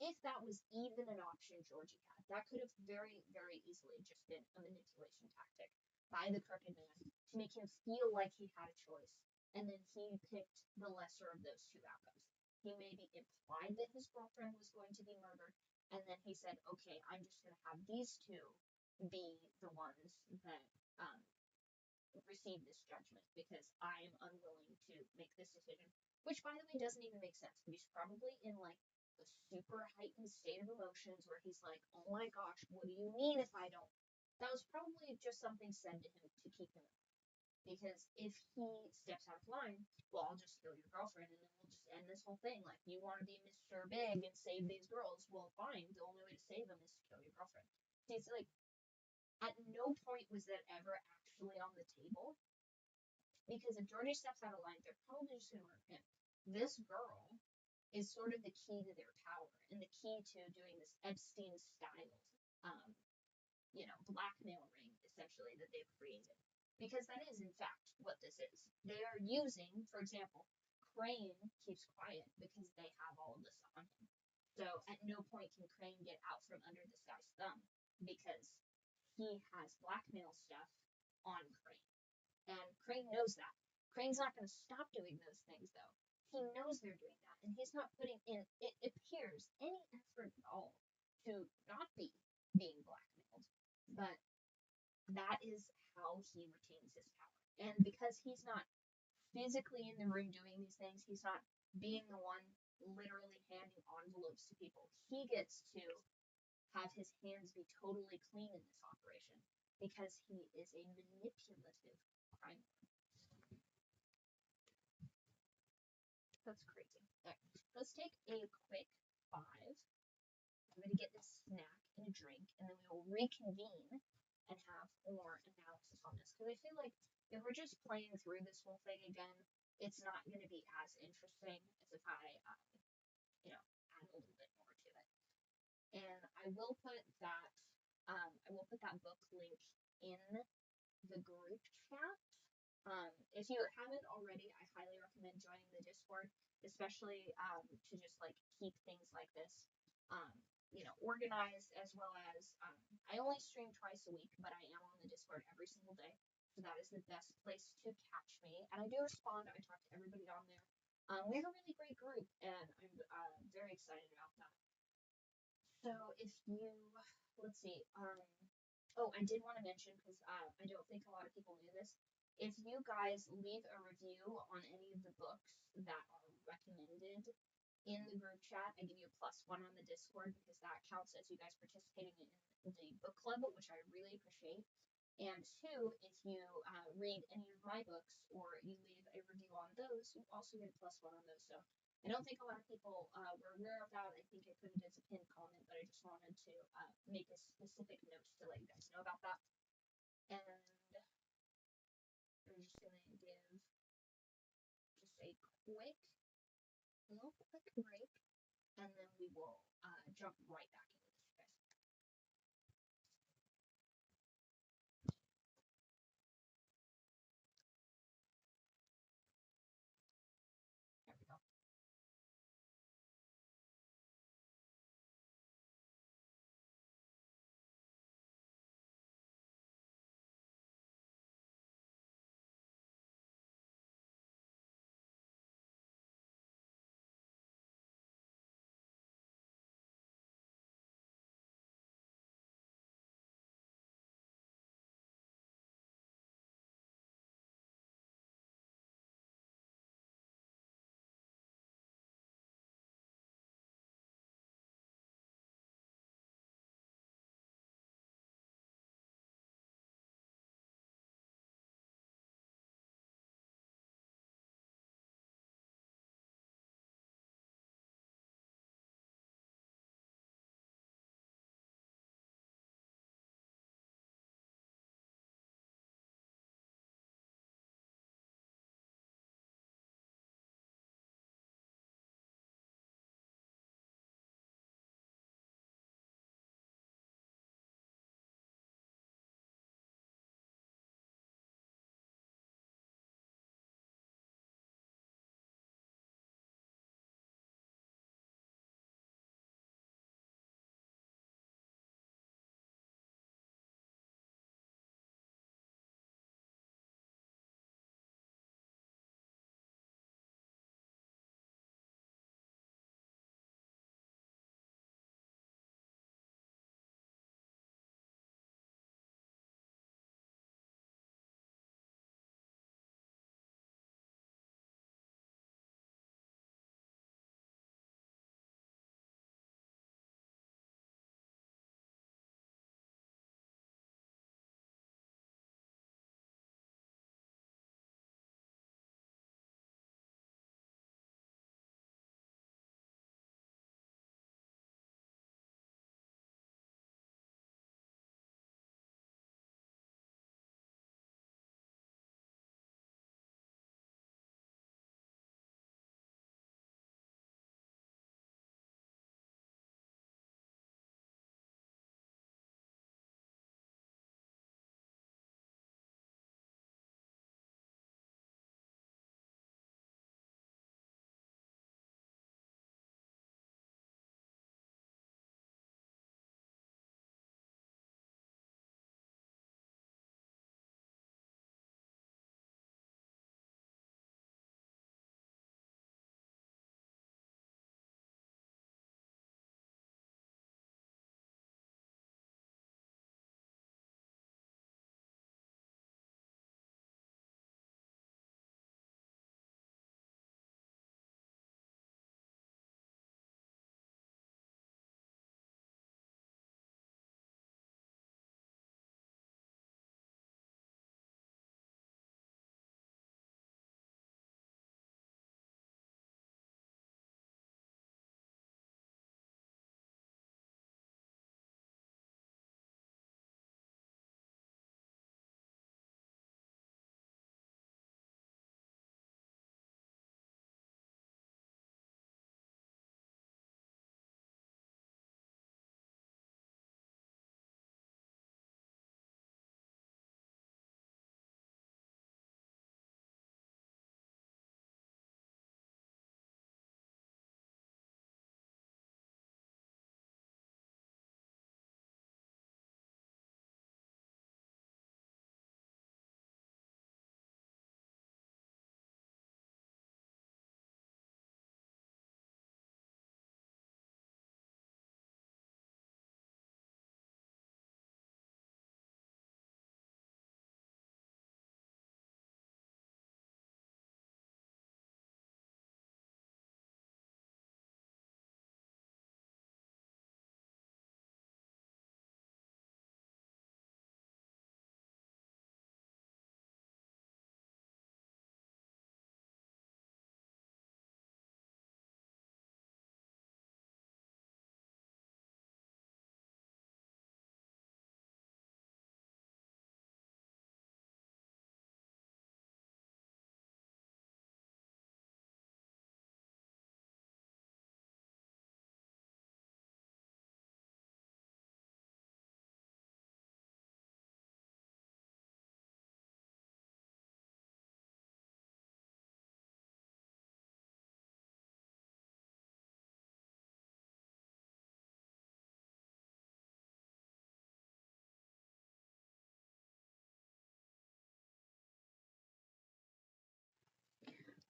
If that was even an option Georgie had, that could have very, very easily just been a manipulation tactic by the Crooked Man to make him feel like he had a choice, and then he picked the lesser of those two outcomes. He maybe implied that his girlfriend was going to be murdered, and then he said, okay, I'm just going to have these two be the ones that receive this judgment because I am unwilling to make this decision, which, by the way, doesn't even make sense. He's probably in like a super heightened state of emotions where he's like, oh my gosh, what do you mean if I don't? That was probably just something said to him to keep him. Because if he steps out of line, well, I'll just kill your girlfriend and then we'll just end this whole thing. Like, you want to be Mr. Big and save these girls? Well, fine. The only way to save them is to kill your girlfriend. See, it's like, at no point was that ever actually on the table. Because if Georgie steps out of line, they're probably just going to murder him. This girl is sort of the key to their power and the key to doing this Epstein-style, blackmail ring, essentially, that they've created. Because that is, in fact, what this is. They are using, for example, Crane keeps quiet because they have all of this on him. So at no point can Crane get out from under this guy's thumb. because he has blackmail stuff on Crane. And Crane knows that. Crane's not going to stop doing those things, though. He knows they're doing that, and he's not putting in, it appears, any effort at all to not be being blackmailed. But that is how he retains his power. And because he's not physically in the room doing these things, he's not being the one literally handing envelopes to people. He gets to have his hands be totally clean in this operation because he is a manipulative crime lord. That's crazy. Right, let's take a quick 5. I'm going to get this snack and a drink, and then we will reconvene and have more analysis on this. Because I feel like if we're just playing through this whole thing again, it's not going to be as interesting as if I, add a little bit more to it. And I will put that book link in the group chat. If you haven't already, I highly recommend joining the Discord, especially to just like keep things like this, organized, as well as I only stream twice a week, but I am on the Discord every single day, so that is the best place to catch me. And I do respond. I talk to everybody on there. We have a really great group, and I'm very excited about that. So if you, let's see, I did want to mention, because I don't think a lot of people knew this, if you guys leave a review on any of the books that are recommended in the group chat, I give you a +1 on the Discord, because that counts as you guys participating in the book club, which I really appreciate. And 2, if you read any of my books or you leave a review on those, you also get a +1 on those. So I don't think a lot of people were aware of that. I think I put it as a pinned comment, but I just wanted to make a specific note to let you guys know about that. And I'm just going to give just a little quick break, and then we will jump right back into this, guys. There we go.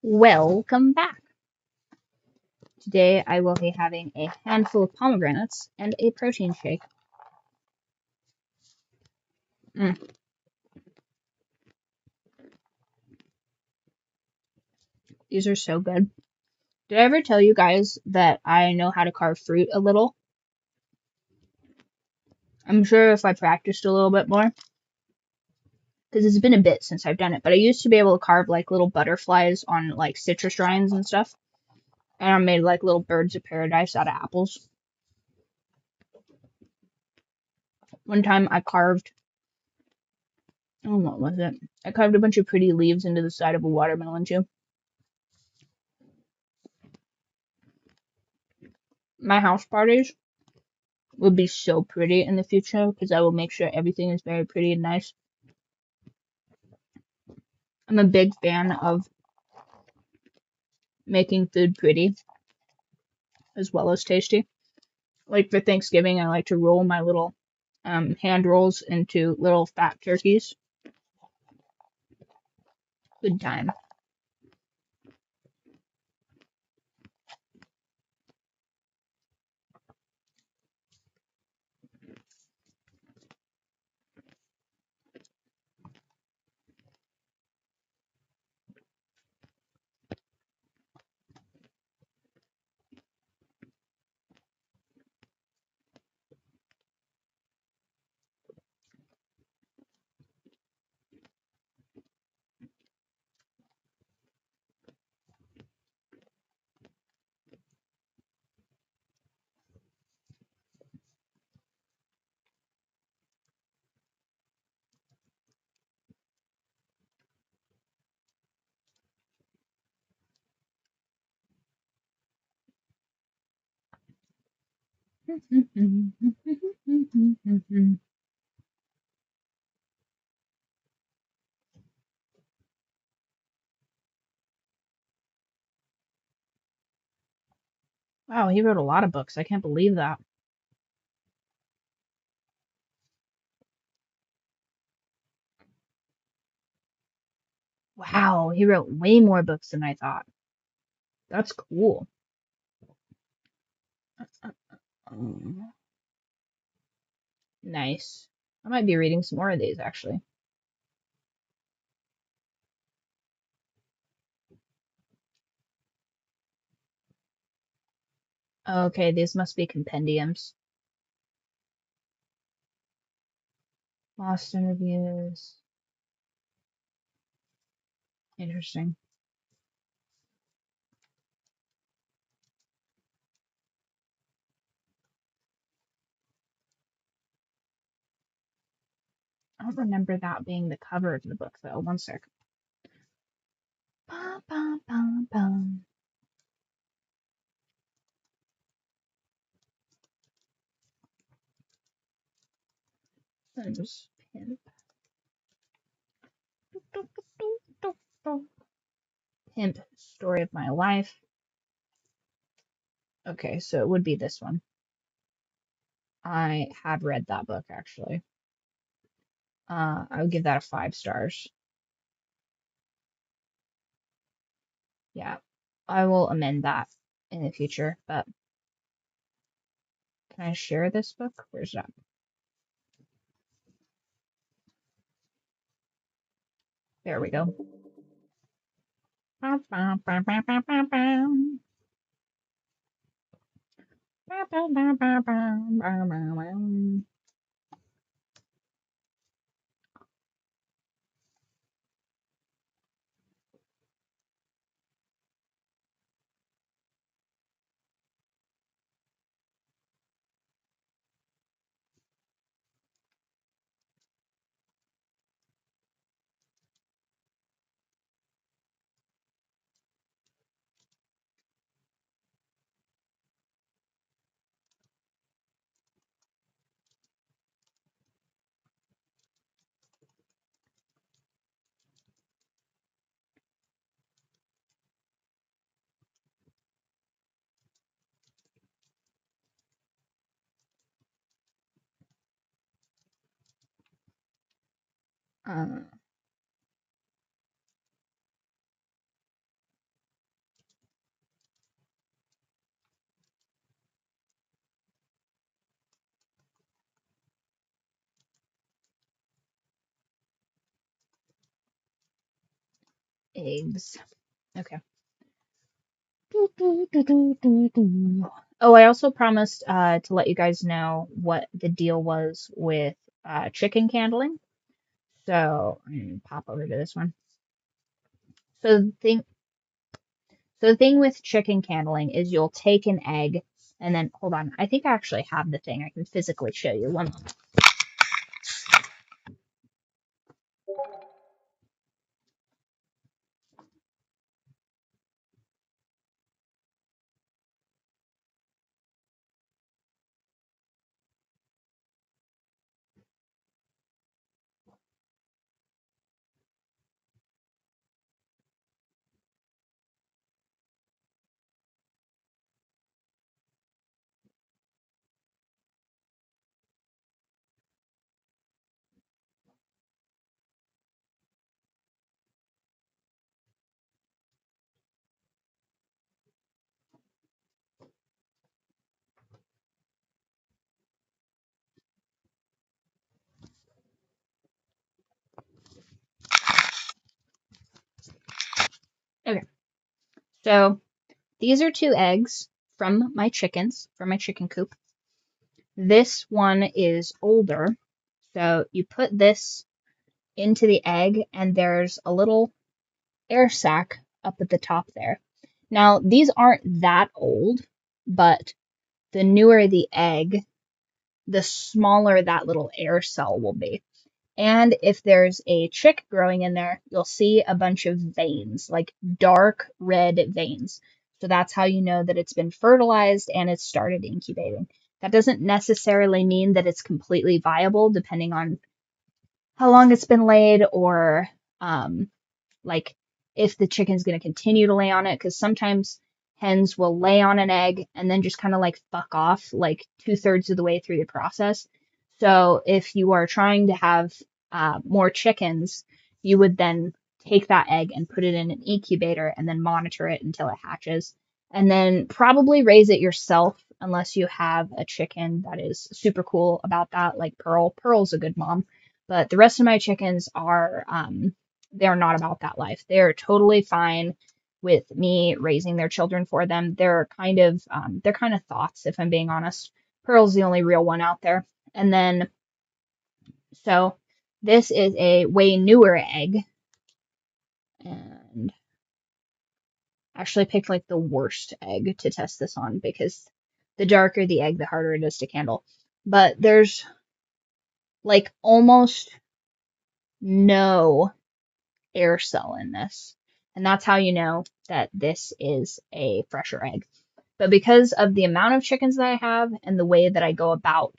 Welcome back. Today I will be having a handful of pomegranates and a protein shake. These are so good. Did I ever tell you guys that I know how to carve fruit a little? I'm sure if I practiced a little bit more, because it's been a bit since I've done it, but I used to be able to carve like little butterflies on like citrus rinds and stuff. And I made like little birds of paradise out of apples. One time I carved, oh, what was it? I carved a bunch of pretty leaves into the side of a watermelon too. My house parties will be so pretty in the future because I will make sure everything is very pretty and nice. I'm a big fan of making food pretty as well as tasty. Like for Thanksgiving, I like to roll my little hand rolls into little fat turkeys. Good time. Wow, he wrote a lot of books. I can't believe that. Wow, he wrote way more books than I thought. That's cool. Nice. I might be reading some more of these actually. Okay, these must be compendiums. Lost interviews. Interesting. I don't remember that being the cover of the book though. One sec. Bum, bum, bum, bum. Just pimp. Pimp, story of my life. Okay, so it would be this one. I have read that book actually. I would give that a 5 stars. Yeah, I will amend that in the future, but can I share this book? Where's that? There we go. eggs. Okay. Oh, I also promised to let you guys know what the deal was with chicken candling. So I'm gonna pop over to this one. So the thing with chicken candling is you'll take an egg and then hold on. I think I actually have the thing. I can physically show you. One moment. Okay. So these are 2 eggs from my chickens, from my chicken coop. This one is older. So you put this into the egg and there's a little air sac up at the top there. Now, these aren't that old, but the newer the egg, the smaller that little air cell will be. And if there's a chick growing in there, you'll see a bunch of veins, like dark red veins. So that's how you know that it's been fertilized and it's started incubating. That doesn't necessarily mean that it's completely viable, depending on how long it's been laid or like if the chicken's going to continue to lay on it, because sometimes hens will lay on an egg and then just kind of like fuck off like 2/3 of the way through the process. So if you are trying to have more chickens, you would then take that egg and put it in an incubator and then monitor it until it hatches. And then probably raise it yourself unless you have a chicken that is super cool about that, like Pearl. Pearl's a good mom. But the rest of my chickens are they're not about that life. They're totally fine with me raising their children for them. They're kind of thoughts, if I'm being honest. Pearl's the only real one out there. And then so this is a way newer egg. And actually picked like the worst egg to test this on because the darker the egg, the harder it is to candle. But there's like almost no air cell in this. And that's how you know that this is a fresher egg. But because of the amount of chickens that I have and the way that I go about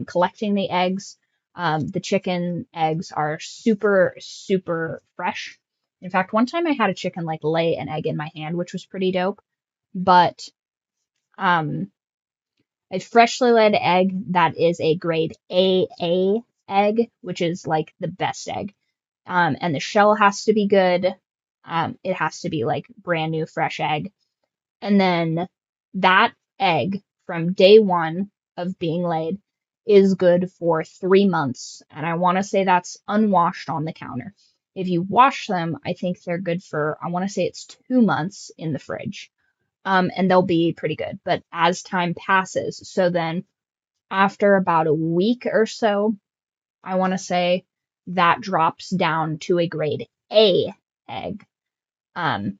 collecting the eggs, the chicken eggs are super, super fresh. In fact, one time I had a chicken like lay an egg in my hand, which was pretty dope. But a freshly laid egg that is a grade AA egg, which is like the best egg. And the shell has to be good. It has to be like brand new, fresh egg. And then that egg from day one of being laid is good for 3 months. And I want to say that's unwashed on the counter. If you wash them, I think they're good for, I want to say it's 2 months in the fridge. And they'll be pretty good. But as time passes, so then after about a week or so, I want to say that drops down to a grade A egg. And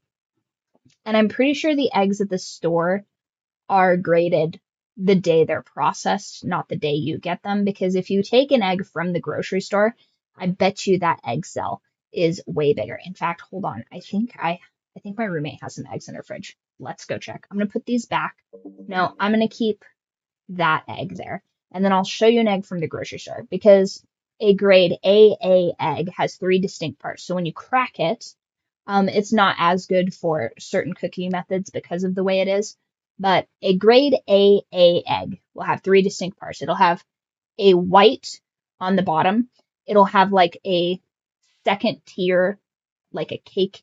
I'm pretty sure the eggs at the store are graded the day they're processed, not the day you get them. Because if you take an egg from the grocery store, I bet you that egg cell is way bigger. In fact, hold on. I think my roommate has some eggs in her fridge. Let's go check. I'm gonna put these back. No, I'm gonna keep that egg there. And then I'll show you an egg from the grocery store because a grade AA egg has 3 distinct parts. So when you crack it, it's not as good for certain cooking methods because of the way it is. But a grade AA egg will have 3 distinct parts. It'll have a white on the bottom. It'll have like a second tier, like a cake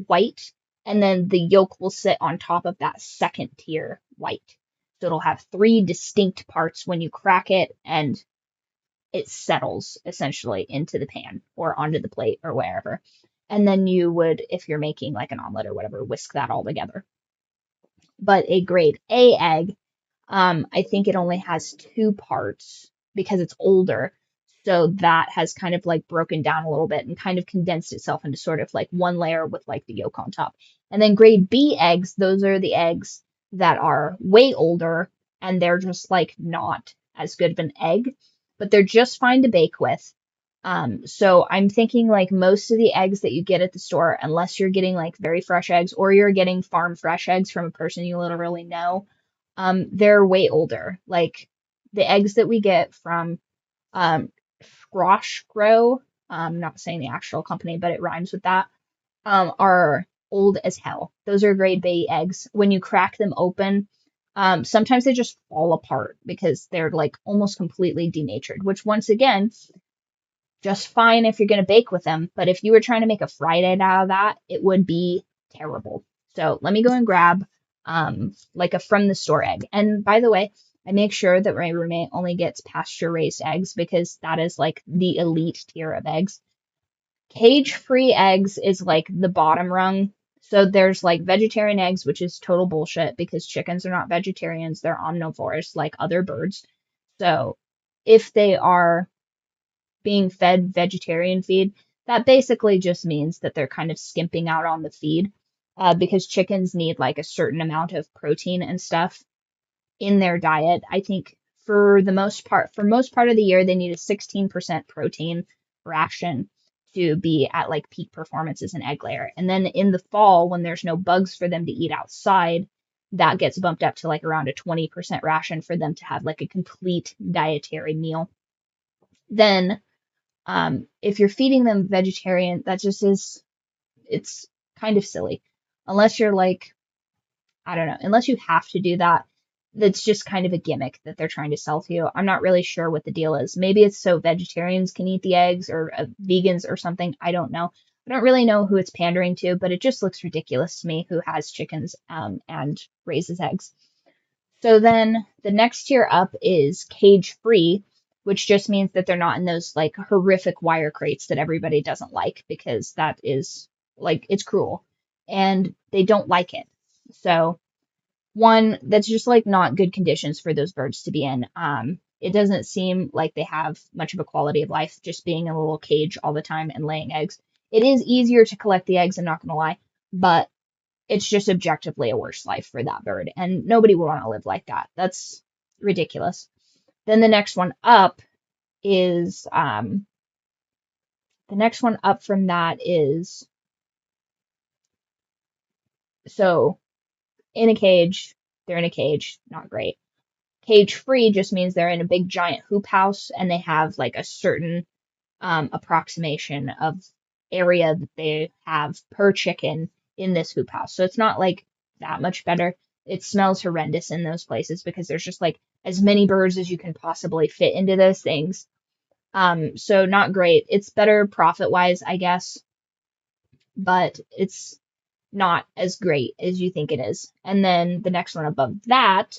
white. And then the yolk will sit on top of that second tier white. So it'll have 3 distinct parts when you crack it and it settles essentially into the pan or onto the plate or wherever. And then you would, if you're making like an omelet or whatever, whisk that all together. But a grade A egg, I think it only has 2 parts because it's older. So that has kind of like broken down a little bit and kind of condensed itself into sort of like one layer with like the yolk on top. And then grade B eggs, those are the eggs that are way older and they're just like not as good of an egg, but they're just fine to bake with. So I'm thinking like most of the eggs that you get at the store, unless you're getting like very fresh eggs or you're getting farm fresh eggs from a person you literally know, they're way older. Like the eggs that we get from Squash Grow, I'm not saying the actual company, but it rhymes with that, are old as hell. Those are grade B eggs. When you crack them open, sometimes they just fall apart because they're like almost completely denatured, which once again, just fine if you're going to bake with them. But if you were trying to make a fried egg out of that, it would be terrible. So let me go and grab like a from the store egg. And by the way, I make sure that my roommate only gets pasture raised eggs because that is like the elite tier of eggs. Cage free eggs is like the bottom rung. So there's like vegetarian eggs, which is total bullshit because chickens are not vegetarians, they're omnivores like other birds. So if they are being fed vegetarian feed, that basically just means that they're kind of skimping out on the feed because chickens need like a certain amount of protein and stuff in their diet. I think for most part of the year, they need a 16% protein ration to be at like peak performance as an egg layer. And then in the fall, when there's no bugs for them to eat outside, that gets bumped up to like around a 20% ration for them to have like a complete dietary meal. Then if you're feeding them vegetarian, that just is, it's kind of silly. Unless you're like, I don't know, unless you have to do that, that's just kind of a gimmick that they're trying to sell to you. I'm not really sure what the deal is. Maybe it's so vegetarians can eat the eggs or vegans or something. I don't know. I don't really know who it's pandering to, but it just looks ridiculous to me who has chickens and raises eggs. So then the next tier up is cage free, which just means that they're not in those like horrific wire crates that everybody doesn't like because that is like it's cruel and they don't like it. So one, that's just like not good conditions for those birds to be in. It doesn't seem like they have much of a quality of life just being in a little cage all the time and laying eggs. It is easier to collect the eggs, I'm not gonna lie, but it's just objectively a worse life for that bird, and nobody would want to live like that. That's ridiculous. Then the next one up is the next one up from that is so in a cage, they're in a cage, not great. Cage free just means they're in a big giant hoop house and they have like a certain approximation of area that they have per chicken in this hoop house. So it's not like that much better. It smells horrendous in those places because there's just like as many birds as you can possibly fit into those things. So not great. It's better profit wise, I guess, but it's not as great as you think it is. And then the next one above that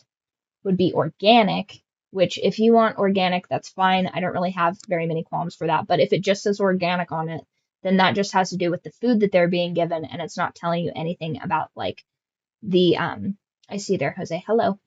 would be organic, which if you want organic, that's fine. I don't really have very many qualms for that. But if it just says organic on it, then that just has to do with the food that they're being given, and it's not telling you anything about like the I see there, Jose, hello.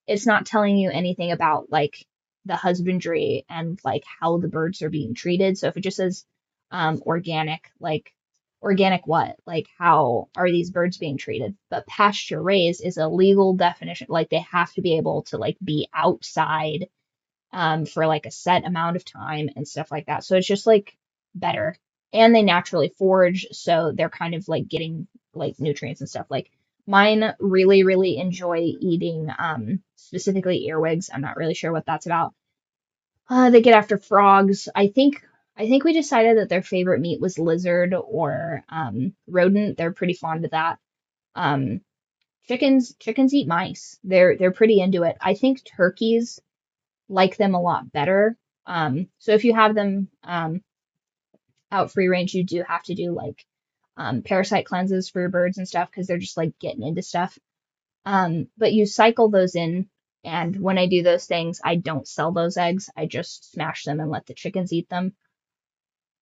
It's not telling you anything about like the husbandry and like how the birds are being treated. So if it just says organic, like organic what? Like how are these birds being treated? But pasture raised is a legal definition. Like they have to be able to like be outside for like a set amount of time and stuff like that. So it's just like better. And they naturally forage, so they're kind of like getting like nutrients and stuff. Like mine really, really enjoy eating specifically earwigs. I'm not really sure what that's about. They get after frogs. I think we decided that their favorite meat was lizard or rodent. They're pretty fond of that. Um, chickens eat mice. They're pretty into it. I think turkeys like them a lot better. So if you have them out free range, you do have to do like parasite cleanses for your birds and stuff because they're just like getting into stuff. But you cycle those in, and when I do those things, I don't sell those eggs. I just smash them and let the chickens eat them.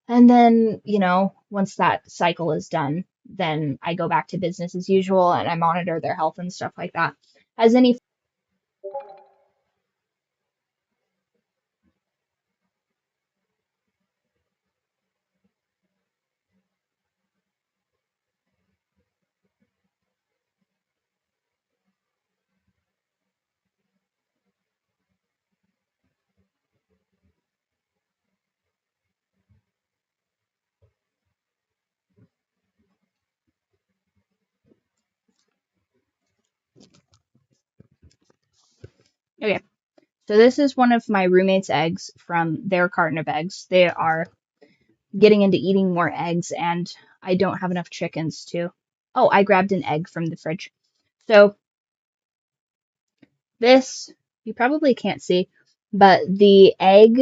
And then, once that cycle is done, then I go back to business as usual and I monitor their health and stuff like that. As any Okay, so this is one of my roommate's eggs from their carton of eggs. They are getting into eating more eggs, and I don't have enough chickens to. Oh, I grabbed an egg from the fridge. So this, you probably can't see, but the egg,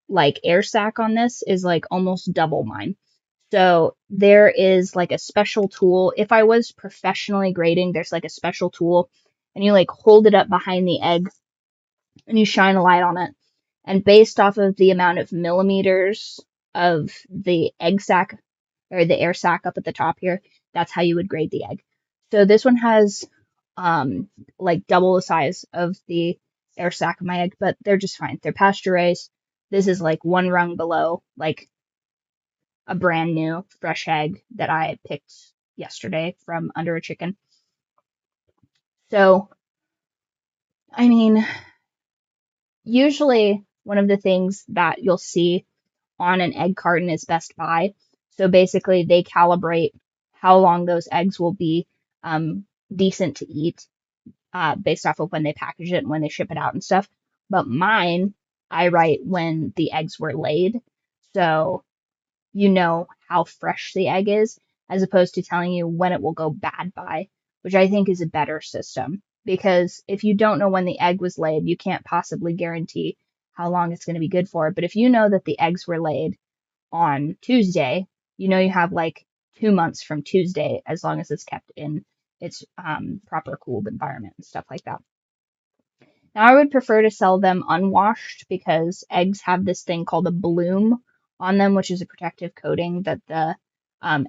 like air sac on this is like almost double mine. So there is like a special tool. If I was professionally grading, there's like a special tool, and you like hold it up behind the egg and you shine a light on it. And based off of the amount of millimeters of the egg sac or the air sac up at the top here, that's how you would grade the egg. So this one has like double the size of the air sac of my egg, but they're just fine. They're pasture raised. This is like one rung below, like a brand new fresh egg that I picked yesterday from under a chicken. So, I mean, usually one of the things that you'll see on an egg carton is Best Buy. So basically, they calibrate how long those eggs will be decent to eat based off of when they package it and when they ship it out and stuff. But mine, I write when the eggs were laid. So you know how fresh the egg is, as opposed to telling you when it will go bad by, which I think is a better system. Because if you don't know when the egg was laid, you can't possibly guarantee how long it's going to be good for. But if you know that the eggs were laid on Tuesday, you know you have like 2 months from Tuesday as long as it's kept in its proper cooled environment and stuff like that. Now, I would prefer to sell them unwashed because eggs have this thing called a bloom on them, which is a protective coating that the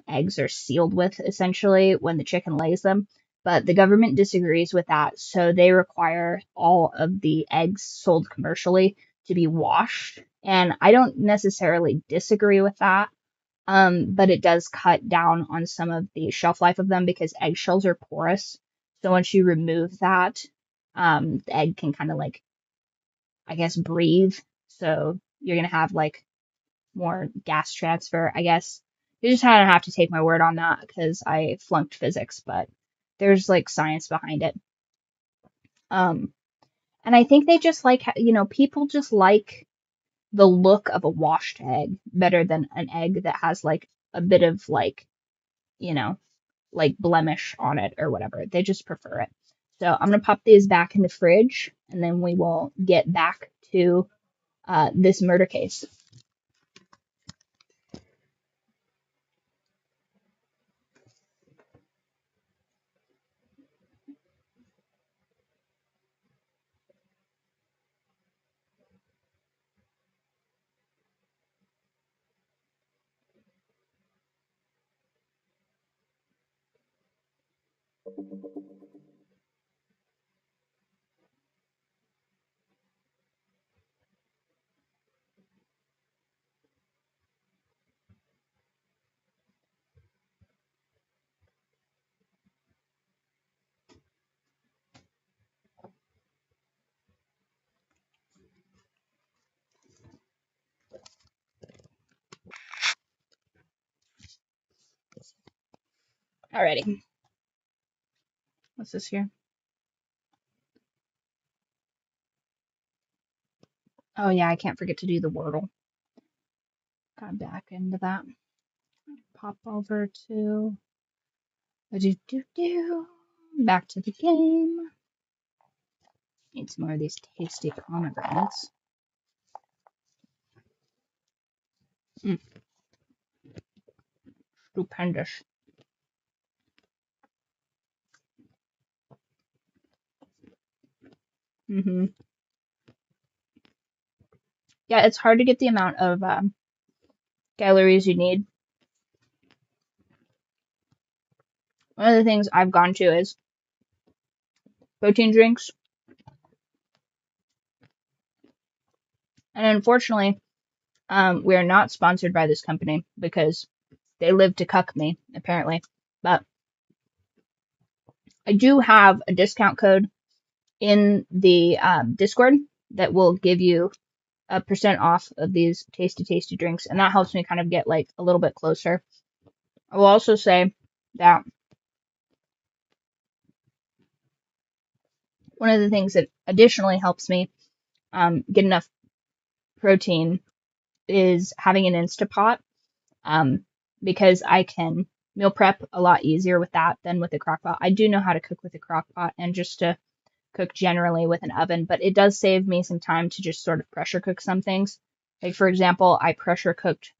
eggs are sealed with essentially when the chicken lays them. But the government disagrees with that, so they require all of the eggs sold commercially to be washed. And I don't necessarily disagree with that, but it does cut down on some of the shelf life of them because eggshells are porous. So once you remove that, the egg can kind of like, I guess, breathe. So you're gonna have like more gas transfer, I guess. You just kind of have to take my word on that because I flunked physics, but there's like science behind it. Um, and I think they just like, people just like the look of a washed egg better than an egg that has like a bit of like, you know, like blemish on it or whatever. They just prefer it. So I'm gonna pop these back in the fridge and then we will get back to this murder case. Alrighty. What's this here? Oh yeah, I can't forget to do the Wordle. Got back into that. Pop over to back to the game. Need some more of these tasty pomegranates. Stupendous. Yeah, it's hard to get the amount of calories you need. One of the things I've gone to is protein drinks. And unfortunately, we are not sponsored by this company because they live to cuck me, apparently. But I do have a discount code in the Discord that will give you a % off of these tasty drinks, and that helps me kind of get like a little bit closer. I will also say that one of the things that additionally helps me get enough protein is having an Instapot, because I can meal prep a lot easier with that than with a crock pot. I do know how to cook with a crock pot and just to cook generally with an oven, but it does save me some time to just sort of pressure cook some things. Like, for example, I pressure cooked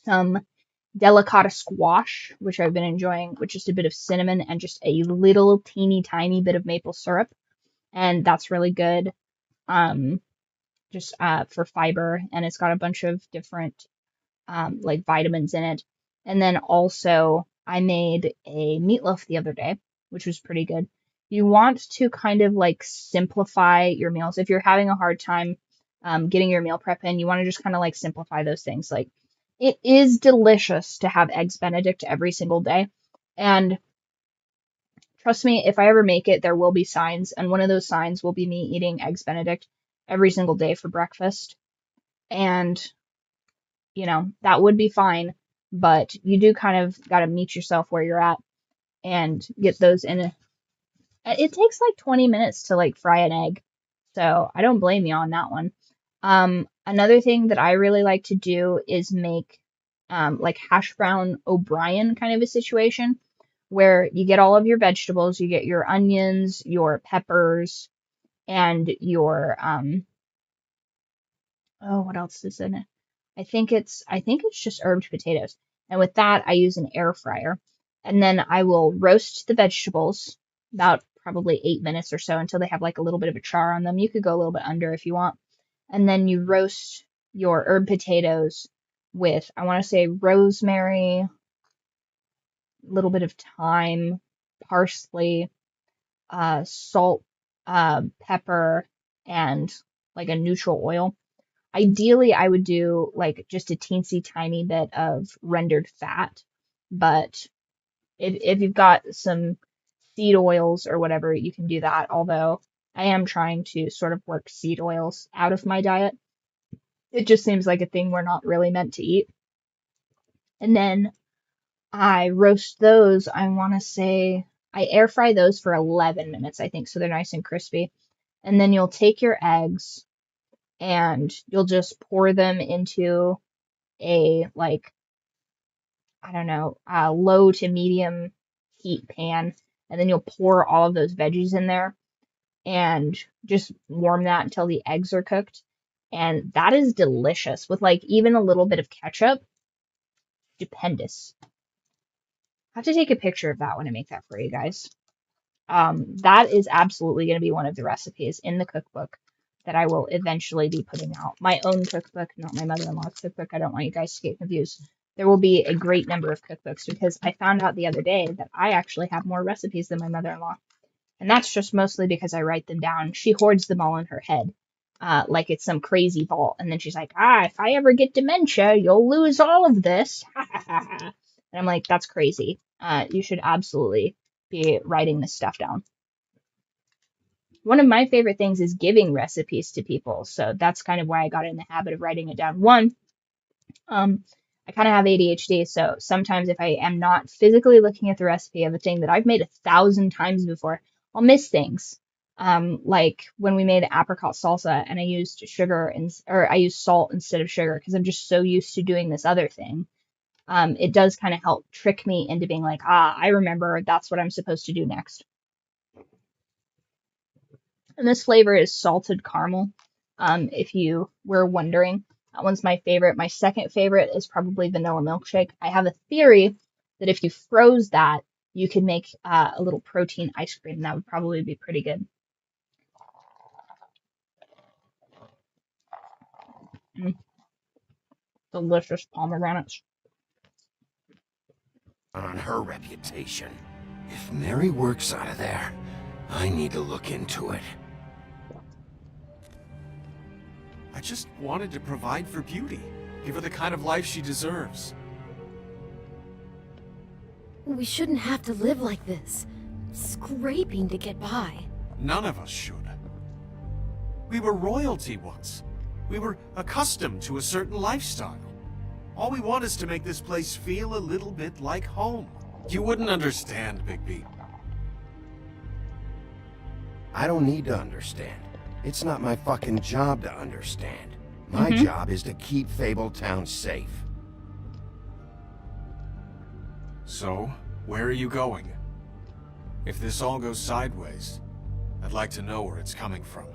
some delicata squash, which I've been enjoying, with just a bit of cinnamon and just a little teeny tiny bit of maple syrup. And that's really good, just for fiber. And it's got a bunch of different like vitamins in it. And then also I made a meatloaf the other day, which was pretty good. You want to kind of like simplify your meals. If you're having a hard time getting your meal prep in, you want to just kind of like simplify those things. Like, it is delicious to have eggs Benedict every single day. And trust me, if I ever make it, there will be signs. And one of those signs will be me eating eggs Benedict every single day for breakfast. And that would be fine, but you do kind of got to meet yourself where you're at and get those in. It takes like 20 minutes to like fry an egg, so I don't blame you on that one. Another thing that I really like to do is make like hash brown O'Brien kind of a situation where you get all of your vegetables, you get your onions, your peppers, and your oh, what else is in it? I think it's just herbed potatoes. And with that, I use an air fryer. And then I will roast the vegetables about probably 8 minutes or so until they have like a little bit of a char on them. You could go a little bit under if you want. And then you roast your herb potatoes with, I want to say, rosemary, a little bit of thyme, parsley, salt, pepper, and like a neutral oil. Ideally, I would do like just a teensy tiny bit of rendered fat, but if you've got some seed oils or whatever, you can do that. Although I am trying to sort of work seed oils out of my diet. It just seems like a thing we're not really meant to eat. And then I roast those, I want to say, I air fry those for 11 minutes, I think, so they're nice and crispy. And then you'll take your eggs and you'll just pour them into a like, I don't know, low to medium heat pan, and then you'll pour all of those veggies in there and just warm that until the eggs are cooked. And that is delicious with like even a little bit of ketchup. Stupendous. I have to take a picture of that when I make that for you guys. That is absolutely going to be one of the recipes in the cookbook that I will eventually be putting out. My own cookbook, not my mother-in-law's cookbook. I don't want you guys to get confused. There will be a great number of cookbooks because I found out the other day that I actually have more recipes than my mother-in-law. And that's just mostly because I write them down. She hoards them all in her head, like it's some crazy vault. And then she's like, if I ever get dementia, you'll lose all of this. And I'm like, that's crazy. You should absolutely be writing this stuff down. One of my favorite things is giving recipes to people. So that's kind of why I got in the habit of writing it down. One, I kind of have ADHD, so sometimes if I am not physically looking at the recipe of a thing that I've made 1,000 times before, I'll miss things. Like when we made apricot salsa and I used I used salt instead of sugar because I'm just so used to doing this other thing. It does kind of help trick me into being like, I remember that's what I'm supposed to do next. And this flavor is salted caramel, if you were wondering. That one's my favorite. My second favorite is probably vanilla milkshake. I have a theory that if you froze that, you could make a little protein ice cream. That would probably be pretty good. Mm. Delicious pomegranates. On her reputation. If Mary works out of there, I need to look into it. I just wanted to provide for Beauty. Give her the kind of life she deserves. We shouldn't have to live like this, scraping to get by. None of us should. We were royalty once. We were accustomed to a certain lifestyle. All we want is to make this place feel a little bit like home. You wouldn't understand, Bigby. I don't need to understand. It's not my fucking job to understand. My job is to keep Fabletown safe. So, where are you going? If this all goes sideways, I'd like to know where it's coming from.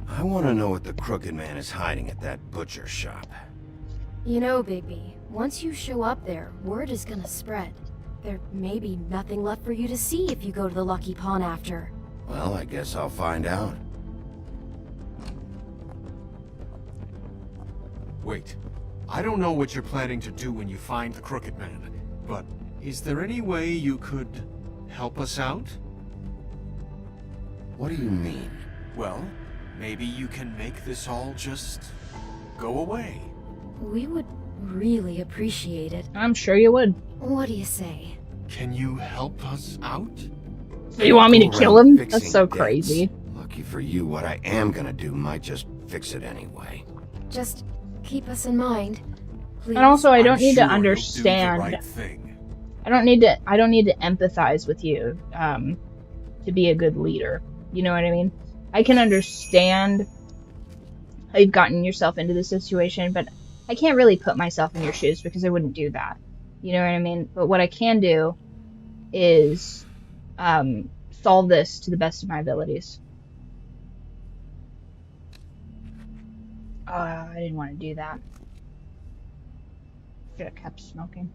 I want to know what the Crooked Man is hiding at that butcher shop. You know, Bigby, once you show up there, word is gonna spread. There may be nothing left for you to see if you go to the Lucky Pawn after. Well, I guess I'll find out. Wait, I don't know what you're planning to do when you find the Crooked Man, but is there any way you could help us out? What do you mean? Well, maybe you can make this all just go away. We would really appreciate it. I'm sure you would. What do you say? Can you help us out? So you want me to kill him? That's so crazy. Lucky for you, what I am gonna do might just fix it anyway. Just keep us in mind, please. And also, I don't need to sure you'll understand. do the right thing. I don't need to empathize with you to be a good leader. You know what I mean? I can understand how you've gotten yourself into this situation, but I can't really put myself in your shoes because I wouldn't do that. You know what I mean? But what I can do is solve this to the best of my abilities. I didn't want to do that. Should have kept smoking.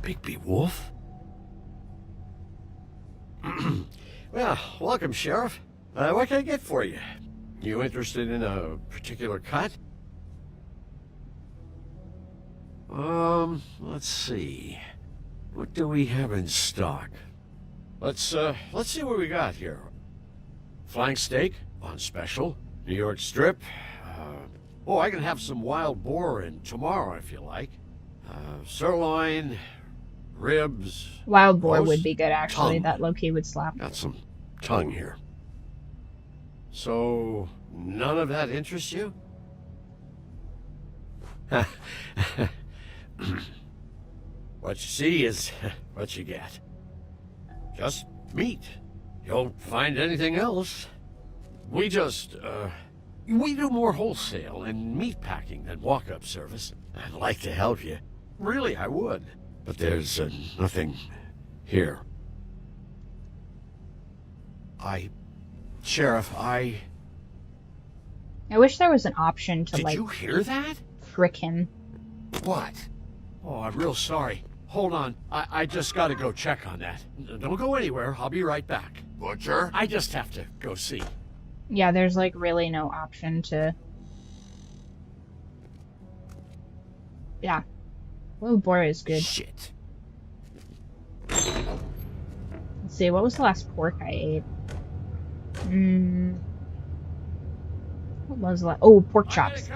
Bigby Wolf? Well, welcome, Sheriff. What can I get for you? You interested in a particular cut? Let's see. What do we have in stock? Let's see what we got here. Flank steak on special. New York strip. Oh, I can have some wild boar in tomorrow if you like. Sirloin, ribs. Wild boar roast, would be good, actually. tongue. That low-key would slap. Got some tongue here. So, none of that interests you? What you see is what you get. Just meat. You won't find anything else. We just, we do more wholesale and meat packing than walk-up service. I'd like to help you. Really, I would. But there's nothing here. Sheriff, I wish there was an option to, Did you hear that? frick him. What? Oh, I'm real sorry. Hold on. I just gotta go check on that. Don't go anywhere. I'll be right back. Butcher? I just have to go see. Yeah, there's, like, really no option to... Yeah. Wild boar is good. Shit. Let's see, what was the last pork I ate? What was the last? Oh, pork chops.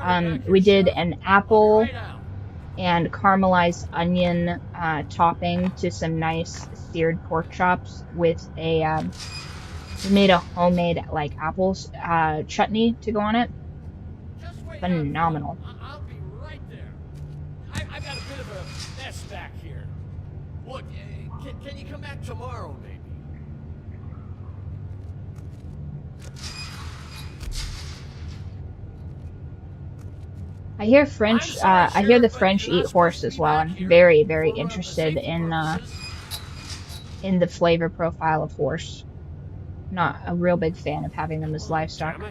We did an apple and caramelized onion topping to some nice seared pork chops with a we made a homemade like apples chutney to go on it. Phenomenal. I'll be right there. I got a bit of a mess back here. Look, can you come back tomorrow, maybe? I hear French. I hear the French eat horse as well. I'm very, very interested in the flavor profile of horse. Not a real big fan of having them as livestock.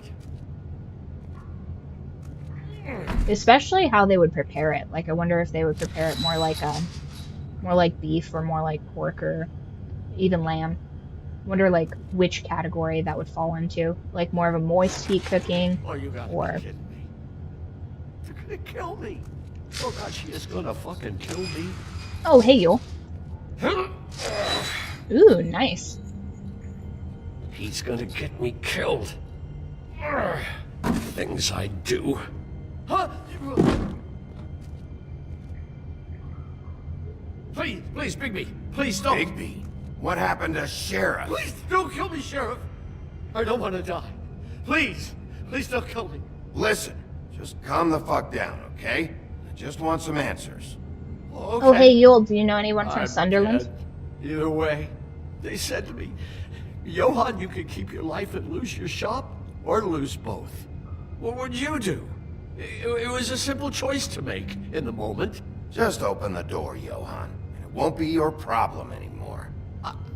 Especially how they would prepare it. Like, I wonder if they would prepare it more like beef or more like pork or even lamb. I wonder like which category that would fall into. Like more of a moist heat cooking Oh, you gotta or be kidding me. They're gonna kill me. Oh god, she is gonna fucking kill me. oh, hey you. Ooh, nice. He's gonna get me killed. Things I do. Huh? Please, please, Bigby. Please don't. Bigby? What happened to Sheriff? Please don't kill me, Sheriff. I don't want to die. Please, please don't kill me. Listen, just calm the fuck down, okay? I just want some answers. Okay. Oh, hey Yul, do you know anyone from I'm Sunderland? dead. Either way, they said to me, Johan, you can keep your life and lose your shop, or lose both. What would you do? It was a simple choice to make in the moment. Just open the door, Johan, and it won't be your problem anymore.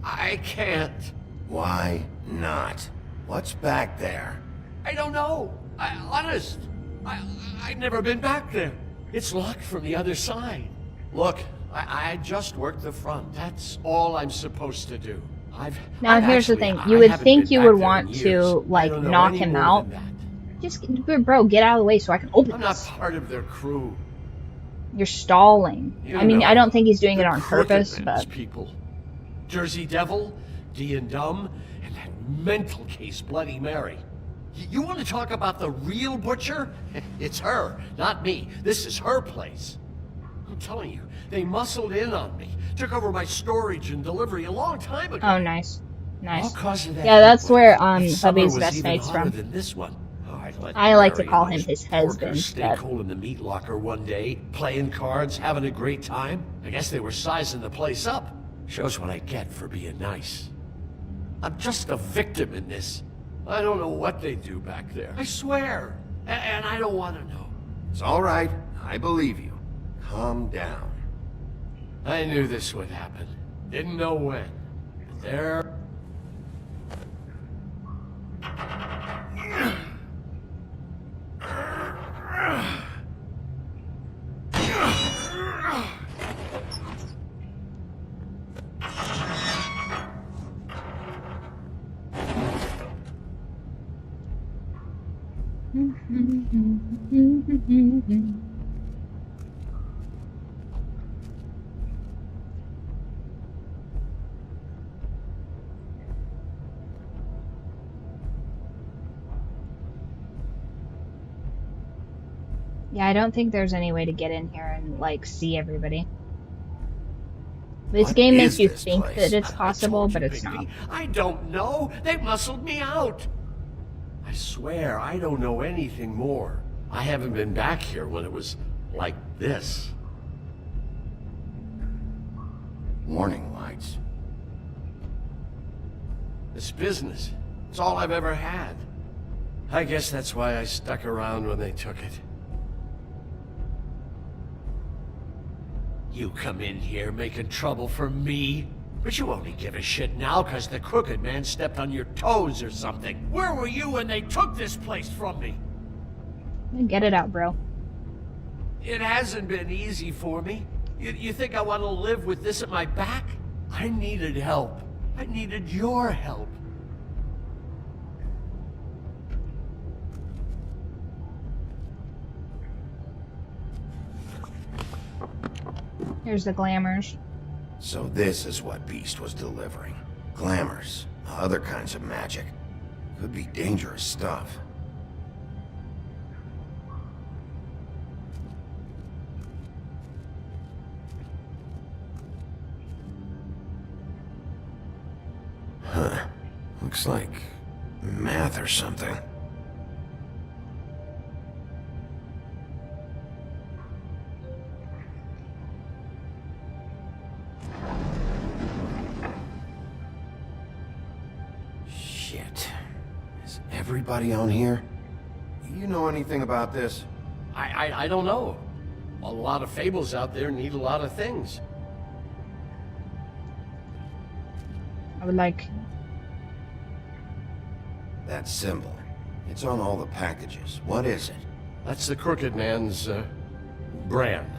I can't. Why not? What's back there? I don't know. Honest. I've never been back there. It's locked from the other side. Look, I just worked the front. That's all I'm supposed to do. Now here's the thing. You would think you would want to like knock him out. Just, bro, get out of the way so I can open I'm this. not part of their crew. You're stalling. I mean, I don't think he's doing it on purpose, but... people. Jersey Devil, D and Dumb, and that mental case Bloody Mary. You want to talk about the real butcher? It's her, not me. This is her place. I'm telling you, they muscled in on me. Took over my storage and delivery a long time ago. Oh, nice. Nice. All 'cause of that Yeah, that's heat where wave. Summer hubby's was best even mate's hotter from. than this one. I like to Mary call and him those his porkers husband, stay but... cold in the meat locker one day, playing cards, having a great time. I guess they were sizing the place up. Shows what I get for being nice. I'm just a victim in this. I don't know what they do back there. I swear. And I don't want to know. It's all right. I believe you. Calm down. I knew this would happen. Didn't know when. But there... Yeah, I don't think there's any way to get in here and, like, see everybody. This What game is makes you this think place? that it's I possible, told but you, it's not. Bigby. I don't know. They muscled me out. I swear, I don't know anything more. I haven't been back here when it was like this. Warning lights. This business, it's all I've ever had. I guess that's why I stuck around when they took it. You come in here making trouble for me, but you only give a shit now because the crooked man stepped on your toes or something. Where were you when they took this place from me? Get it out, bro. It hasn't been easy for me. You think I want to live with this at my back? I needed help. I needed your help. Here's the glamours. So this is what Beast was delivering. Glamours, other kinds of magic. Could be dangerous stuff. Huh. Looks like math or something. Shit. Is everybody on here? You know anything about this? I don't know. A lot of fables out there need a lot of things. I would like That symbol. It's on all the packages. What is it? That's the Crooked Man's, brand.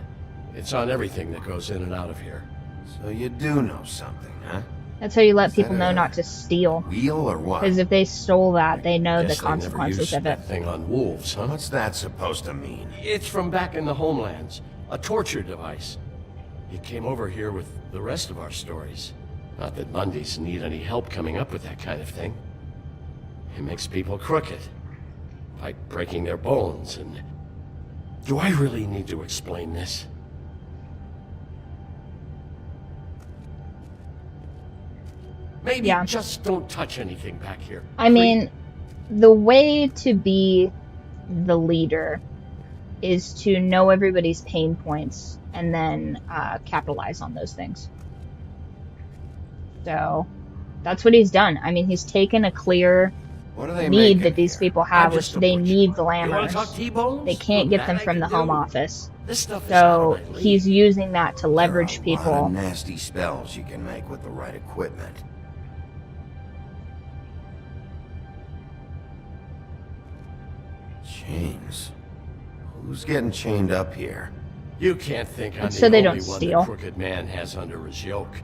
It's on everything that goes in and out of here. So you do know something, huh? That's how you let people know not to steal. Wheel or what? Because if they stole that, they know the Guess they never consequences used of it. that thing on wolves, huh? What's that supposed to mean? It's from back in the homelands. A torture device. It came over here with the rest of our stories. Not that Mundies need any help coming up with that kind of thing. It makes people crooked. Like breaking their bones and... Do I really need to explain this? Maybe just don't touch anything back here. I mean, the way to be the leader is to know everybody's pain points and then capitalize on those things. So that's what he's done. I mean, he's taken a clear need that these people have, which they need glamours. They can't get them from the home office. So he's using that to leverage people. There are a lot of nasty spells you can make with the right equipment. Chains. Who's getting chained up here? You can't think I'm so the they only don't one steal. the Crooked Man has under his yoke.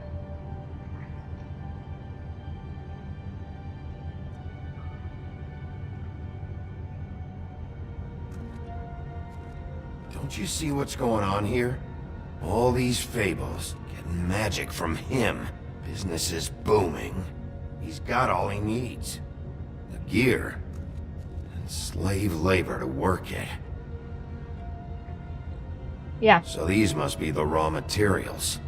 Don't you see what's going on here? All these fables, getting magic from him. Business is booming. He's got all he needs. The gear, and slave labor to work it. Yeah. So these must be the raw materials.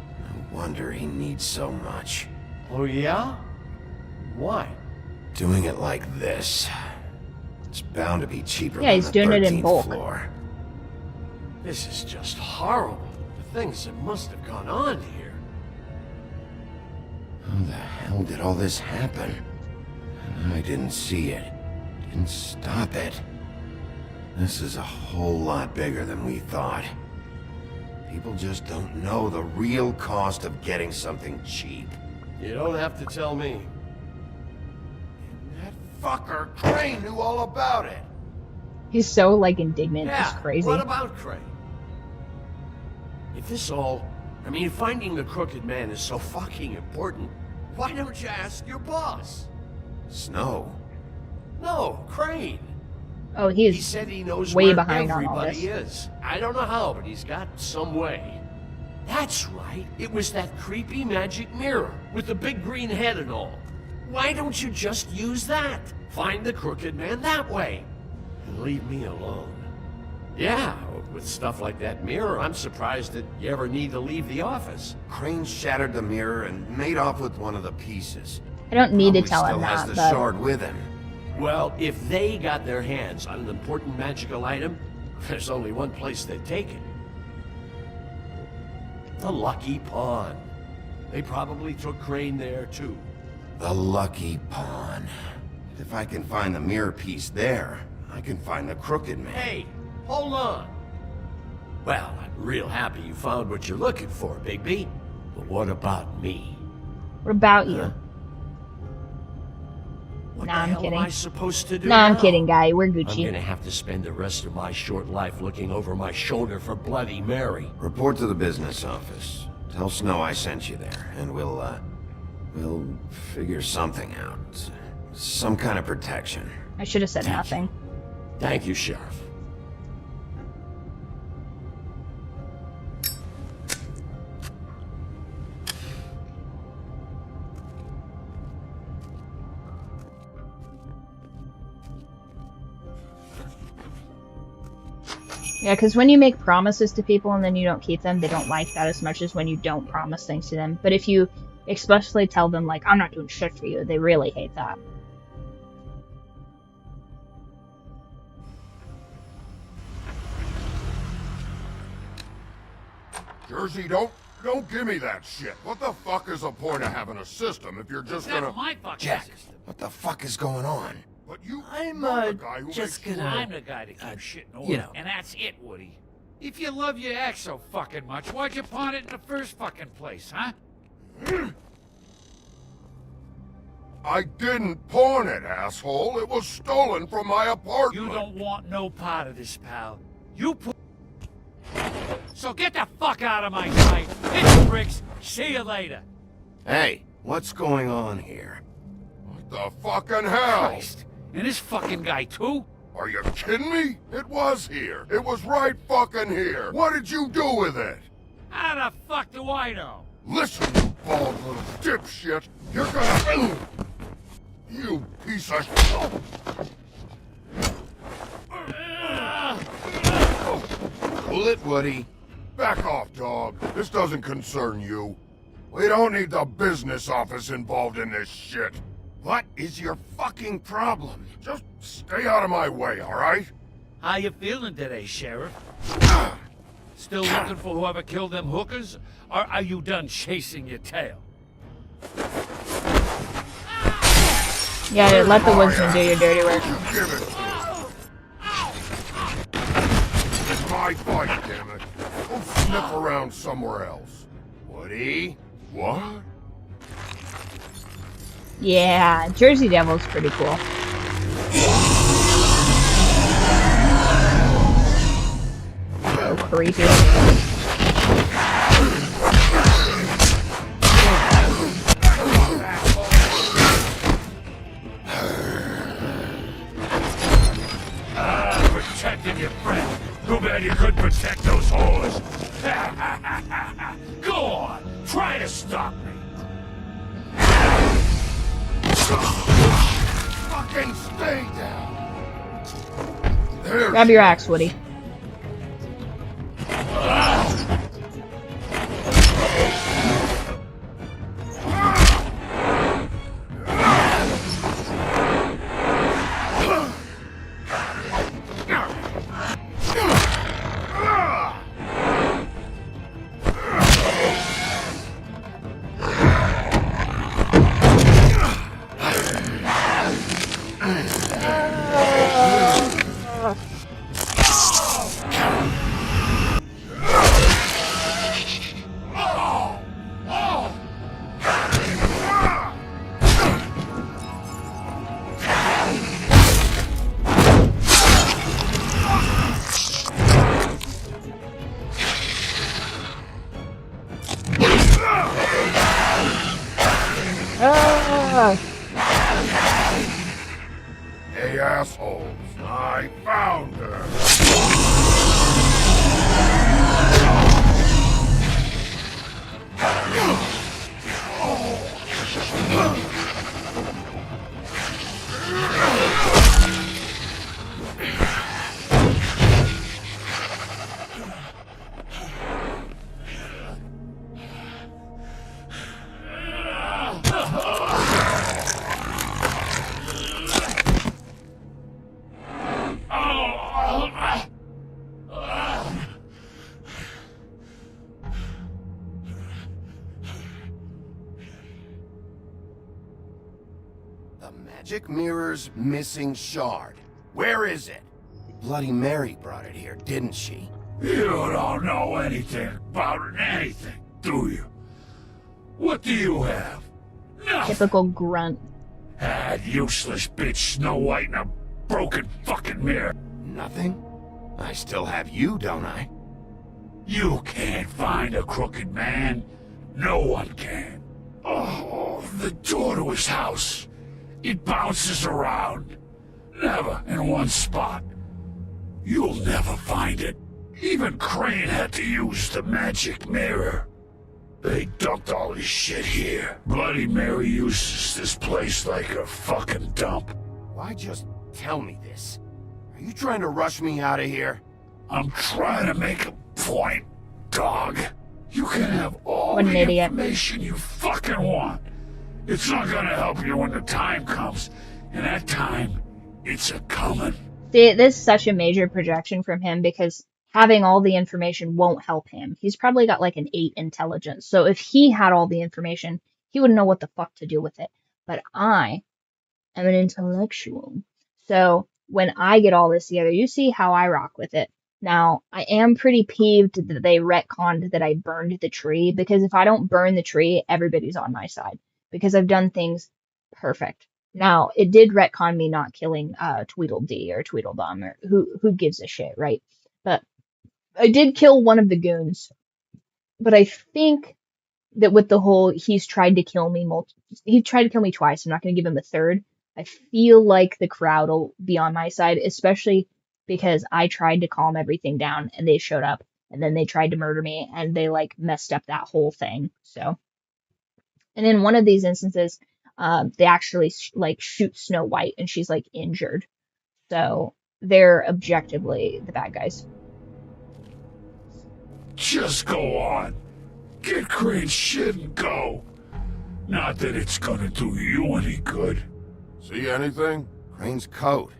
No wonder he needs so much. Oh yeah? Why? Doing it like this. It's bound to be cheaper Yeah, than he's the doing it in 13th bulk. floor. This is just horrible. The things that must have gone on here. How the hell did all this happen? And I didn't see it. Didn't stop it. This is a whole lot bigger than we thought. People just don't know the real cost of getting something cheap. You don't have to tell me. That fucker Crane knew all about it. He's so, like, indignant. Yeah, It's crazy. what about Crane? If this all... I mean, finding the Crooked Man is so fucking important, why don't you ask your boss? Snow? No, Crane. Oh, he said he knows way where behind on all everybody this. is. I don't know how, but he's got some way. That's right. It was that creepy magic mirror with the big green head and all. Why don't you just use that? Find the Crooked Man that way. And leave me alone. Yeah, with stuff like that mirror, I'm surprised that you ever need to leave the office. Crane shattered the mirror and made off with one of the pieces. I don't need to Probably tell still him has that, the but shard with him. Well, if they got their hands on an important magical item, there's only one place they'd take it. The Lucky Pawn. They probably took Crane there, too. The Lucky Pawn. If I can find the mirror piece there, I can find the Crooked Man. Hey, hold on. Well, I'm real happy you found what you're looking for, Bigby. But what about me? what about you? What Nah, the I'm hell kidding. am I supposed to do Nah, I'm now? kidding, guy. We're I'm Gucci. gonna have to spend the rest of my short life looking over my shoulder for Bloody Mary. Report to the business office. Tell Snow I sent you there, and we'll figure something out. Some kind of protection. I should have said nothing. Thank you, Sheriff. Yeah, because when you make promises to people and then you don't keep them, they don't like that as much as when you don't promise things to them. But if you explicitly tell them, like, I'm not doing shit for you, they really hate that. Jersey, don't give me that shit. What the fuck is the point of having a system if you're just gonna... That's my fucking Jack, system. what the fuck is going on? But you... I'm, you're the guy who just makes gonna... I'm the guy to keep shit in order. you know. And that's it, Woody. If you love your ex so fucking much, why'd you pawn it in the first fucking place, huh? I didn't pawn it, asshole. It was stolen from my apartment. You don't want no part of this, pal. You put... So get the fuck out of my sight. Hit the bricks. See you later. Hey, what's going on here? What the fucking hell? Christ. And this fucking guy, too? Are you kidding me? It was here. It was right fucking here. What did you do with it? How the fuck do I know? Listen, you bald little dipshit. You're gonna... You piece of... Pull it, Woody. Back off, dog. This doesn't concern you. We don't need the business office involved in this shit. What is your fucking problem? Just stay out of my way, all right? How you feeling today, Sheriff? Still looking for whoever killed them hookers? Or are you done chasing your tail? Yeah, let the woodsman do your dirty work. Give it to me. It's my fight, damn it. Go sniff around somewhere else. Woody? What? Yeah, Jersey Devil's pretty cool. So creepy. Protecting your friend. Too bad you couldn't protect those whores. Go on, try to stop me. Fucking stay down. There. Grab your axe, Woody. Hey, assholes. I found her. The magic mirror's missing shard. Where is it? Bloody Mary brought it here, didn't she? You don't know anything about anything, do you? What do you have? Nothing. Typical grunt. That useless bitch Snow White and a broken fucking mirror. Nothing? I still have you, don't I? You can't find a crooked man. No one can. Oh, the door to his house. It bounces around. Never in one spot. You'll never find it. Even Crane had to use the magic mirror. They dumped all his shit here. Bloody Mary uses this place like a fucking dump. Why just tell me this? Are you trying to rush me out of here? I'm trying to make a point, dog. You can have all What an the idiot. information you fucking want. It's not gonna help you when the time comes. And that time, it's a-coming. See, this is such a major projection from him because having all the information won't help him. He's probably got like an 8 intelligence. So if he had all the information, he wouldn't know what the fuck to do with it. But I am an intellectual. So when I get all this together, you see how I rock with it. Now, I am pretty peeved that they retconned that I burned the tree because if I don't burn the tree, everybody's on my side. Because I've done things Perfect. Now, it did retcon me not killing Tweedledee or Tweedledum or who gives a shit, right? But I did kill one of the goons. But I think that with the whole he tried to kill me twice. I'm not going to give him a third. I feel like the crowd will be on my side, especially because I tried to calm everything down and they showed up and then they tried to murder me and they like messed up that whole thing. So, and in one of these instances, they actually like shoot Snow White and she's like injured. So they're objectively the bad guys. Just go on. Get Crane's shit and go. Not that it's gonna do you any good. See anything? Crane's coat.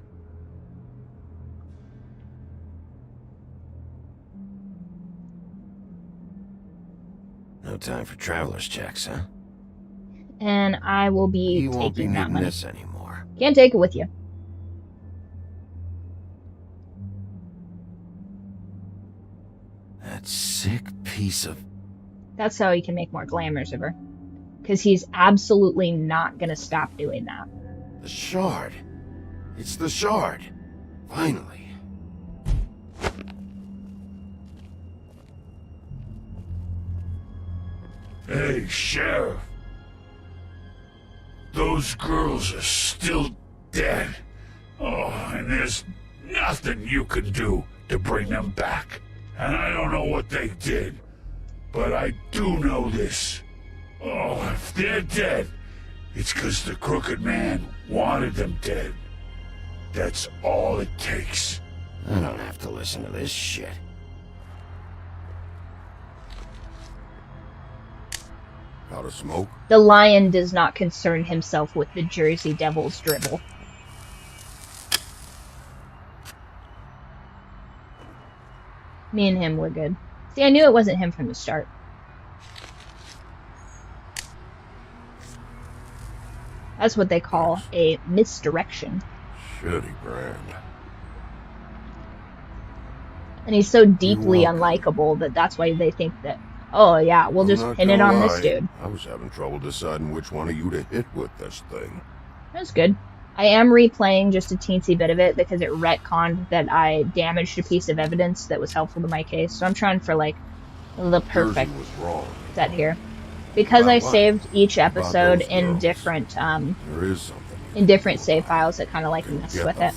No time for traveler's checks, huh? And I will be You won't be taking that needing money. this anymore. Can't take it with you. That sick piece of... That's how he can make more glamours of her. Because he's absolutely not going to stop doing that. The shard. It's the shard. Finally. Hey, Sheriff. Those girls are still dead. Oh, and there's nothing you can do to bring them back. And I don't know what they did, but I do know this. Oh, if they're dead, it's 'cause the Crooked Man wanted them dead. That's all it takes. I don't have to listen to this shit. Got a smoke? The lion does not concern himself with the Jersey Devil's dribble. Me and him were good. See, I knew it wasn't him from the start. That's what they call a misdirection. Shitty brand. And he's so deeply unlikable that that's why they think that, oh yeah, we'll just pin it on this dude. I was having trouble deciding which one of you to hit with this thing. That's good. I am replaying just a teensy bit of it because it retconned that I damaged a piece of evidence that was helpful to my case. So I'm trying for like the perfect set here. Because I saved each episode in different save files that kind of like mess with it.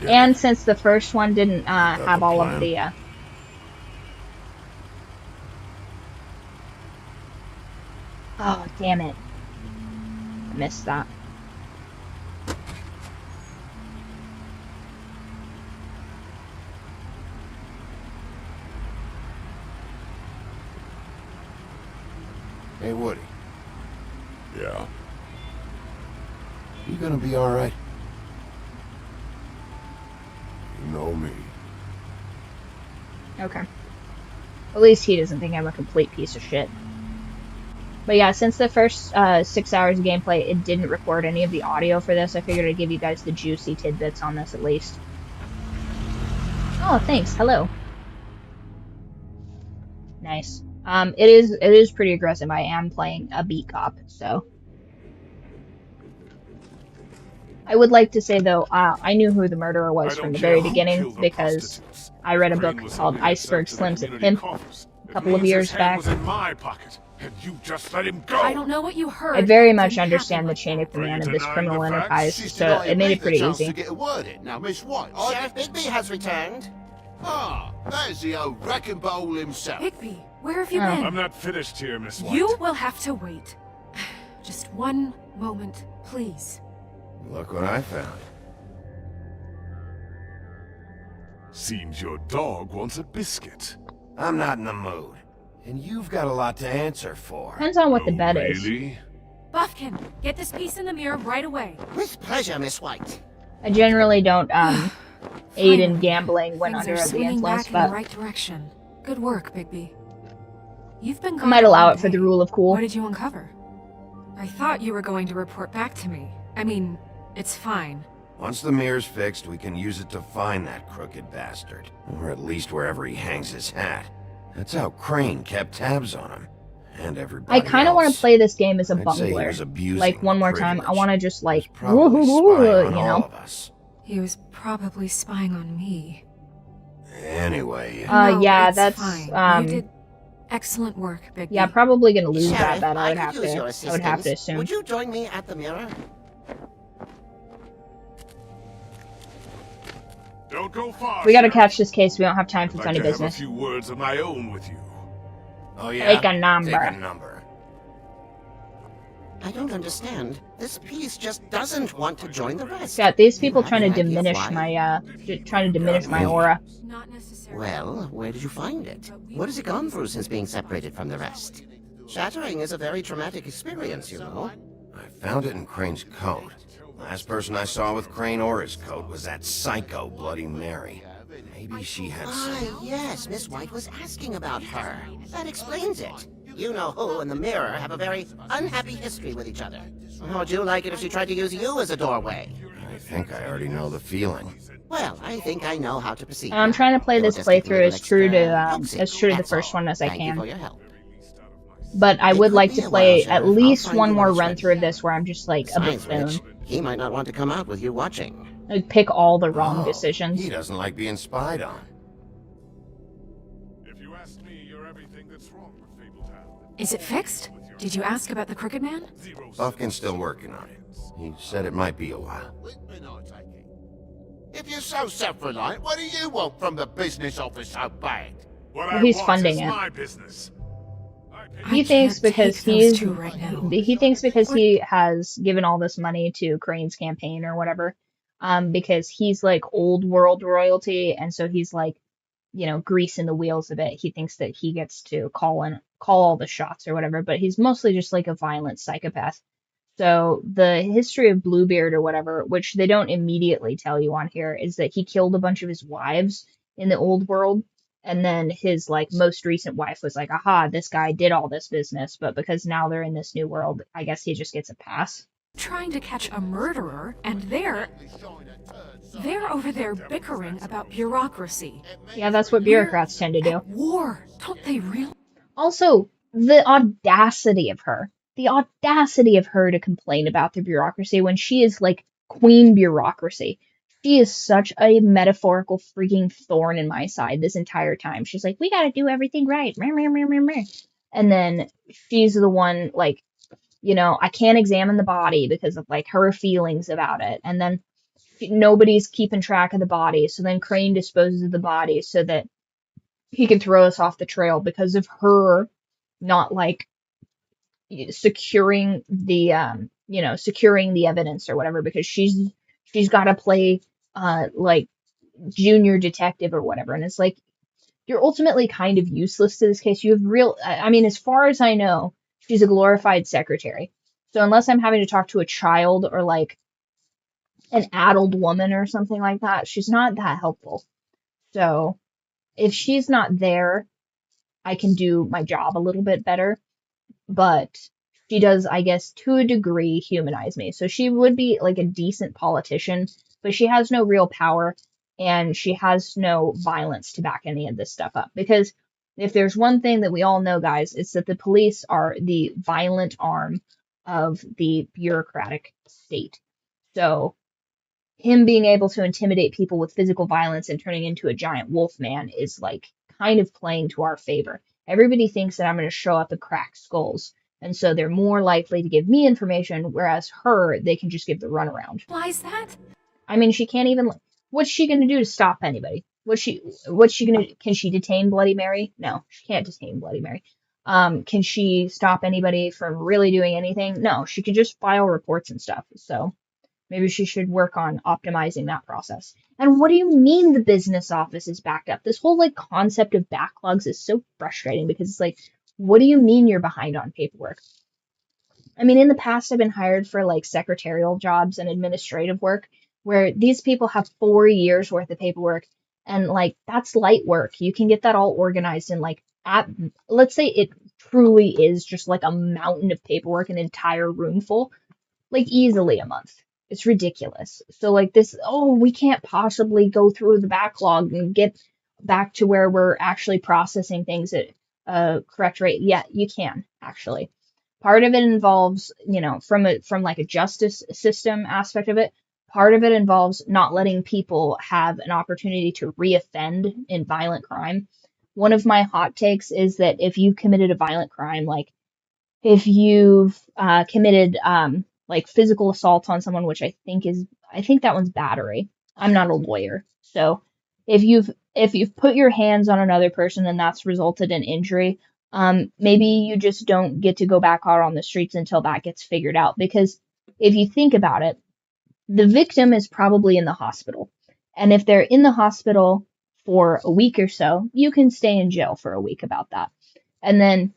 And since the first one didn't have all of the oh, damn it. I missed that. Hey, Woody. Yeah? You gonna be alright? You know me. Okay. At least he doesn't think I'm a complete piece of shit. But yeah, since the first 6 hours of gameplay, it didn't record any of the audio for this, I figured I'd give you guys the juicy tidbits on this at least. Oh, thanks. Hello. Nice. It is pretty aggressive. I am playing a beat cop, so. I would like to say, though, I knew who the murderer was from the very beginning because I read a book called Iceberg Slims and Pimp a couple of years back. In my pocket, and you just let him go. I don't know what you heard. I very much understand the chain of command of this criminal enterprise, so it made it pretty easy. Now, Miss White, Sheriff Bigby has returned. Ah, there's the old wrecking bowl himself. Bigby, where have you been? I'm not finished here, Miss White. You will have to wait. Just one moment, please. Look what I found. Seems your dog wants a biscuit. I'm not in the mood. And you've got a lot to answer for. Depends on what the bet is. Buffkin, get this piece in the mirror right away. With pleasure, Miss White. I generally don't aid in gambling when Things under are the swinging influence, back in the but right direction. Good work, Bigby. You've been I gone might a allow long it for the day. rule of cool. What did you uncover? I thought you were going to report back to me. I mean, it's fine. Once the mirror's fixed, we can use it to find that crooked bastard. Or at least wherever he hangs his hat. That's how Crane kept tabs on him. And I everybody kind of want to else. play this game as a I'd say he bungler. was abusing Like, one the more time. I privilege. want to just, like, Probably spying on you all know? of us. He was probably spying on me. Anyway, No, Yeah, it's that's, fine. You did excellent work, Bigby. yeah, probably gonna lose that Sheriff, bet, I could use your I would have to assistance. assume. Would you join me at the mirror? Don't go far. We gotta Sheriff. catch this case, we don't have time for I'd funny like to have a business. few words of my own with you. Oh yeah? Take a number. Take a number. I don't understand. This piece just doesn't want to join the rest. Got these people You trying to have any idea diminish why? my, trying to diminish my aura. Well, where did you find it? What has it gone through since being separated from the rest? Shattering is a very traumatic experience, you know. I found it in Crane's coat. Last person I saw with Crane or his coat was that psycho Bloody Mary. Maybe she had some... Yes, Miss White was asking about her. That explains it. You know who and the mirror have a very unhappy history with each other. How would you like it if she tried to use you as a doorway? I think I already know the feeling. Well, I think I know how to proceed. I'm trying to play It'll this just take me a playthrough little as true to, extra as true to the that's first all. one as I Thank you for can. your help. But I It would could like be to a while, play Sheriff. at I'll least find one you more when it's run ready. through of this where I'm just like a Besides buffoon. which, he might not want to come out with you watching. Like, pick all the wrong decisions. He doesn't like being spied on. If you ask me, you're everything that's wrong with Fabletown. Is it fixed? Did you ask about the Crooked Man? Buffkin's still working on it. He said it might be a while. If you're so self-reliant, what do you want from the business office so bad? What Well, I he's want funding is it. my business. He thinks because those two right now. he thinks because he has given all this money to Crane's campaign or whatever, because he's like old world royalty, and so he's like, you know, greasing the wheels of it. He thinks that he gets to call all the shots or whatever, but he's mostly just like a violent psychopath. So the history of Bluebeard or whatever, which they don't immediately tell you on here, is that he killed a bunch of his wives in the old world. And then his like most recent wife was like, aha, this guy did all this business, but because now they're in this new world, I guess he just gets a pass. Trying to catch a murderer, and they're over there bickering about bureaucracy. Yeah, that's what bureaucrats tend to do. War, don't they really? Also, the audacity of her. The audacity of her to complain about the bureaucracy when she is like queen bureaucracy. She is such a metaphorical freaking thorn in my side this entire time. She's like, we gotta do everything right. And then she's the one, like, you know, I can't examine the body because of like her feelings about it. And then nobody's keeping track of the body. So then Crane disposes of the body so that he can throw us off the trail because of her not like securing the securing the evidence or whatever, because she's got to play like junior detective or whatever. And it's like, you're ultimately kind of useless to this case. You have I mean, as far as I know, she's a glorified secretary. So unless I'm having to talk to a child or like an addled woman or something like that, she's not that helpful. So if she's not there, I can do my job a little bit better. But she does, I guess, to a degree, humanize me. So she would be like a decent politician, but she has no real power and she has no violence to back any of this stuff up. Because if there's one thing that we all know, guys, it's that the police are the violent arm of the bureaucratic state. So him being able to intimidate people with physical violence and turning into a giant wolf man is like kind of playing to our favor. Everybody thinks that I'm going to show up and crack skulls, and so they're more likely to give me information, whereas her, they can just give the runaround. Why is that? I mean, she can't even. What's she going to do to stop anybody? What's she going to? Can she detain Bloody Mary? No, she can't detain Bloody Mary. Can she stop anybody from really doing anything? No, she can just file reports and stuff. So maybe she should work on optimizing that process. And what do you mean the business office is backed up? This whole like concept of backlogs is so frustrating because it's like, what do you mean you're behind on paperwork? I mean, in the past, I've been hired for like secretarial jobs and administrative work where these people have 4 years worth of paperwork, and like that's light work. You can get that all organized in like let's say it truly is just like a mountain of paperwork, an entire room full, like easily a month. It's ridiculous. So like this, oh, we can't possibly go through the backlog and get back to where we're actually processing things at correct rate, yeah, you can actually. Part of it involves, from like a justice system aspect of it, part of it involves not letting people have an opportunity to reoffend in violent crime. One of my hot takes is that if you've committed a violent crime, like if you've committed like physical assault on someone, which I think that one's battery. I'm not a lawyer, so if you've put your hands on another person and that's resulted in injury, maybe you just don't get to go back out on the streets until that gets figured out. Because if you think about it, the victim is probably in the hospital, and if they're in the hospital for a week or so, you can stay in jail for a week about that, and then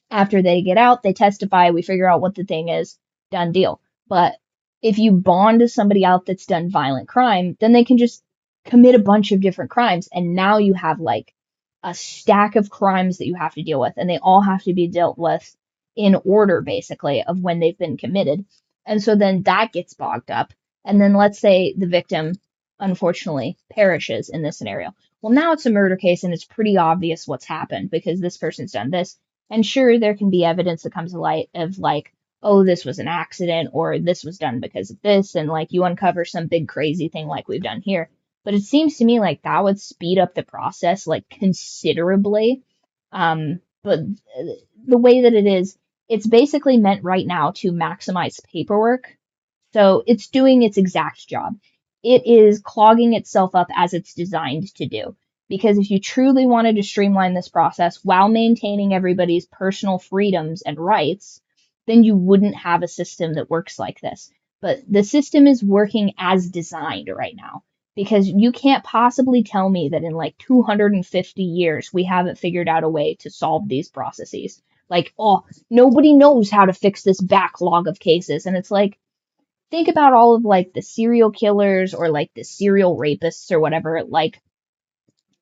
after they get out, they testify, we figure out what the thing is, done deal. But if you bond somebody out that's done violent crime, then they can just commit a bunch of different crimes. And now you have like a stack of crimes that you have to deal with, and they all have to be dealt with in order, basically, of when they've been committed. And so then that gets bogged up. And then let's say the victim, unfortunately, perishes in this scenario. Well, now it's a murder case, and it's pretty obvious what's happened because this person's done this. And sure, there can be evidence that comes to light of like, oh, this was an accident or this was done because of this. And like you uncover some big crazy thing like we've done here. But it seems to me like that would speed up the process like considerably. But the way that it is, it's basically meant right now to maximize paperwork. So it's doing its exact job. It is clogging itself up as it's designed to do. Because if you truly wanted to streamline this process while maintaining everybody's personal freedoms and rights, then you wouldn't have a system that works like this. But the system is working as designed right now. Because you can't possibly tell me that in like 250 years we haven't figured out a way to solve these processes. Like, oh, nobody knows how to fix this backlog of cases. And it's like, think about all of like the serial killers or like the serial rapists or whatever, like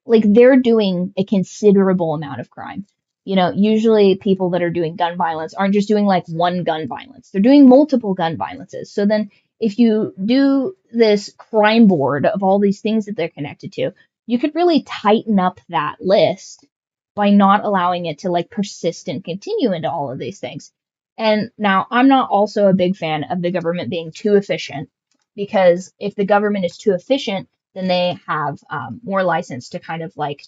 they're doing a considerable amount of crime. Usually people that are doing gun violence aren't just doing like one gun violence. They're doing multiple gun violences. So then if you do this crime board of all these things that they're connected to, you could really tighten up that list by not allowing it to like persist and continue into all of these things. And now I'm not also a big fan of the government being too efficient, because if the government is too efficient, then they have more license to kind of like,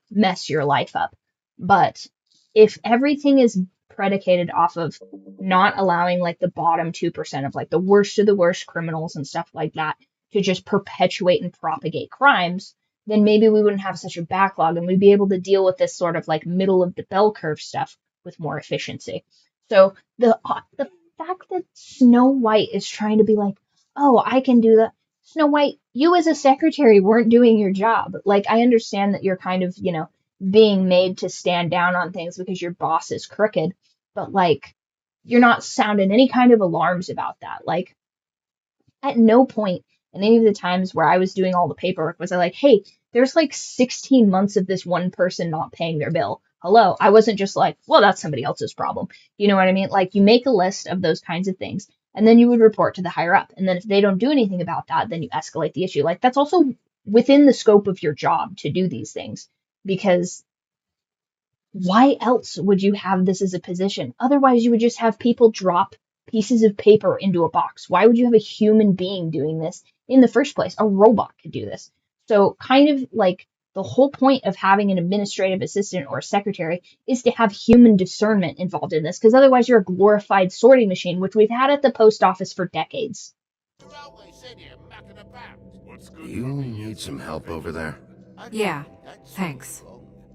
mess your life up. But if everything is predicated off of not allowing like the bottom 2% of like the worst of the worst criminals and stuff like that to just perpetuate and propagate crimes, then maybe we wouldn't have such a backlog and we'd be able to deal with this sort of like middle of the bell curve stuff with more efficiency. So the fact that Snow White is trying to be like, oh, I can do that. Snow White, you as a secretary weren't doing your job. Like, I understand that you're kind of, being made to stand down on things because your boss is crooked, but like, you're not sounding any kind of alarms about that. Like, at no point in any of the times where I was doing all the paperwork was I like, hey, there's like 16 months of this one person not paying their bill. Hello. I wasn't just like, well, that's somebody else's problem. You know what I mean? Like, you make a list of those kinds of things, and then you would report to the higher up. And then if they don't do anything about that, then you escalate the issue. Like, that's also within the scope of your job to do these things, because why else would you have this as a position? Otherwise, you would just have people drop pieces of paper into a box. Why would you have a human being doing this in the first place? A robot could do this. So kind of like the whole point of having an administrative assistant or a secretary is to have human discernment involved in this, because otherwise you're a glorified sorting machine, which we've had at the post office for decades. You need some help over there? Yeah, thanks.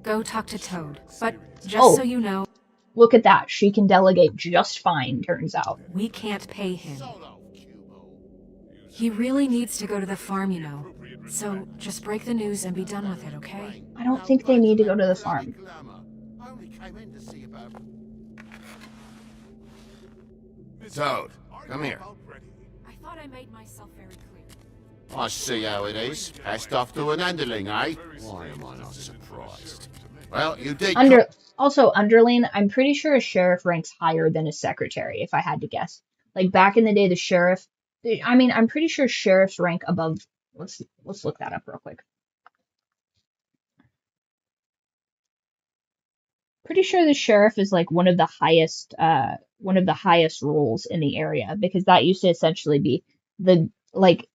Go talk to Toad. But just so you know, look at that. She can delegate just fine, turns out. We can't pay him. He really needs to go to the farm, So just break the news and be done with it, okay? I don't think they need to go to the farm. Toad, come here. I thought I made myself very clear. I see how it is. Passed off to an underling, eh? Why am I not surprised? Well, you did... Also, underling, I'm pretty sure a sheriff ranks higher than a secretary, if I had to guess. Like, back in the day, the sheriff... I mean, I'm pretty sure sheriffs rank above... Let's look that up real quick. Pretty sure the sheriff is like one of the highest roles in the area, because that used to essentially be the like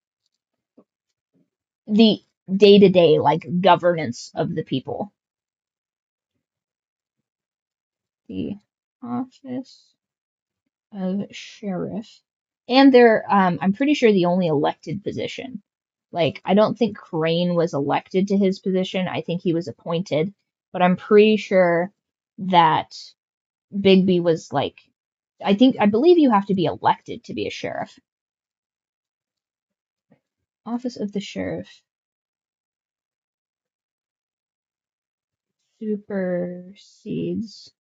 the day-to-day like governance of the people. The office of sheriff. And they're I'm pretty sure the only elected position. Like, I don't think Crane was elected to his position. I think he was appointed, but I'm pretty sure that Bigby was like, I believe you have to be elected to be a sheriff. Office of the sheriff supersedes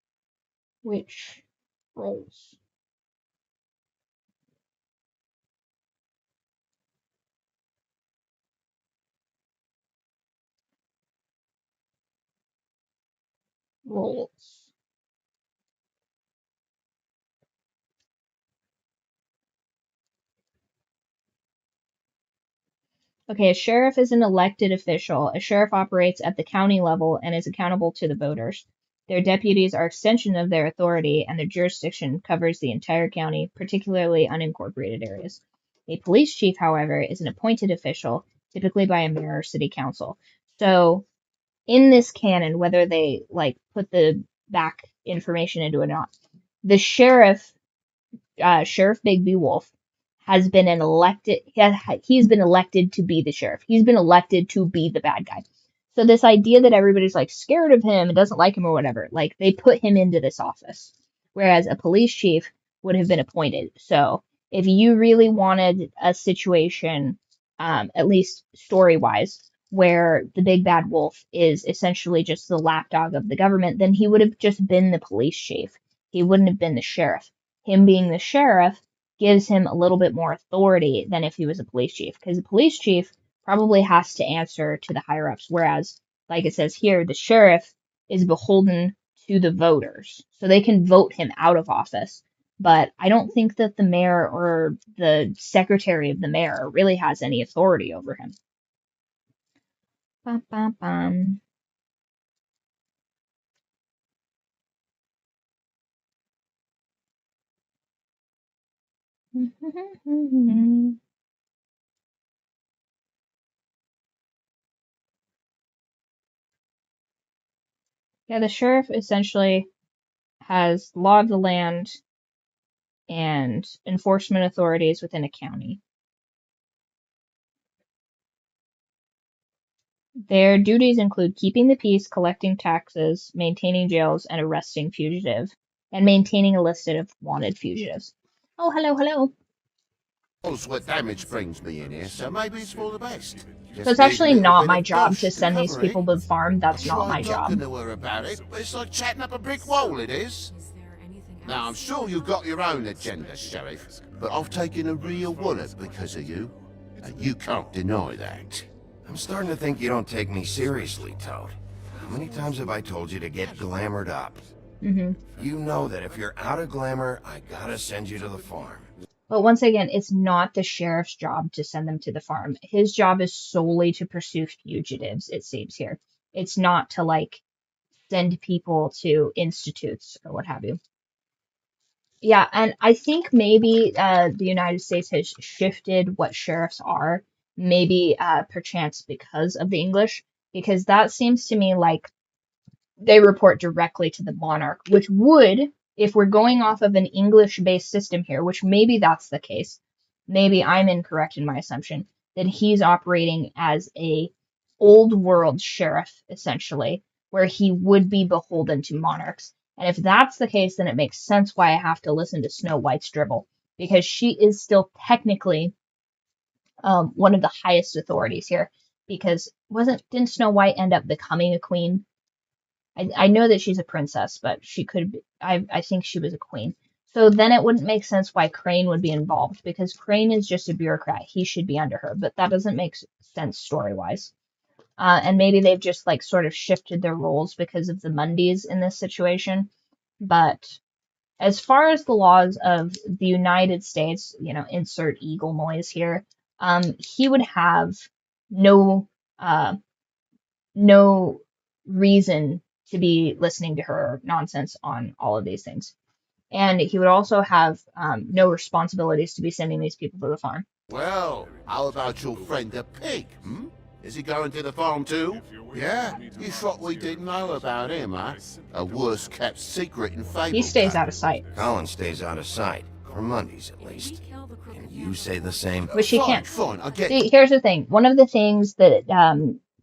which roles? Roles. Okay, a sheriff is an elected official. A sheriff operates at the county level and is accountable to the voters. Their deputies are extension of their authority, and their jurisdiction covers the entire county, particularly unincorporated areas. A police chief, however, is an appointed official, typically by a mayor or city council. So, in this canon, whether they like put the back information into it or not, the sheriff Sheriff Bigby Wolf has been an elected. He's been elected to be the sheriff. He's been elected to be the bad guy. So this idea that everybody's like scared of him and doesn't like him or whatever, like they put him into this office, whereas a police chief would have been appointed. So if you really wanted a situation, at least story wise, where the big bad wolf is essentially just the lapdog of the government, then he would have just been the police chief. He wouldn't have been the sheriff. Him being the sheriff gives him a little bit more authority than if he was a police chief, because the police chief probably has to answer to the higher ups, whereas, like it says here, the sheriff is beholden to the voters, so they can vote him out of office. But I don't think that the mayor or the secretary of the mayor really has any authority over him. Bum, bum, bum. Yeah, the sheriff essentially has law of the land and enforcement authorities within a county. Their duties include keeping the peace, collecting taxes, maintaining jails, and arresting fugitives, and maintaining a list of wanted fugitives. Oh, hello, hello. Knows what damage brings me in here, so maybe it's for the best. So Just it's need a actually little not bit my of job dust to send these cover it. people to the farm. That's not my Tried talking job. to her about it, but it's like chatting up a brick wall, it is. Now, I'm sure you've got your own agenda, Sheriff, but I've taken a real wallet because of you, and you can't deny that. I'm starting to think you don't take me seriously, Toad. How many times have I told you to get glamored up? You know that if you're out of glamour, I gotta send you to the farm. But once again, it's not the sheriff's job to send them to the farm. His job is solely to pursue fugitives, it seems here. It's not to, like, send people to institutes or what have you. Yeah, and I think maybe the United States has shifted what sheriffs are, maybe perchance because of the English, because that seems to me like they report directly to the monarch, which would, if we're going off of an English-based system here, which maybe that's the case, maybe I'm incorrect in my assumption, that he's operating as a old world sheriff, essentially, where he would be beholden to monarchs. And if that's the case, then it makes sense why I have to listen to Snow White's dribble, because she is still technically one of the highest authorities here. Because didn't Snow White end up becoming a queen? I know that she's a princess, but she could be, I think she was a queen. So then it wouldn't make sense why Crane would be involved, because Crane is just a bureaucrat. He should be under her, but that doesn't make sense story-wise. And maybe they've just like sort of shifted their roles because of the Mundys in this situation. But as far as the laws of the United States, insert eagle noise here, he would have no no reason to be listening to her nonsense on all of these things. And he would also have no responsibilities to be sending these people to the farm. Well, how about your friend the pig, hmm? Is he going to the farm too? Yeah? You thought we didn't know about him, huh? A worse-kept secret in Fable. He stays out of sight. Colin stays out of sight. For Mondays, at least. Can you say the same? Which he can't. Fine, I get See, here's the thing. One of the things that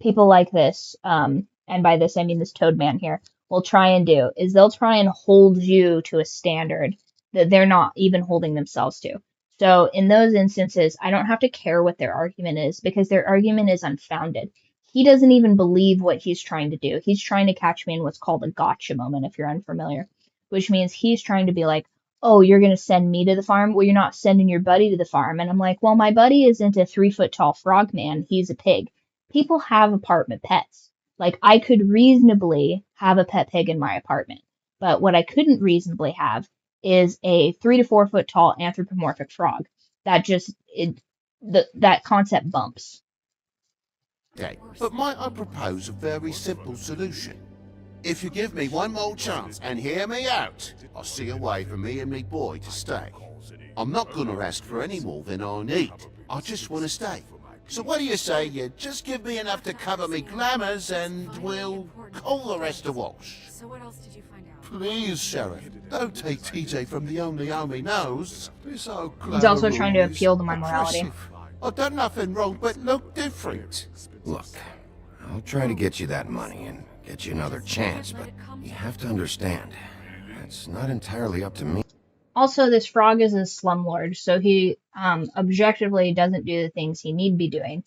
people like this, and by this I mean this Toad Man here, will try and do is they'll try and hold you to a standard that they're not even holding themselves to. So in those instances, I don't have to care what their argument is because their argument is unfounded. He doesn't even believe what he's trying to do. He's trying to catch me in what's called a gotcha moment, if you're unfamiliar, which means he's trying to be like, oh, you're going to send me to the farm? Well, you're not sending your buddy to the farm. And I'm like, well, my buddy isn't a 3-foot tall frog man. He's a pig. People have apartment pets. Like, I could reasonably have a pet pig in my apartment. But what I couldn't reasonably have is a 3 to 4 foot tall anthropomorphic frog. That just, that concept bumps. Okay, but might I propose a very simple solution? If you give me one more chance and hear me out, I'll see a way for me and me boy to stay. I'm not gonna ask for any more than I need. I just want to stay. So what do you say you just give me enough to cover me glamours and we'll call the rest a wash? So what else did you find out? Please, Sheriff, don't take TJ from the only home he knows. He's so He's also trying to appeal to my morality. oppressive. I've done nothing wrong but look different. Look, I'll try to get you that money and get you another chance, but you have to understand, it's not entirely up to me. Also, this frog is a slumlord, so he objectively doesn't do the things he need to be doing,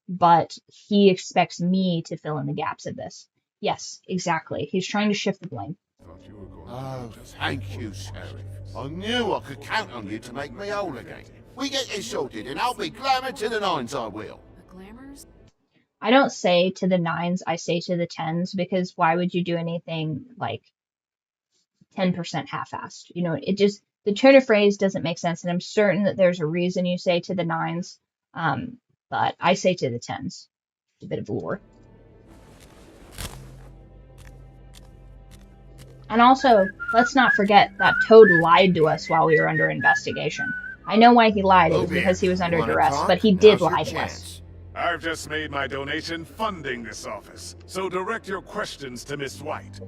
but he expects me to fill in the gaps of this. Yes, exactly. He's trying to shift the blame. Oh, thank you, Sheriff. I knew I could count on you to make me whole again. We get this sorted and I'll be glamour to the nines, I will. I don't say to the 9s, I say to the 10s, because why would you do anything like 10% half-assed? You know, it just, the turn of phrase doesn't make sense, and I'm certain that there's a reason you say to the 9s, but I say to the 10s. It's a bit of lore. And also, let's not forget that Toad lied to us while we were under investigation. I know why he lied, it was because he was under duress, but he did lie to us. I've just made my donation funding this office, so direct your questions to Miss White.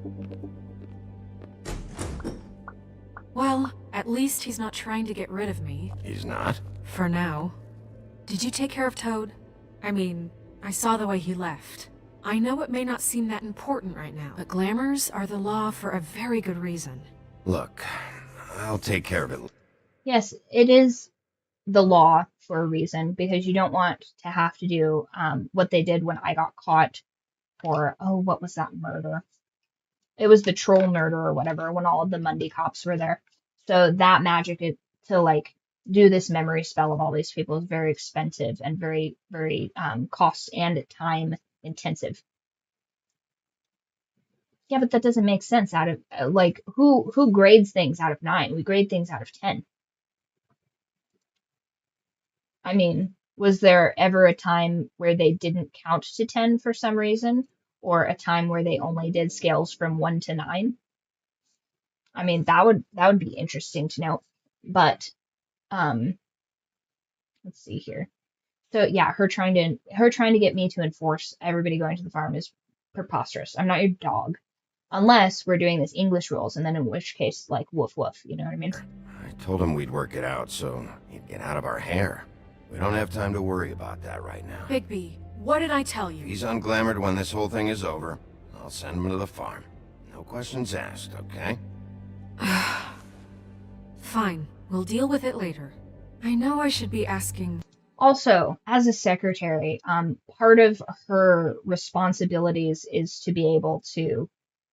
Well, at least he's not trying to get rid of me. He's not? For now. Did you take care of Toad? I mean, I saw the way he left. I know it may not seem that important right now, but glamours are the law for a very good reason. Look, I'll take care of it. Yes, it is the law for a reason, because you don't want to have to do what they did when I got caught for, oh, what was that murder? It was the troll murder or whatever, when all of the Monday cops were there. So that magic to like do this memory spell of all these people is very expensive and very, very cost and time intensive. Yeah, but that doesn't make sense out of, like, who grades things out of 9? We grade things out of 10. I mean, was there ever a time where they didn't count to 10 for some reason? Or a time where they only did scales from 1 to 9? I mean, that would be interesting to know. But, let's see here. So yeah, her trying to get me to enforce everybody going to the farm is preposterous. I'm not your dog. Unless we're doing this English rules, and then in which case, like, woof woof, you know what I mean? I told him we'd work it out, so he'd get out of our hair. We don't have time to worry about that right now. Bigby, what did I tell you? He's unglamored when this whole thing is over. I'll send him to the farm. No questions asked, okay? Fine, we'll deal with it later. I know I should be asking... Also, as a secretary, part of her responsibilities is to be able to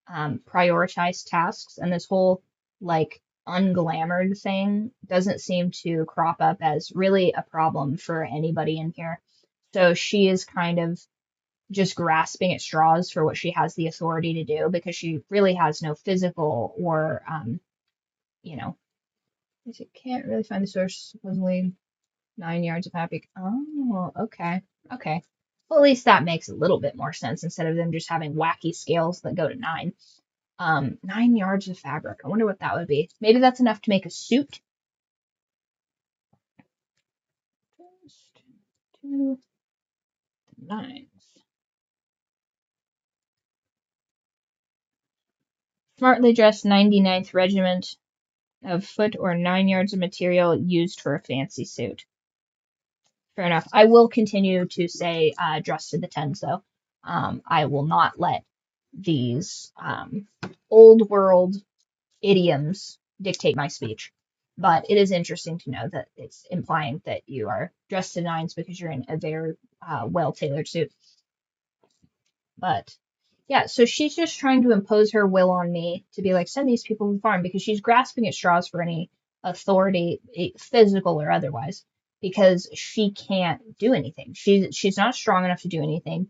prioritize tasks, and this whole, like, unglamored thing doesn't seem to crop up as really a problem for anybody in here. So she is kind of just grasping at straws for what she has the authority to do, because she really has no physical or, you know, she can't really find the source, supposedly 9 yards of happy. Oh, okay. Okay. Well, at least that makes a little bit more sense instead of them just having wacky scales that go to 9. 9 yards of fabric. I wonder what that would be. Maybe that's enough to make a suit. 2 9s. Smartly dressed 99th Regiment of Foot or 9 yards of material used for a fancy suit. Fair enough. I will continue to say dress to the 10s, though. I will not let these old world idioms dictate my speech. But it is interesting to know that it's implying that you are dressed to 9s because you're in a very well-tailored suit. But yeah, so she's just trying to impose her will on me to be like, send these people to the farm, because she's grasping at straws for any authority, physical or otherwise, because she can't do anything. She's not strong enough to do anything.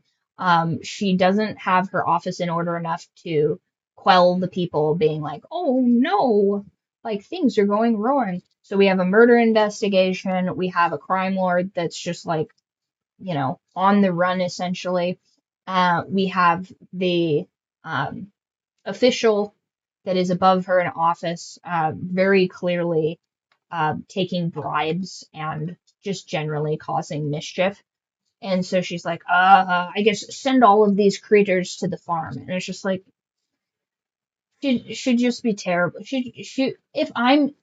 She doesn't have her office in order enough to quell the people being like, oh no, like things are going wrong. So we have a murder investigation. We have a crime lord that's just like, on the run essentially. We have the official that is above her in office, very clearly taking bribes and just generally causing mischief. And so she's like, I guess send all of these creatures to the farm. And it's just like, she should just be terrible.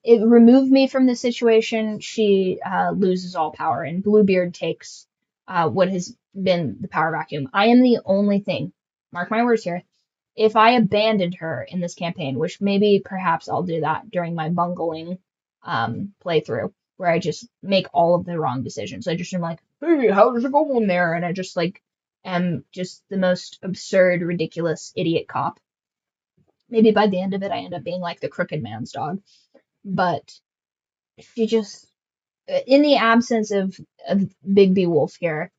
Remove me from the situation, she loses all power, and Bluebeard takes what has been the power vacuum. I am the only thing, mark my words here, if I abandoned her in this campaign, which maybe perhaps I'll do that during my bungling playthrough, where I just make all of the wrong decisions. I just am like, hey, how's it going there? And I just am just the most absurd, ridiculous idiot cop. Maybe by the end of it, I end up being like the crooked man's dog. But she just, in the absence of Big B Wolf here,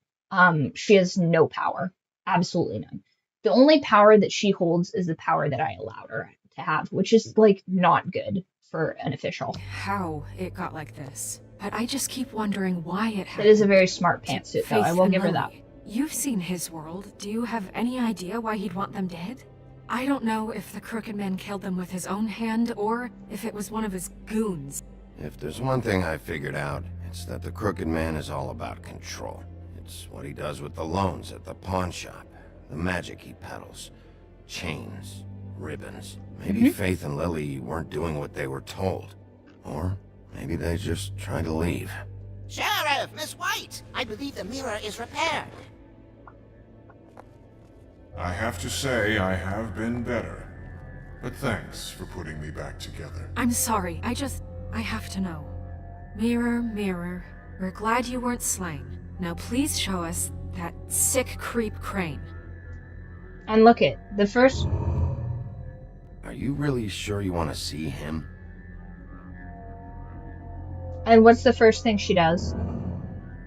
she has no power. Absolutely none. The only power that she holds is the power that I allowed her to have, which is, not good for an official. How it got like this. But I just keep wondering why it happened. It is a very smart pantsuit, though. I will give her that. You've seen his world. Do you have any idea why he'd want them dead? I don't know if the Crooked Man killed them with his own hand, or if it was one of his goons. If there's one thing I figured out, it's that the Crooked Man is all about control. It's what he does with the loans at the pawn shop, the magic he peddles, chains, ribbons. Maybe Faith and Lily weren't doing what they were told. Or maybe they just tried to leave. Sheriff, Miss White! I believe the mirror is repaired. I have to say, I have been better. But thanks for putting me back together. I'm sorry, I have to know. Mirror, mirror, we're glad you weren't slain. Now please show us that sick creep Crane. And look it, the first... Are you really sure you want to see him? And what's the first thing she does?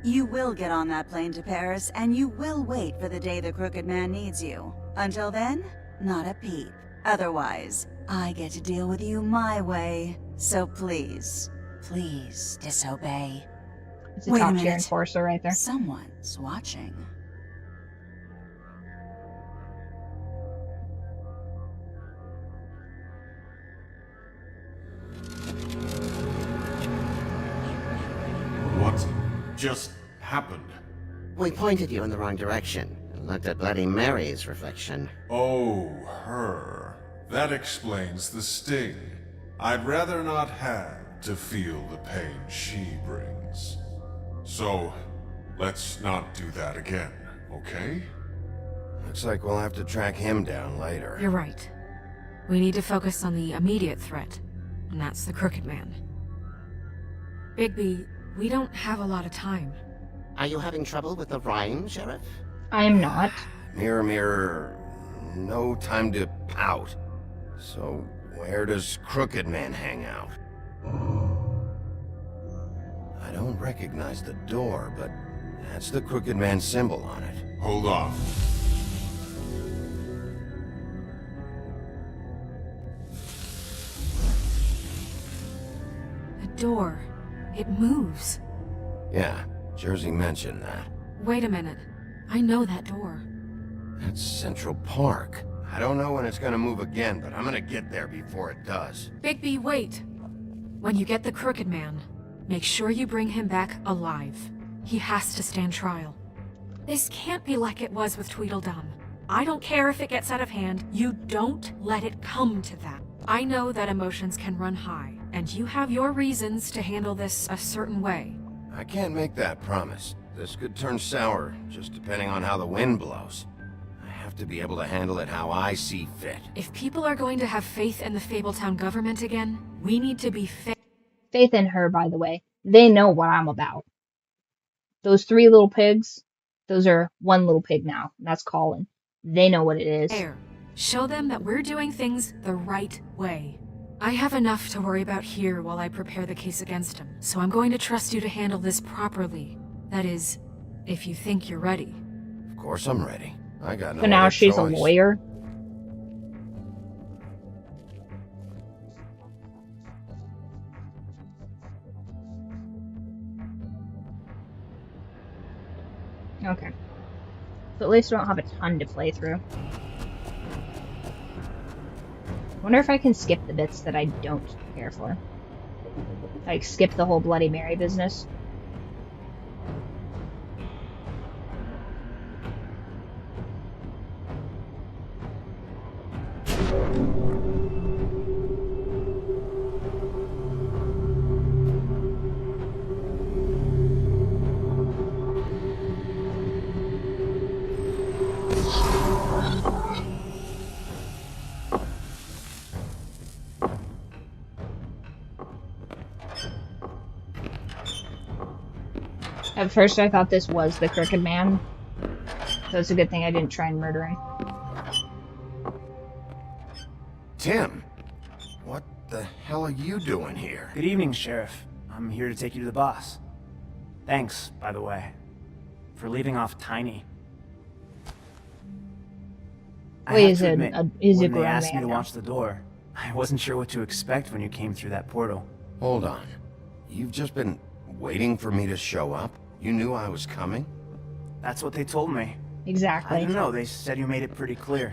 You will get on that plane to Paris, and you will wait for the day the Crooked Man needs you. Until then, not a peep. Otherwise, I get to deal with you my way. So please, please disobey. It's a top-tier enforcer right there. Someone's watching. What just happened? We pointed you in the wrong direction and looked at Bloody Mary's reflection. Oh, her. That explains the sting. I'd rather not have to feel the pain she brings. So, let's not do that again, okay? Looks like we'll have to track him down later. You're right. We need to focus on the immediate threat, and that's the Crooked Man. Bigby, we don't have a lot of time. Are you having trouble with the rhyme, Sheriff? I am not. Mirror, mirror, no time to pout. So, where does Crooked Man hang out? I don't recognize the door, but that's the Crooked Man symbol on it. Hold on. The door. It moves. Yeah, Jersey mentioned that. Wait a minute. I know that door. That's Central Park. I don't know when it's gonna move again, but I'm gonna get there before it does. Bigby, wait! When you get the Crooked Man, make sure you bring him back alive. He has to stand trial. This can't be like it was with Tweedledum. I don't care if it gets out of hand, you don't let it come to that. I know that emotions can run high, and you have your reasons to handle this a certain way. I can't make that promise. This could turn sour, just depending on how the wind blows. I have to be able to handle it how I see fit. If people are going to have faith in the Fabletown government again, we need to be Faith in her, by the way. They know what I'm about. Those 3 little pigs, those are 1 little pig now. And that's Colin. They know what it is. fair. Show them that we're doing things the right way. I have enough to worry about here while I prepare the case against him, so I'm going to trust you to handle this properly. That is, if you think you're ready. Of course I'm ready. I got no So now other she's choice. a lawyer. Okay. So at least we don't have a ton to play through. I wonder if I can skip the bits that I don't care for. Like, skip the whole Bloody Mary business. At first I thought this was the Crooked Man, so it's a good thing I didn't try and murder him. Tim, what the hell are you doing here? Good evening, Sheriff. I'm here to take you to the boss. Thanks, by the way, for leaving off Tiny. Well, I he's have to a- admit, he's a when they grown asked me man to now. watch the door, I wasn't sure what to expect when you came through that portal. Hold on. You've just been waiting for me to show up? You knew I was coming? That's what they told me. Exactly. I don't know, they said you made it pretty clear.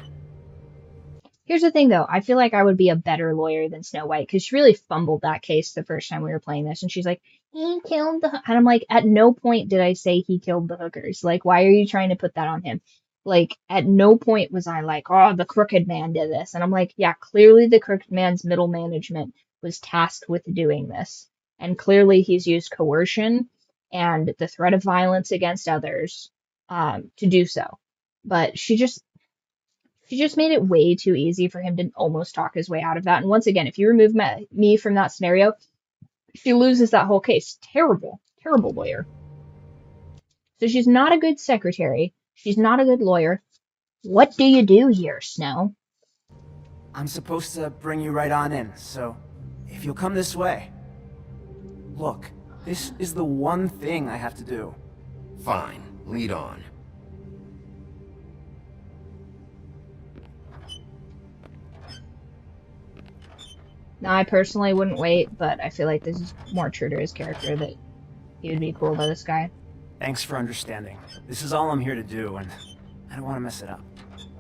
Here's the thing, though. I feel like I would be a better lawyer than Snow White, because she really fumbled that case the first time we were playing this, and she's like, he killed the... And I'm like, at no point did I say he killed the hookers. Like, why are you trying to put that on him? Like, at no point was I like, oh, the Crooked Man did this. And I'm like, yeah, clearly the Crooked Man's middle management was tasked with doing this. And clearly he's used coercion and the threat of violence against others to do so. But she just made it way too easy for him to almost talk his way out of that. And once again, if you remove me from that scenario, she loses that whole case. Terrible, terrible lawyer. So she's not a good secretary. She's not a good lawyer. What do you do here, Snow? I'm supposed to bring you right on in, so if you'll come this way. Look, this is the one thing I have to do. Fine. Lead on. Now, I personally wouldn't wait, but I feel like this is more true to his character that he would be cool by this guy. Thanks for understanding. This is all I'm here to do, and I don't want to mess it up.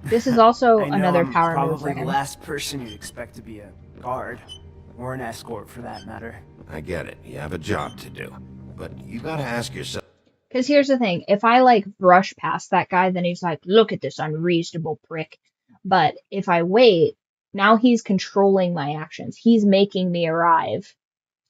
This is also I know another I'm power move for probably the him. last person you'd expect to be a guard, or an escort for that matter. I get it. You have a job to do. But you gotta ask yourself... Because here's the thing, if I like brush past that guy, then he's like, look at this unreasonable prick. But if I wait, now he's controlling my actions. He's making me arrive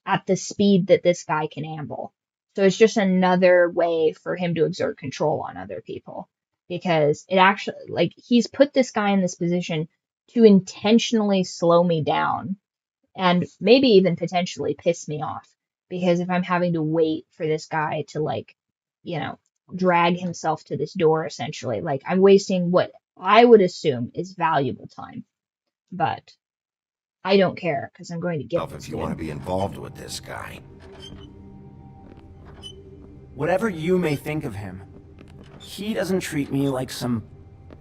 at the speed that this guy can amble. So it's just another way for him to exert control on other people. Because it actually, like, he's put this guy in this position to intentionally slow me down and maybe even potentially piss me off. Because if I'm having to wait for this guy to, like, you know, drag himself to this door, essentially, like, I'm wasting what I would assume is valuable time. But I don't care, because I'm going to get this if you want to be involved with this guy. Whatever you may think of him, he doesn't treat me like some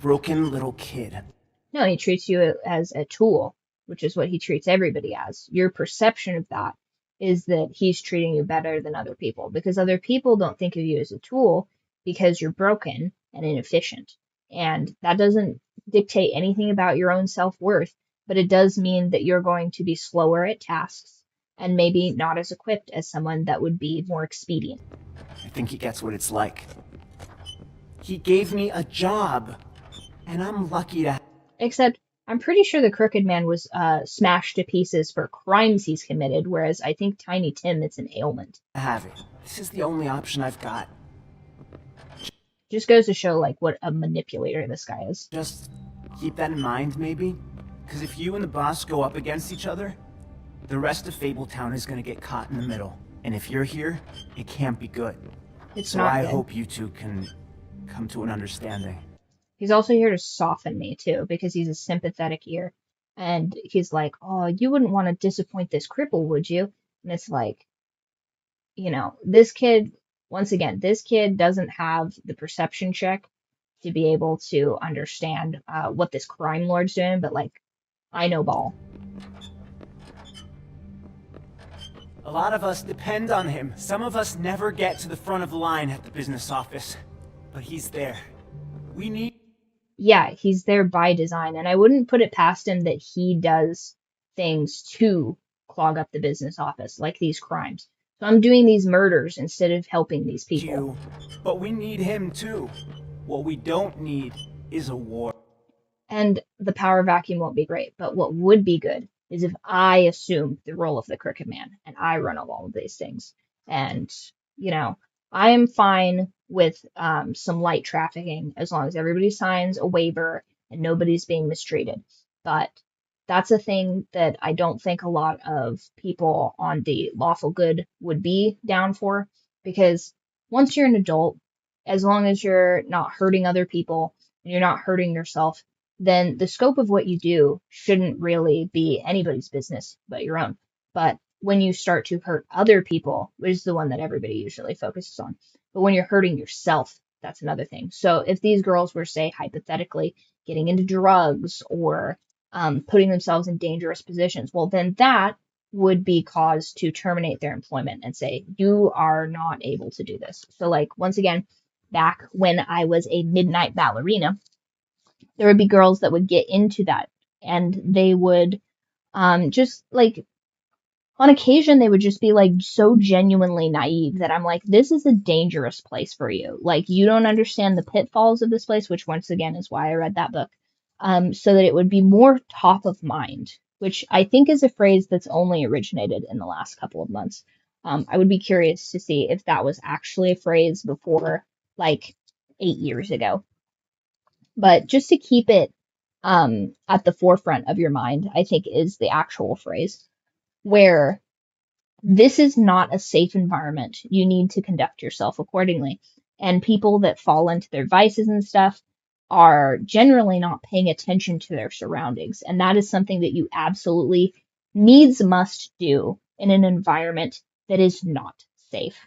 broken little kid. No, he treats you as a tool, which is what he treats everybody as. Your perception of that is that he's treating you better than other people, because other people don't think of you as a tool because you're broken and inefficient. And that doesn't dictate anything about your own self-worth, but it does mean that you're going to be slower at tasks and maybe not as equipped as someone that would be more expedient. I think he gets what it's like. He gave me a job, and I'm lucky to... Except, I'm pretty sure the Crooked Man was smashed to pieces for crimes he's committed, whereas I think Tiny Tim, it's an ailment. have it. This is the only option I've got. Just goes to show, like, what a manipulator this guy is. Just keep that in mind, maybe? Because if you and the boss go up against each other, the rest of Fabletown is going to get caught in the middle. And if you're here, it can't be good. It's so not I good. hope you two can come to an understanding. He's also here to soften me, too, because he's a sympathetic ear. And he's like, oh, you wouldn't want to disappoint this cripple, would you? And it's like, you know, this kid, once again, this kid doesn't have the perception check to be able to understand what this crime lord's doing, but, like, I know ball. A lot of us depend on him. Some of us never get to the front of the line at the business office. But he's there. We need... Yeah, he's there by design, and I wouldn't put it past him that he does things to clog up the business office, like these crimes. So I'm doing these murders instead of helping these people. But we need him too. What we don't need is a war. And the power vacuum won't be great, but what would be good is if I assume the role of the Crooked Man and I run all of these things. And, you know, I am fine with some light trafficking as long as everybody signs a waiver and nobody's being mistreated. But that's a thing that I don't think a lot of people on the lawful good would be down for, because once you're an adult, as long as you're not hurting other people and you're not hurting yourself, then the scope of what you do shouldn't really be anybody's business but your own. But when you start to hurt other people, which is the one that everybody usually focuses on, but when you're hurting yourself, that's another thing. So if these girls were, say, hypothetically getting into drugs or putting themselves in dangerous positions, well, then that would be cause to terminate their employment and say, you are not able to do this. So, like, once again, back when I was a midnight ballerina, there would be girls that would get into that, and they would just, like, on occasion, they would just be, like, so genuinely naive that I'm like, this is a dangerous place for you. Like, you don't understand the pitfalls of this place, which, once again, is why I read that book, so that it would be more top of mind, which I think is a phrase that's only originated in the last couple of months. I would be curious to see if that was actually a phrase before, like, 8 years ago. But just to keep it at the forefront of your mind, I think is the actual phrase, where this is not a safe environment. You need to conduct yourself accordingly. And people that fall into their vices and stuff are generally not paying attention to their surroundings. And that is something that you absolutely must do in an environment that is not safe.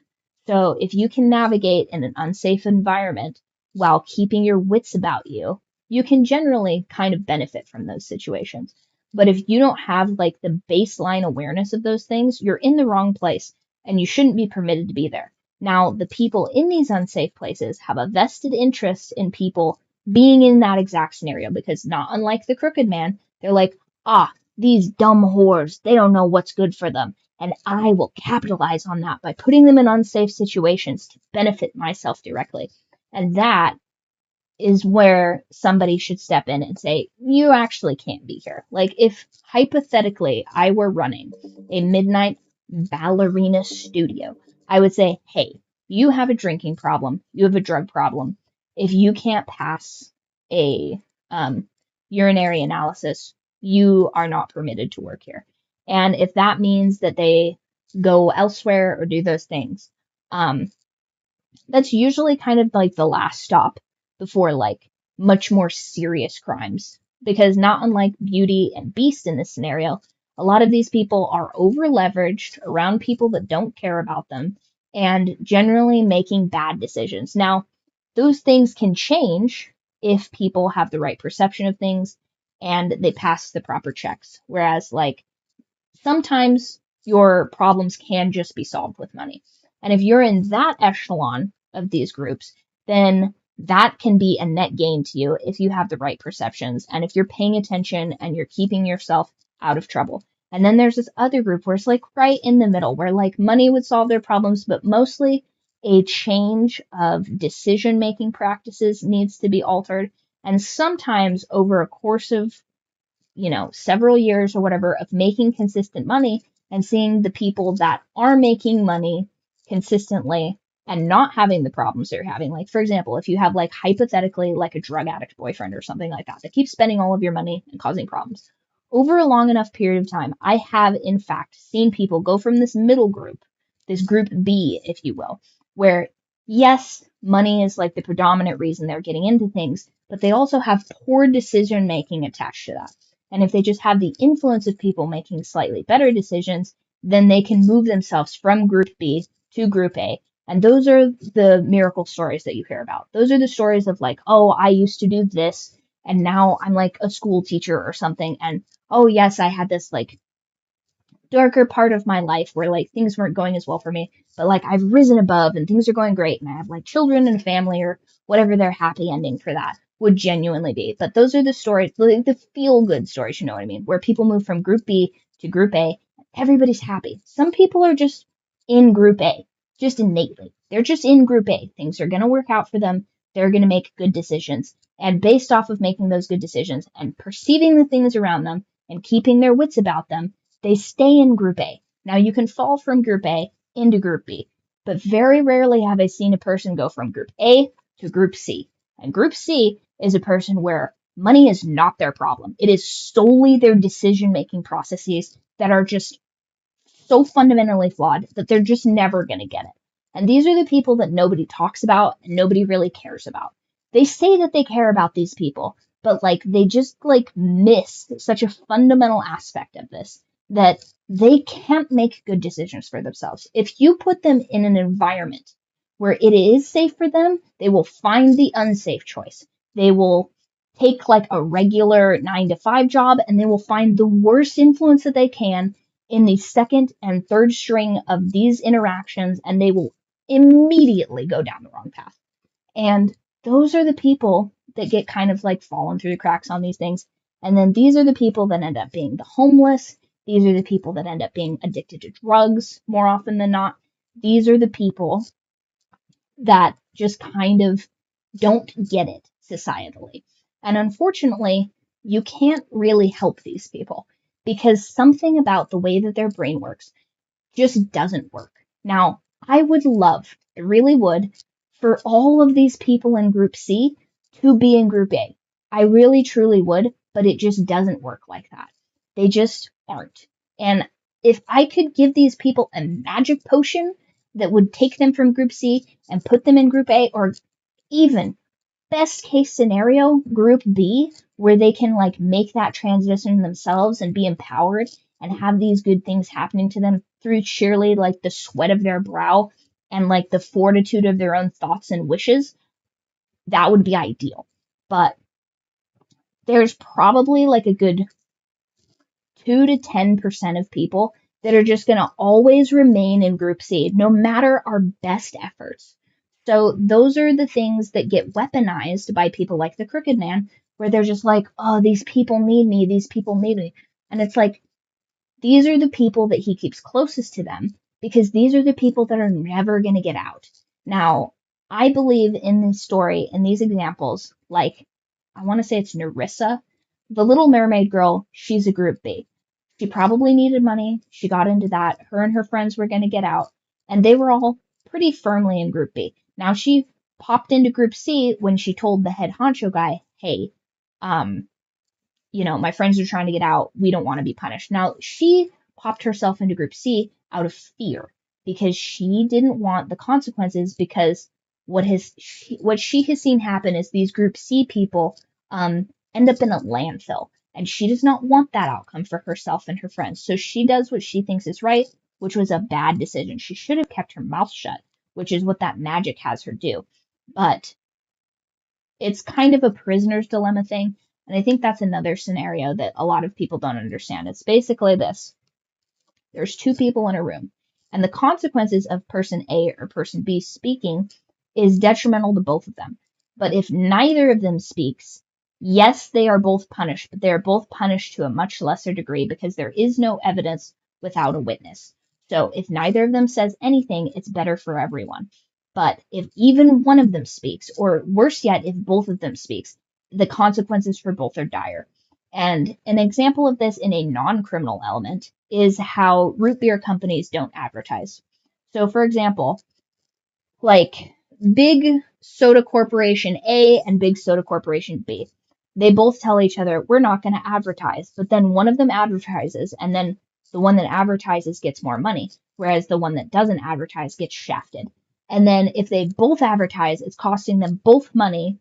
So if you can navigate in an unsafe environment while keeping your wits about you, you can generally kind of benefit from those situations. But if you don't have, like, the baseline awareness of those things, you're in the wrong place and you shouldn't be permitted to be there. Now, the people in these unsafe places have a vested interest in people being in that exact scenario, because not unlike the Crooked Man, they're like, these dumb whores, they don't know what's good for them. And I will capitalize on that by putting them in unsafe situations to benefit myself directly. And that is where somebody should step in and say, you actually can't be here. Like, if hypothetically I were running a midnight ballerina studio, I would say, hey, you have a drinking problem, you have a drug problem. If you can't pass a urinary analysis, you are not permitted to work here. And if that means that they go elsewhere or do those things, that's usually kind of like the last stop before, like, much more serious crimes. Because not unlike Beauty and Beast in this scenario, a lot of these people are over leveraged around people that don't care about them and generally making bad decisions. Now, those things can change if people have the right perception of things and they pass the proper checks. Whereas, like, sometimes your problems can just be solved with money. And if you're in that echelon of these groups, then that can be a net gain to you if you have the right perceptions and if you're paying attention and you're keeping yourself out of trouble. And then there's this other group where it's like right in the middle, where like money would solve their problems, but mostly a change of decision making practices needs to be altered. And sometimes over a course of, several years or whatever of making consistent money and seeing the people that are making money consistently and not having the problems they're having. Like, for example, if you have like hypothetically like a drug addict boyfriend or something like that keeps spending all of your money and causing problems. Over a long enough period of time, I have in fact seen people go from this middle group, this group B, if you will, where yes, money is like the predominant reason they're getting into things, but they also have poor decision making attached to that. And if they just have the influence of people making slightly better decisions, then they can move themselves from group B to group A. And those are the miracle stories that you hear about. Those are the stories of like, oh, I used to do this and now I'm like a school teacher or something. And oh, yes, I had this like darker part of my life where like things weren't going as well for me, but like I've risen above and things are going great and I have like children and a family or whatever their happy ending for that would genuinely be. But those are the stories, like the feel good stories, you know what I mean? Where people move from group B to group A, everybody's happy. Some people are just in group A, just innately. They're just in group A. Things are going to work out for them. They're going to make good decisions. And based off of making those good decisions and perceiving the things around them and keeping their wits about them, they stay in Group A. Now, you can fall from Group A into Group B, but very rarely have I seen a person go from Group A to Group C. And Group C is a person where money is not their problem. It is solely their decision-making processes that are just so fundamentally flawed that they're just never going to get it. And these are the people that nobody talks about and nobody really cares about. They say that they care about these people, but like they just like miss such a fundamental aspect of this that they can't make good decisions for themselves. If you put them in an environment where it is safe for them, they will find the unsafe choice. They will take like a regular 9 to 5 job and they will find the worst influence that they can in the second and third string of these interactions and they will immediately go down the wrong path. And those are the people that get kind of like fallen through the cracks on these things. And then these are the people that end up being the homeless. These are the people that end up being addicted to drugs more often than not. These are the people that just kind of don't get it societally. And unfortunately, you can't really help these people because something about the way that their brain works just doesn't work. Now, I would love, I really would, for all of these people in Group C to be in Group A. I really, truly would, but it just doesn't work like that. They just aren't. And if I could give these people a magic potion that would take them from Group C and put them in Group A, or even best case scenario, Group B, where they can like make that transition themselves and be empowered and have these good things happening to them through sheerly like the sweat of their brow and like the fortitude of their own thoughts and wishes, that would be ideal. But there's probably like a good 2 to 10% of people that are just going to always remain in Group C, no matter our best efforts. So those are the things that get weaponized by people like the Crooked Man, where they're just like, oh, these people need me, these people need me. And it's like, these are the people that he keeps closest to them, because these are the people that are never going to get out. Now, I believe in this story, in these examples, like, I want to say it's Nerissa, the Little Mermaid girl, she's a Group B. She probably needed money. She got into that. Her and her friends were going to get out, and they were all pretty firmly in Group B. Now, she popped into Group C when she told the head honcho guy, hey, my friends are trying to get out. We don't want to be punished. Now, she popped herself into Group C out of fear because she didn't want the consequences, because what she has seen happen is these Group C people end up in a landfill. And she does not want that outcome for herself and her friends. So she does what she thinks is right, which was a bad decision. She should have kept her mouth shut, which is what that magic has her do. But it's kind of a prisoner's dilemma thing. And I think that's another scenario that a lot of people don't understand. It's basically this. There's 2 people in a room, and the consequences of person A or person B speaking is detrimental to both of them. But if neither of them speaks, yes, they are both punished, but they are both punished to a much lesser degree because there is no evidence without a witness. So if neither of them says anything, it's better for everyone. But if even one of them speaks, or worse yet, if both of them speaks, the consequences for both are dire. And an example of this in a non-criminal element is how root beer companies don't advertise. So for example, like big soda corporation A and big soda corporation B. They both tell each other, we're not going to advertise. But then one of them advertises, and then the one that advertises gets more money, whereas the one that doesn't advertise gets shafted. And then if they both advertise, it's costing them both money.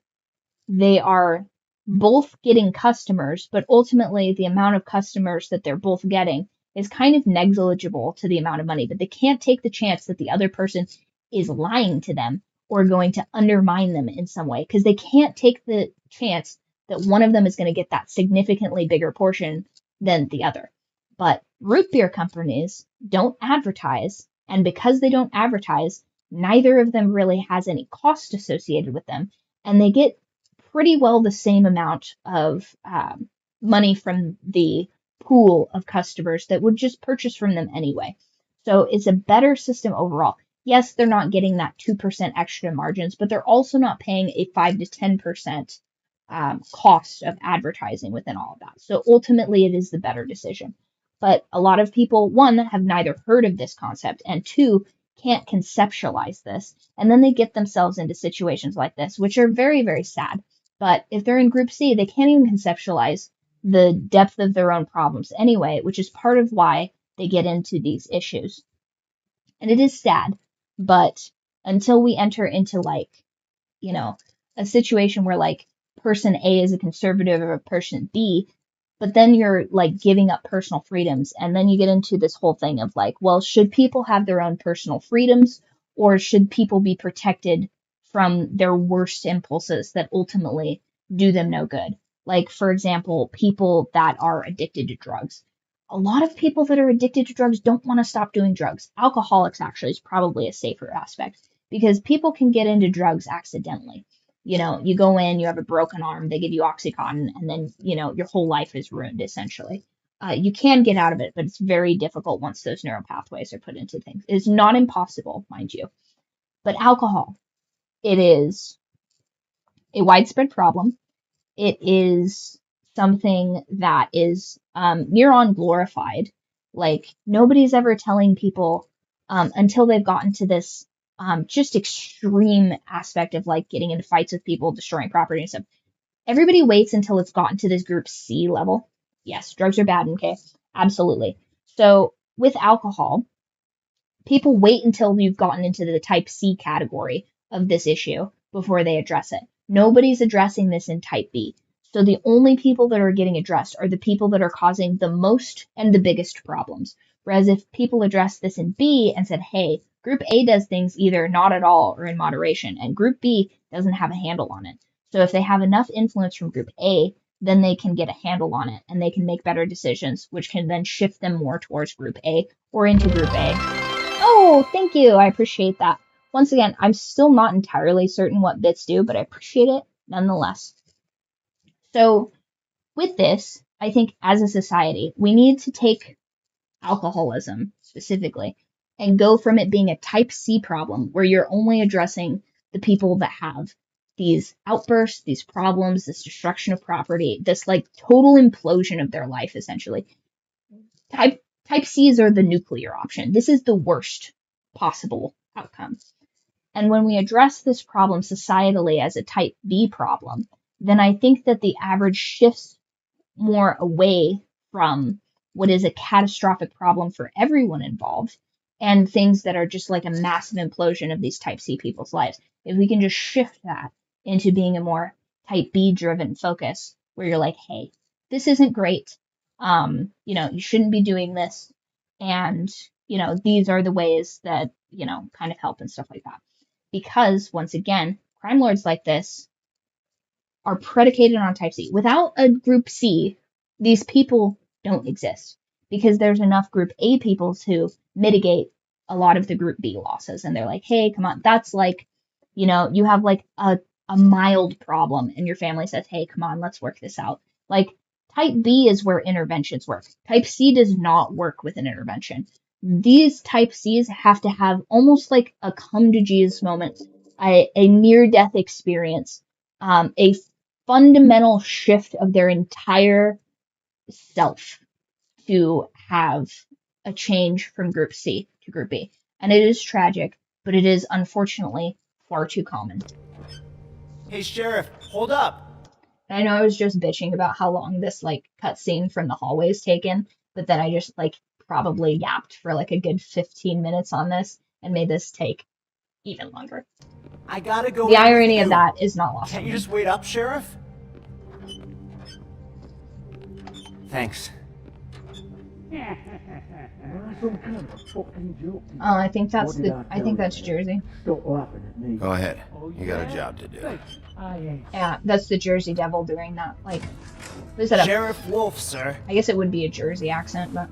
They are both getting customers, but ultimately the amount of customers that they're both getting is kind of negligible to the amount of money. But they can't take the chance that the other person is lying to them or going to undermine them in some way because they can't take the chance that one of them is going to get that significantly bigger portion than the other. But root beer companies don't advertise, and because they don't advertise, neither of them really has any cost associated with them, and they get pretty well the same amount of money from the pool of customers that would just purchase from them anyway. So it's a better system overall. Yes, they're not getting that 2% extra margins, but they're also not paying a 5 to 10% cost of advertising within all of that. So ultimately, it is the better decision. But a lot of people, one, have neither heard of this concept, and two, can't conceptualize this. And then they get themselves into situations like this, which are very, very sad. But if they're in Group C, they can't even conceptualize the depth of their own problems anyway, which is part of why they get into these issues. And it is sad, but until we enter into like, a situation where like person A is a conservative or person B, but then you're like giving up personal freedoms. And then you get into this whole thing of like, well, should people have their own personal freedoms or should people be protected from their worst impulses that ultimately do them no good? Like, for example, people that are addicted to drugs. A lot of people that are addicted to drugs don't want to stop doing drugs. Alcoholics actually is probably a safer aspect because people can get into drugs accidentally. You go in, you have a broken arm, they give you Oxycontin, and then, your whole life is ruined essentially. You can get out of it, but it's very difficult once those neural pathways are put into things. It's not impossible, mind you. But alcohol, it is a widespread problem. It is something that is near on glorified. Like, nobody's ever telling people until they've gotten to this just extreme aspect of like getting into fights with people, destroying property and stuff. Everybody waits until it's gotten to this group C level. Yes, drugs are bad, okay? Absolutely. So with alcohol, people wait until you've gotten into the type C category of this issue before they address it. Nobody's addressing this in type B. So the only people that are getting addressed are the people that are causing the most and the biggest problems. Whereas if people address this in B and said, hey, group A does things either not at all or in moderation, and group B doesn't have a handle on it. So if they have enough influence from group A, then they can get a handle on it and they can make better decisions, which can then shift them more towards group A or into group A. Oh, thank you. I appreciate that. Once again, I'm still not entirely certain what bits do, but I appreciate it nonetheless. So with this, I think as a society, we need to take alcoholism specifically and go from it being a type C problem where you're only addressing the people that have these outbursts, these problems, this destruction of property, this like total implosion of their life essentially. Type C's are the nuclear option. This is the worst possible outcome. And when we address this problem societally as a type B problem, then I think that the average shifts more away from what is a catastrophic problem for everyone involved and things that are just like a massive implosion of these type C people's lives. If we can just shift that into being a more type B driven focus where you're like, hey, this isn't great. You shouldn't be doing this. And, these are the ways that, kind of help and stuff like that. Because once again, crime lords like this are predicated on type C. Without a group C, these people don't exist because there's enough group A people to mitigate a lot of the group B losses. And they're like, hey, come on, that's like, you have like a a mild problem and your family says, hey, come on, let's work this out. Like, type B is where interventions work. Type C does not work with an intervention. These type Cs have to have almost like a come to Jesus moment, a near death experience, a fundamental shift of their entire self to have a change from group C to group B. And it is tragic, but it is unfortunately far too common. Hey, Sheriff, hold up. And I know I was just bitching about how long this like cutscene from the hallway is taken, but then I just like probably yapped for like a good 15 minutes on this and made this take even longer. I gotta go. The irony of that is not lost. Can't you just wait up, Sheriff? Thanks. Oh, I think that's Jersey. Go ahead. You got a job to do. Yeah, that's the Jersey Devil doing that. Like, is that Sheriff Wolf, sir. I guess it would be a Jersey accent, but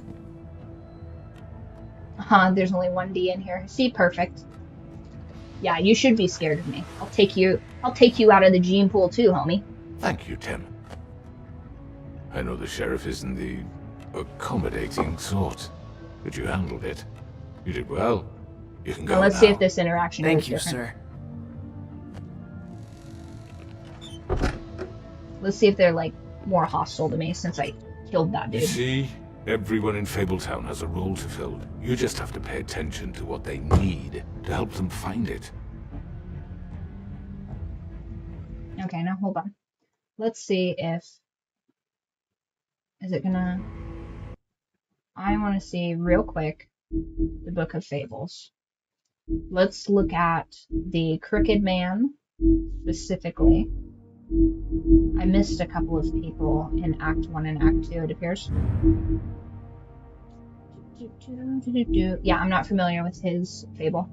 there's only one D in here. See, perfect. Yeah, you should be scared of me. I'll take you out of the gene pool too, homie. Thank you, Tim. I know the sheriff isn't the accommodating sort, but you handled it. You did well. You can go Now, let's see if this interaction Thank goes you, different. sir. Let's see if they're like more hostile to me since I killed that You dude. see, everyone in Fabletown has a role to fill. You just have to pay attention to what they need to help them find it. Okay, now hold on. Let's see if is it gonna. I want to see real quick the Book of Fables. Let's look at the Crooked Man specifically. I missed a couple of people in Act 1 and Act 2, it appears. Yeah, I'm not familiar with his fable.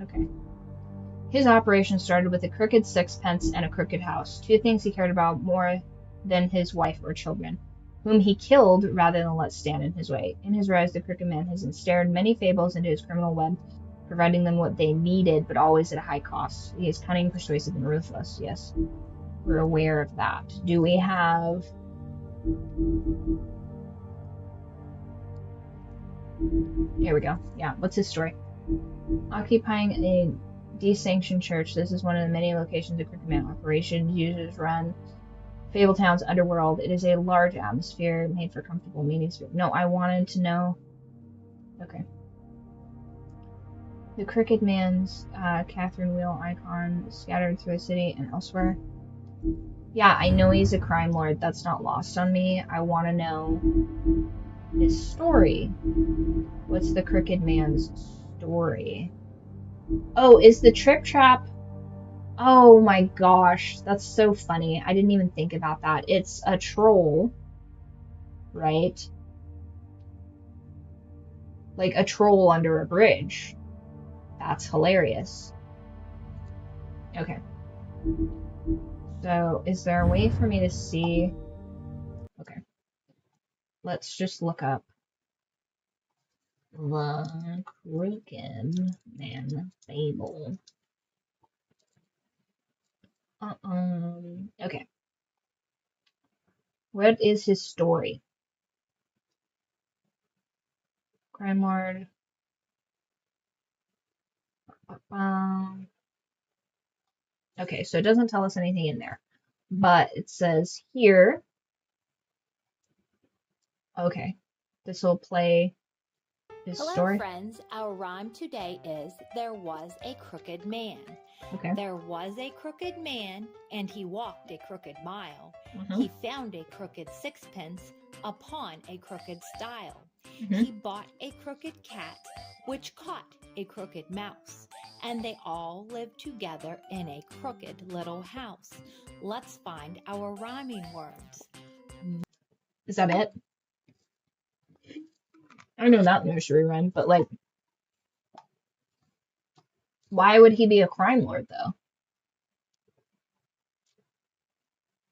Okay. His operation started with a crooked sixpence and a crooked house, two things he cared about more than his wife or children, whom he killed rather than let stand in his way. In his rise, the crooked man has ensnared many fables into his criminal web, providing them what they needed, but always at a high cost. He is cunning, persuasive, and ruthless. Yes, we're aware of that. Do we have... Here we go. Yeah, what's his story? Occupying a desanctioned church, this is one of the many locations of Crooked Man operations. Users run Fabletown's underworld. It is a large atmosphere made for comfortable meetings. No, I wanted to know. Okay. The Crooked Man's Catherine Wheel icon scattered through the city and elsewhere. Yeah, I know he's a crime lord. That's not lost on me. I want to know his story. What's the Crooked Man's story? Oh, is the Trip Trap... Oh my gosh, that's so funny. I didn't even think about that. It's a troll, right? Like a troll under a bridge. That's hilarious. Okay. So, is there a way for me to see... Okay. Let's just look up the Crooked Man fable. Okay. What is his story? Crime lord. Okay, so it doesn't tell us anything in there, but it says here. Okay, this will play his Hello, story. friends. Our rhyme today is there was a crooked man. Okay. There was a crooked man, and he walked a crooked mile. Mhm. He found a crooked sixpence upon a crooked stile. Mhm. He bought a crooked cat, which caught a crooked mouse, and they all lived together in a crooked little house. Let's find our rhyming words. Is that it? I know that nursery rhyme, but like, why would he be a crime lord though?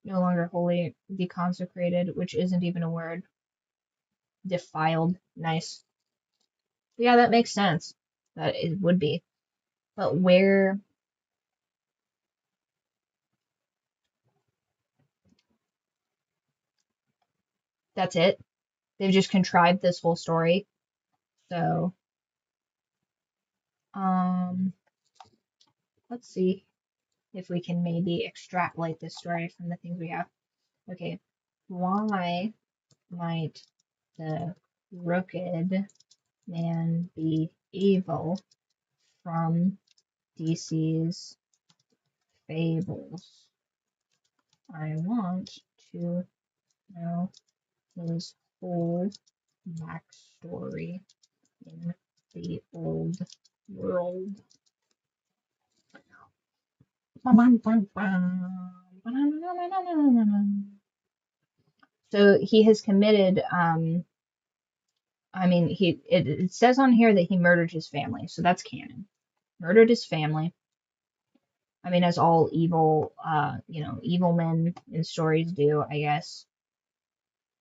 No longer holy, deconsecrated, which isn't even a word. defiled. Nice. Yeah, that makes sense. That it would be. But where... That's it? They've just contrived this whole story. So, let's see if we can maybe extrapolate this story from the things we have. Okay, why might the Crooked Man be evil from DC's fables? I want to know his whole backstory in the old world. So he has committed, I mean, it says on here that he murdered his family, so that's canon. Murdered his family. I mean, as all evil, evil men in stories do, I guess.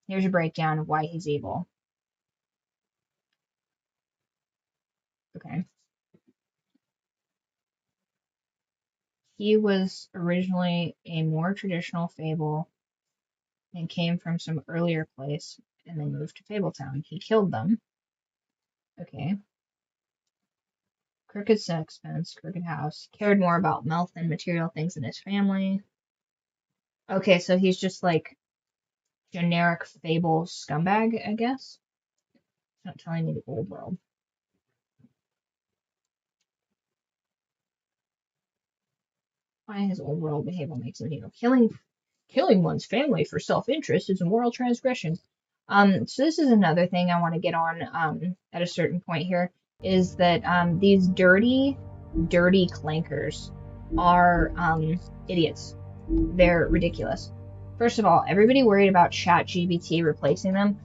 Here's a breakdown of why he's evil. Okay. He was originally a more traditional fable and came from some earlier place and then moved to Fabletown. He killed them. Okay. Crooked sixpence, crooked house. Cared more about wealth and material things than his family. Okay, so he's just like generic fable scumbag, I guess. It's not telling me the old world. Why his old world behavior makes him evil. Killing one's family for self-interest is a moral transgression. So this is another thing I want to get on at a certain point here, is that these dirty clankers are idiots. They're ridiculous. First of all, everybody worried about ChatGPT replacing them.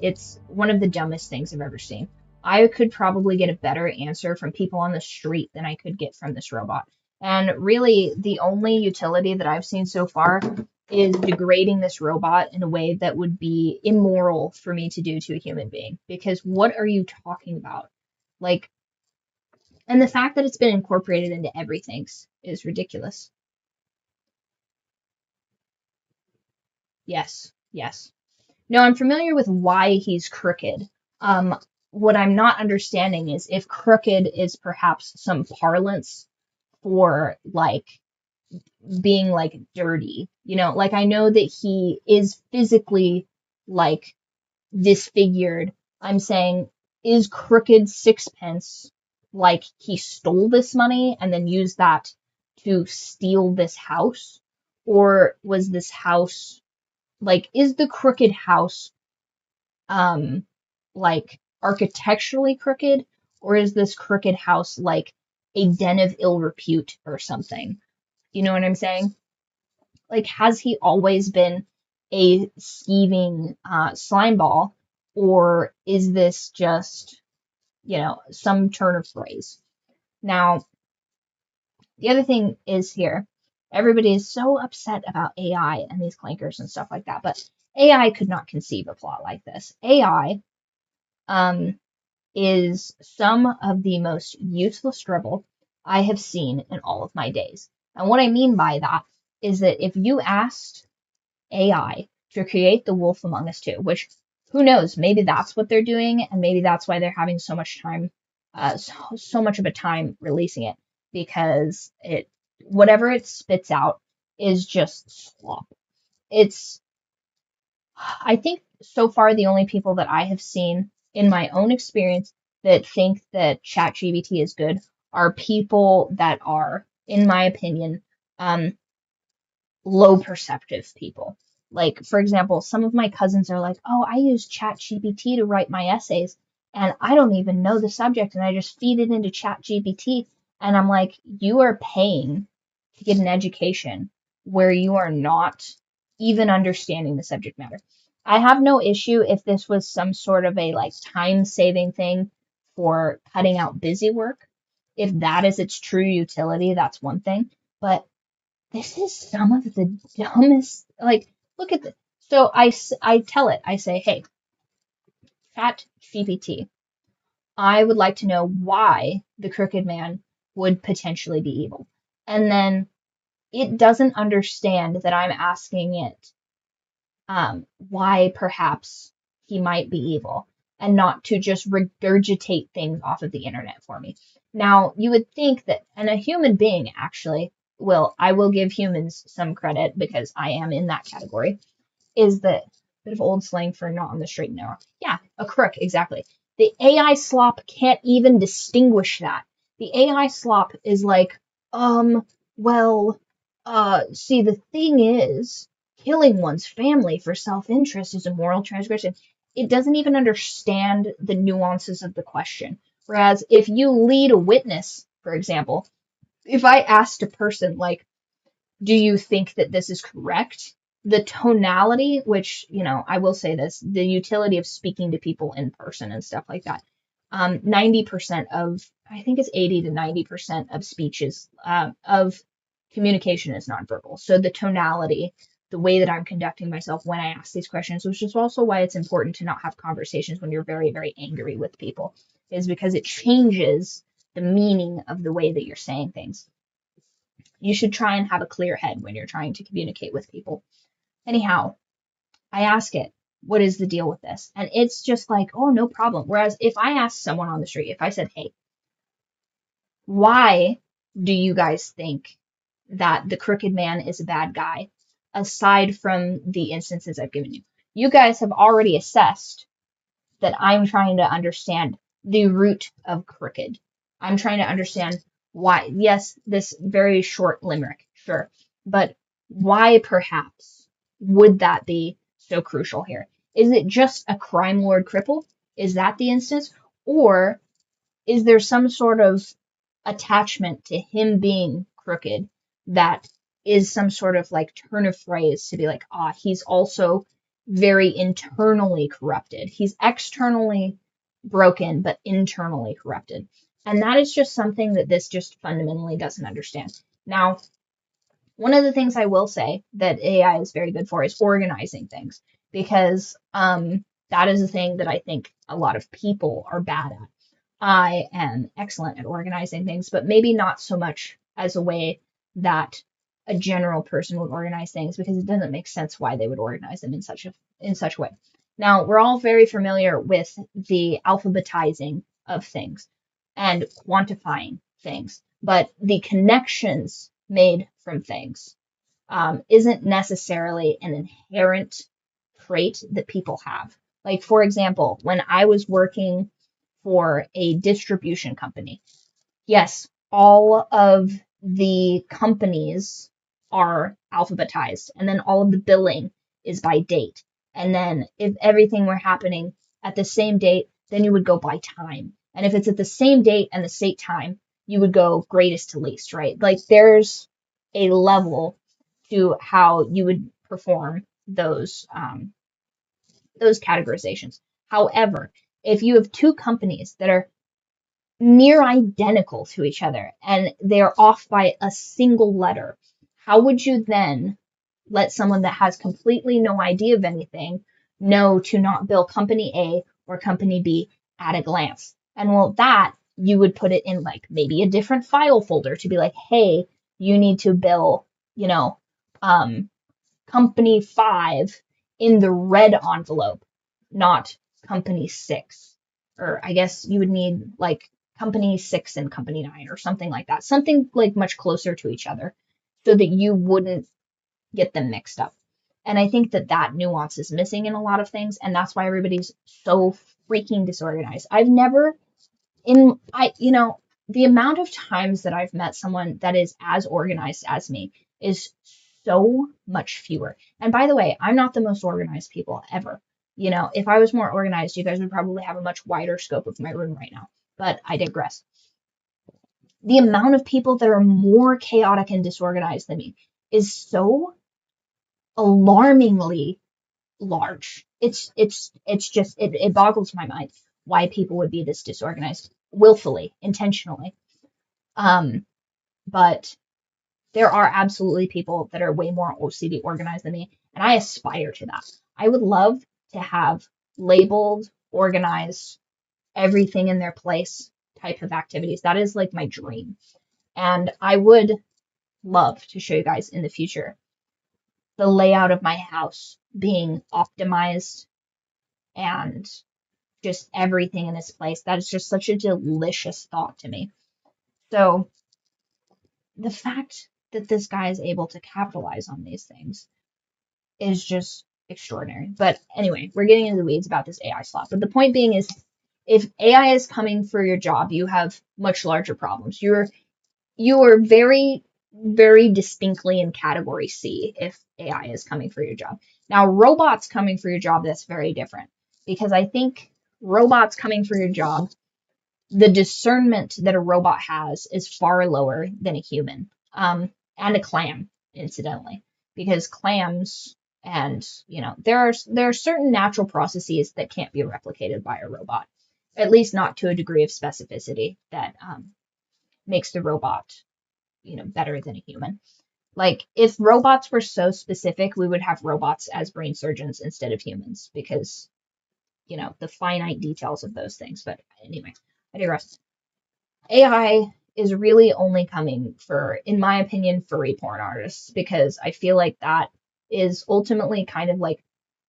It's one of the dumbest things I've ever seen. I could probably get a better answer from people on the street than I could get from this robot. And really, the only utility that I've seen so far is degrading this robot in a way that would be immoral for me to do to a human being. Because what are you talking about? Like, and the fact that it's been incorporated into everything is ridiculous. Yes, yes. No, I'm familiar with why he's crooked. What I'm not understanding is if crooked is perhaps some parlance for like being like dirty. Like I know that he is physically like disfigured. I'm saying, is crooked sixpence like he stole this money and then used that to steal this house? Or was this house like, is the crooked house like architecturally crooked, or is this crooked house like a den of ill repute or something? You know what I'm saying? Like, has he always been a skeeving slimeball, or is this just, some turn of phrase? Now, the other thing is here, everybody is so upset about AI and these clankers and stuff like that, but AI could not conceive a plot like this. AI is some of the most useless dribble I have seen in all of my days. And what I mean by that is that if you asked AI to create The Wolf Among Us 2, which, who knows, maybe that's what they're doing, and maybe that's why they're having so much time, so much of a time releasing it, because whatever it spits out is just slop. I think so far the only people that I have seen in my own experience that think that ChatGPT is good are people that are, in my opinion, low perceptive people. Like, for example, some of my cousins are like, oh, I use ChatGPT to write my essays, and I don't even know the subject, and I just feed it into ChatGPT. And I'm like, you are paying to get an education where you are not even understanding the subject matter. I have no issue if this was some sort of a like time-saving thing for cutting out busy work. If that is its true utility, that's one thing. But this is some of the dumbest, like, look at this. So I tell it, I say, hey, Chat GPT. I would like to know why the Crooked Man would potentially be evil. And then it doesn't understand that I'm asking it why perhaps he might be evil, and not to just regurgitate things off of the internet for me. Now, you would think that, and a human being actually I will give humans some credit because I am in that category, is the bit of old slang for not on the straight and narrow. Yeah, a crook, exactly. The AI slop can't even distinguish that. The AI slop is like, well, see, the thing is, killing one's family for self-interest is a moral transgression. It doesn't even understand the nuances of the question. Whereas if you lead a witness, for example, if I asked a person, like, do you think that this is correct? The tonality, which, I will say this, the utility of speaking to people in person and stuff like that. 90% of, I think it's 80 to 90% of speeches, of communication is nonverbal. So the tonality, the way that I'm conducting myself when I ask these questions, which is also why it's important to not have conversations when you're very, very angry with people, is because it changes the meaning of the way that you're saying things. You should try and have a clear head when you're trying to communicate with people. Anyhow, I ask it, what is the deal with this? And it's just like, oh, no problem. Whereas if I asked someone on the street, if I said, hey, why do you guys think that the Crooked Man is a bad guy, aside from the instances I've given you? You guys have already assessed that I'm trying to understand the root of crooked. I'm trying to understand why. Yes, this very short limerick, sure. But why perhaps would that be so crucial here? Is it just a crime lord cripple? Is that the instance? Or is there some sort of attachment to him being crooked that is some sort of like turn of phrase to be like, he's also very internally corrupted. He's externally broken, but internally corrupted. And that is just something that this just fundamentally doesn't understand. Now, one of the things I will say that AI is very good for is organizing things, because that is a thing that I think a lot of people are bad at. I am excellent at organizing things, but maybe not so much as a way that a general person would organize things, because it doesn't make sense why they would organize them in such a way. Now, we're all very familiar with the alphabetizing of things and quantifying things, but the connections made from things isn't necessarily an inherent trait that people have. Like, for example, when I was working for a distribution company, yes, all of the companies are alphabetized, and then all of the billing is by date. And then if everything were happening at the same date, then you would go by time. And if it's at the same date and the same time, you would go greatest to least, right? Like, there's a level to how you would perform those categorizations. However, if you have two companies that are near identical to each other and they are off by a single letter, how would you then let someone that has completely no idea of anything know to not bill company A or company B at a glance? And well, that you would put it in like maybe a different file folder to be like, hey, you need to bill, company 5 in the red envelope, not company 6. Or I guess you would need like company 6 and company 9 or something like that. Something like much closer to each other so that you wouldn't get them mixed up. And I think that nuance is missing in a lot of things, and that's why everybody's so freaking disorganized. I've never the amount of times that I've met someone that is as organized as me is so much fewer. And by the way, I'm not the most organized people ever. If I was more organized, you guys would probably have a much wider scope of my room right now. But I digress. The amount of people that are more chaotic and disorganized than me is so alarmingly large. It boggles my mind why people would be this disorganized willfully, intentionally. But there are absolutely people that are way more OCD organized than me, and I aspire to that. I would love to have labeled organized, everything in their place type of activities. That is like my dream. And I would love to show you guys in the future the layout of my house being optimized and just everything in its place. That is just such a delicious thought to me. So the fact that this guy is able to capitalize on these things is just extraordinary. But anyway, we're getting into the weeds about this AI slot. But the point being is, if AI is coming for your job, you have much larger problems. You are very, very distinctly in category C if AI is coming for your job. Now, robots coming for your job, that's very different. Because I think robots coming for your job, the discernment that a robot has is far lower than a human. And a clam, incidentally. Because clams and, there are certain natural processes that can't be replicated by a robot. At least not to a degree of specificity that makes the robot better than a human. Like, if robots were so specific, we would have robots as brain surgeons instead of humans because, the finite details of those things. But anyway, I digress. AI is really only coming for, in my opinion, furry porn artists because I feel like that is ultimately kind of like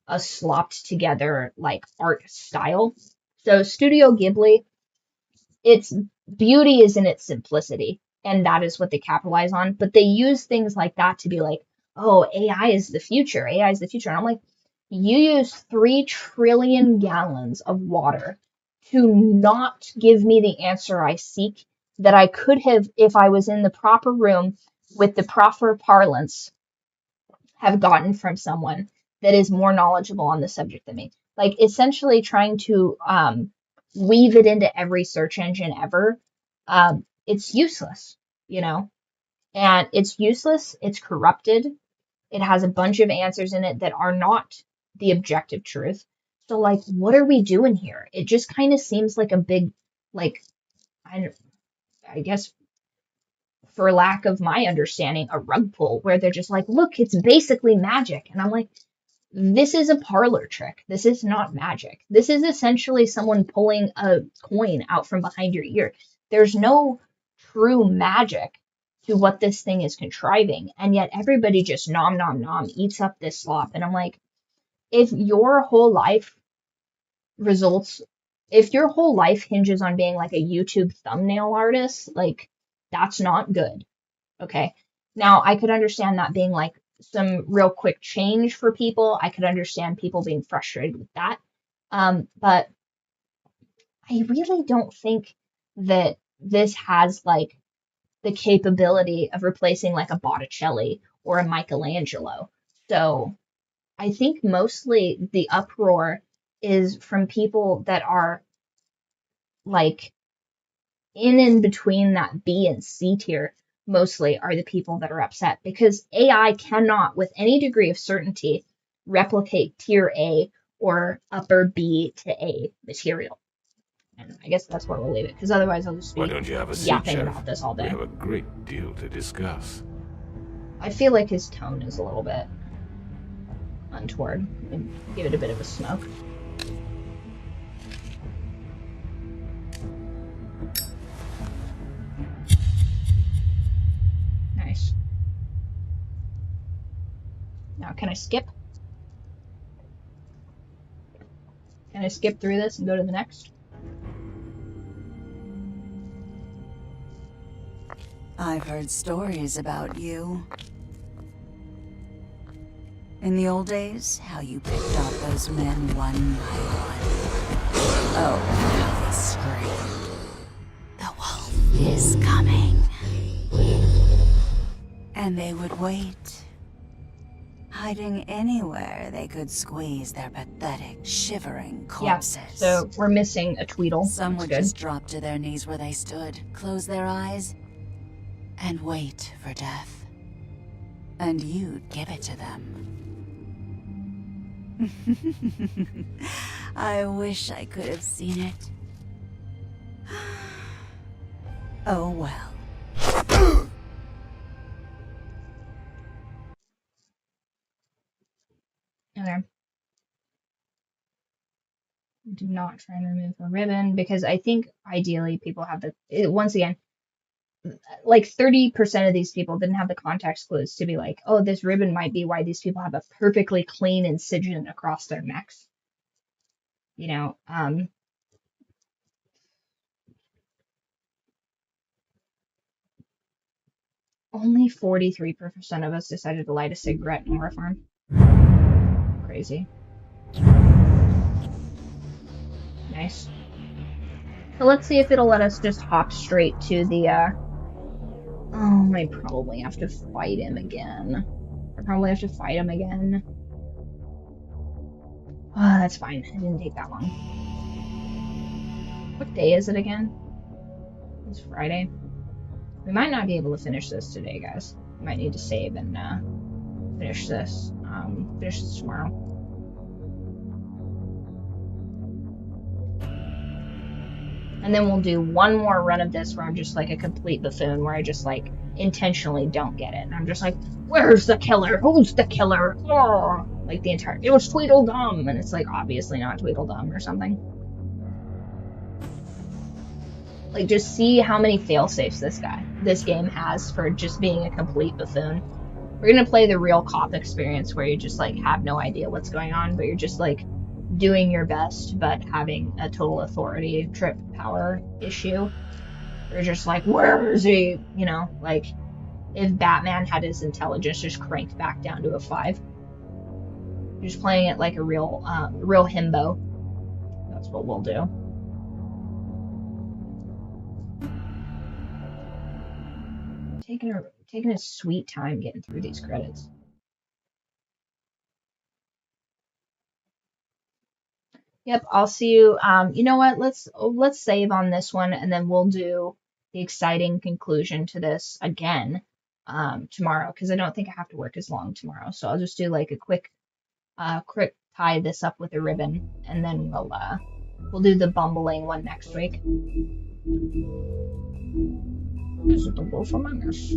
a slopped together like art style. So Studio Ghibli, its beauty is in its simplicity, and that is what they capitalize on. But they use things like that to be like, oh, AI is the future. AI is the future. And I'm like, you use 3 trillion gallons of water to not give me the answer I seek that I could have, if I was in the proper room with the proper parlance, have gotten from someone that is more knowledgeable on the subject than me. Like, essentially trying to weave it into every search engine ever, it's useless, and it's useless, it's corrupted, it has a bunch of answers in it that are not the objective truth. So, like, what are we doing here? It just kind of seems like a big, like, I guess, for lack of my understanding, a rug pull where they're just like, look, it's basically magic. And I'm like, this is a parlor trick. This is not magic. This is essentially someone pulling a coin out from behind your ear. There's no true magic to what this thing is contriving. And yet everybody just nom nom nom eats up this slop. And I'm like, if your whole life hinges on being like a YouTube thumbnail artist, like, that's not good. Okay. Now, I could understand that being like some real quick change for people. I could understand people being frustrated with that. But I really don't think that this has like the capability of replacing like a Botticelli or a Michelangelo. So I think mostly the uproar is from people that are like in between that B and C tier, mostly are the people that are upset because AI cannot, with any degree of certainty, replicate tier A or upper B to A material. And I guess that's where we'll leave it, because otherwise I'll just be Why don't you have a seat, yapping Sheriff? about this all We day. have a great deal to discuss. I feel like his tone is a little bit untoward. Give it a bit of a smoke. Nice. Now, can I skip? Can I skip through this and go to the next? I've heard stories about you. In the old days, how you picked off those men one by one. Oh, how they screamed. The wolf is coming. And they would wait, hiding anywhere they could squeeze their pathetic, shivering corpses. Yeah, so we're missing a Tweedle. Some That's would good. just drop to their knees where they stood, close their eyes, and wait for death. And you'd give it to them. I wish I could have seen it. Oh well. Okay. Do not try and remove a ribbon because I think ideally people have once again, like 30% of these people didn't have the context clues to be like, oh, this ribbon might be why these people have a perfectly clean incision across their necks. You know, only 43% of us decided to light a cigarette in our farm. Crazy. Nice. So let's see if it'll let us just hop straight to the, oh, I probably have to fight him again. Oh, that's fine. It didn't take that long. What day is it again? It's Friday. We might not be able to finish this today, guys. We might need to save and finish this tomorrow. And then we'll do one more run of this where I'm just like a complete buffoon, where I just like intentionally don't get it. And I'm just like, where's the killer? Who's the killer? Oh, like the entire, it was Tweedledum. And it's like obviously not Tweedledum or something. Like, just see how many fail-safes this game has for just being a complete buffoon. We're gonna play the real cop experience where you just like have no idea what's going on, but you're just like doing your best, but having a total authority trip power issue. You're just like, where is he? You know, like if Batman had his intelligence just cranked back down to a 5. You're just playing it like a real himbo. That's what we'll do. Taking a sweet time getting through these credits. Yep, I'll see you. You know what? Let's save on this one, and then we'll do the exciting conclusion to this again tomorrow, because I don't think I have to work as long tomorrow. So I'll just do like a quick tie this up with a ribbon, and then we'll do the bumbling one next week. This is the Wolf Among Us.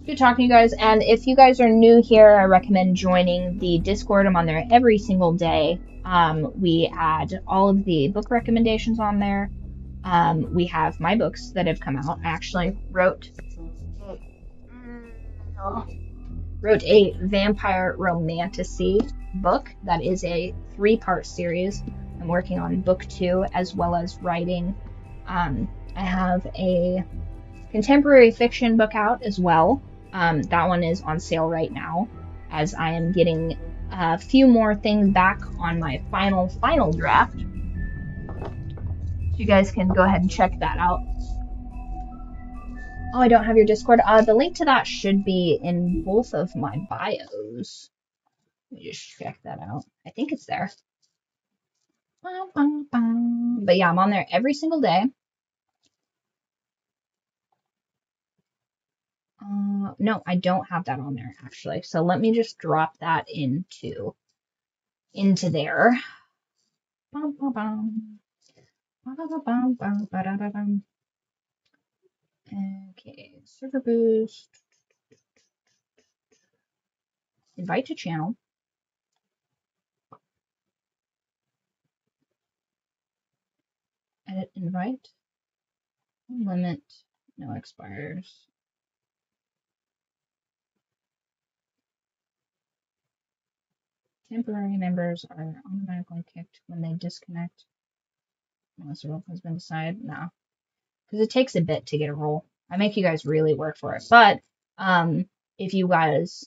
Good talking to you guys, and if you guys are new here, I recommend joining the Discord. I'm on there every single day. We add all of the book recommendations on there. We have my books that have come out. I actually wrote a vampire romantasy book that is a 3-part series. I'm working on book 2 as well as writing. I have a contemporary fiction book out as well. That one is on sale right now, as I am getting a few more things back on my final draft. So you guys can go ahead and check that out. Oh, I don't have your Discord. The link to that should be in both of my bios. Let me just check that out. I think it's there. But yeah, I'm on there every single day. No, I don't have that on there actually. So let me just drop that into there. Okay, server boost. Invite to channel. Edit invite. Limit. No expires. Temporary members are automatically kicked when they disconnect. Unless a role has been decided. No. Because it takes a bit to get a role. I make you guys really work for it. But if you guys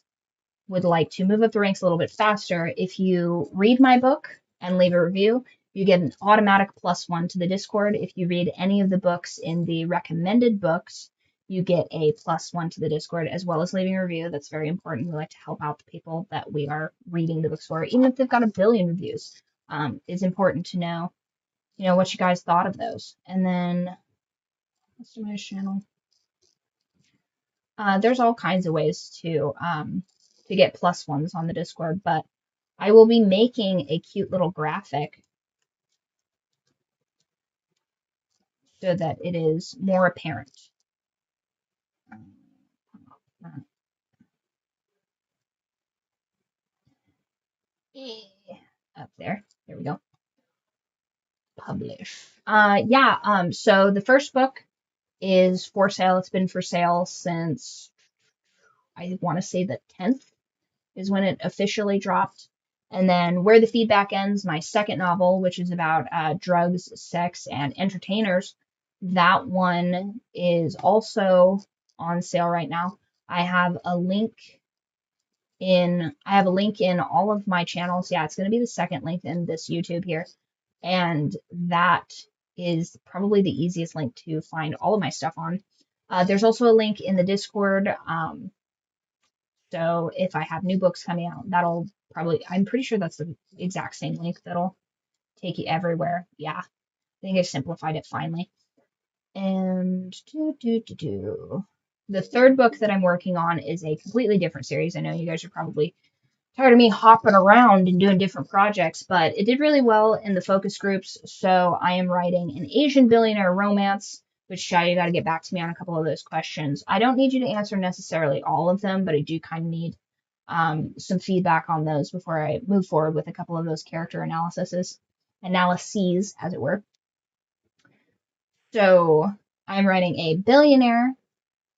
would like to move up the ranks a little bit faster, if you read my book and leave a review, you get an automatic +1 to the Discord. If you read any of the books in the recommended books, you get a +1 to the Discord, as well as leaving a review. That's very important. We like to help out the people that we are reading the books for, even if they've got a billion reviews. It's important to know, what you guys thought of those. And then, let's do my channel. There's all kinds of ways to get +1s on the Discord, but I will be making a cute little graphic so that it is more apparent. Up there. There we go. publish. So the first book is for sale. It's been for sale since, I want to say, the 10th is when it officially dropped. And then Where the Feedback Ends, my second novel, which is about drugs, sex, and entertainers, that one is also on sale right now. I have a link in all of my channels. Yeah, it's going to be the second link in this YouTube here. And that is probably the easiest link to find all of my stuff on. There's also a link in the Discord. So if I have new books coming out, that'll probably, I'm pretty sure that's the exact same link that'll take you everywhere. Yeah, I think I simplified it finally. And the third book that I'm working on is a completely different series. I know you guys are probably tired of me hopping around and doing different projects, but it did really well in the focus groups. So I am writing an Asian billionaire romance, which Shai, you got to get back to me on a couple of those questions. I don't need you to answer necessarily all of them, but I do kind of need some feedback on those before I move forward with a couple of those character analyses, as it were. So I'm writing a billionaire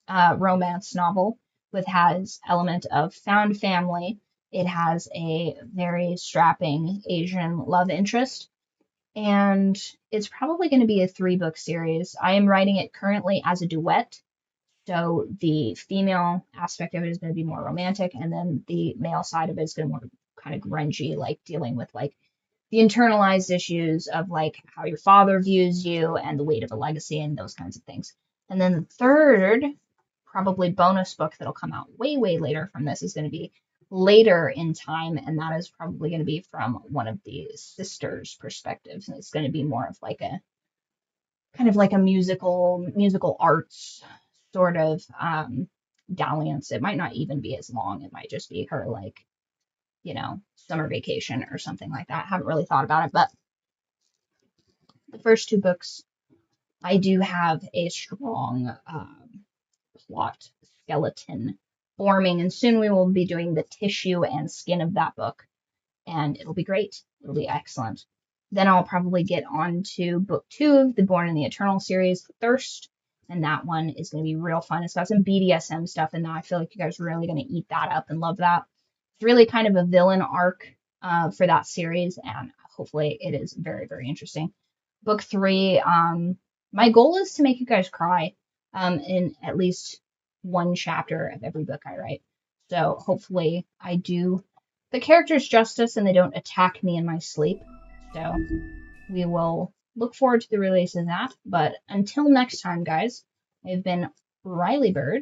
romance novel which has element of found family. It has a very strapping Asian love interest, and it's probably going to be a 3-book series. I am writing it currently as a duet, so the female aspect of it is going to be more romantic, and then the male side of it is going to be more kind of grungy, like dealing with like the internalized issues of like how your father views you and the weight of a legacy and those kinds of things. And then the third, probably bonus book that'll come out way, way later from this is going to be later in time, and that is probably going to be from one of the sisters' perspectives, and it's going to be more of like a kind of like a musical arts sort of dalliance. It might not even be as long. It might just be her like, summer vacation or something like that. I haven't really thought about it, but the first 2 books, I do have a strong plot skeleton forming, and soon we will be doing the tissue and skin of that book, and it'll be great. It'll be excellent. Then I'll probably get on to book 2 of the Born in the Eternal series, Thirst, and that one is going to be real fun. It's got some BDSM stuff in there. I feel like you guys are really going to eat that up and love that. It's really kind of a villain arc for that series, and hopefully it is very, very interesting. Book 3, my goal is to make you guys cry in at least one chapter of every book I write. So hopefully I do the characters justice and they don't attack me in my sleep. So we will look forward to the release of that. But until next time, guys, I've been Riley Bird.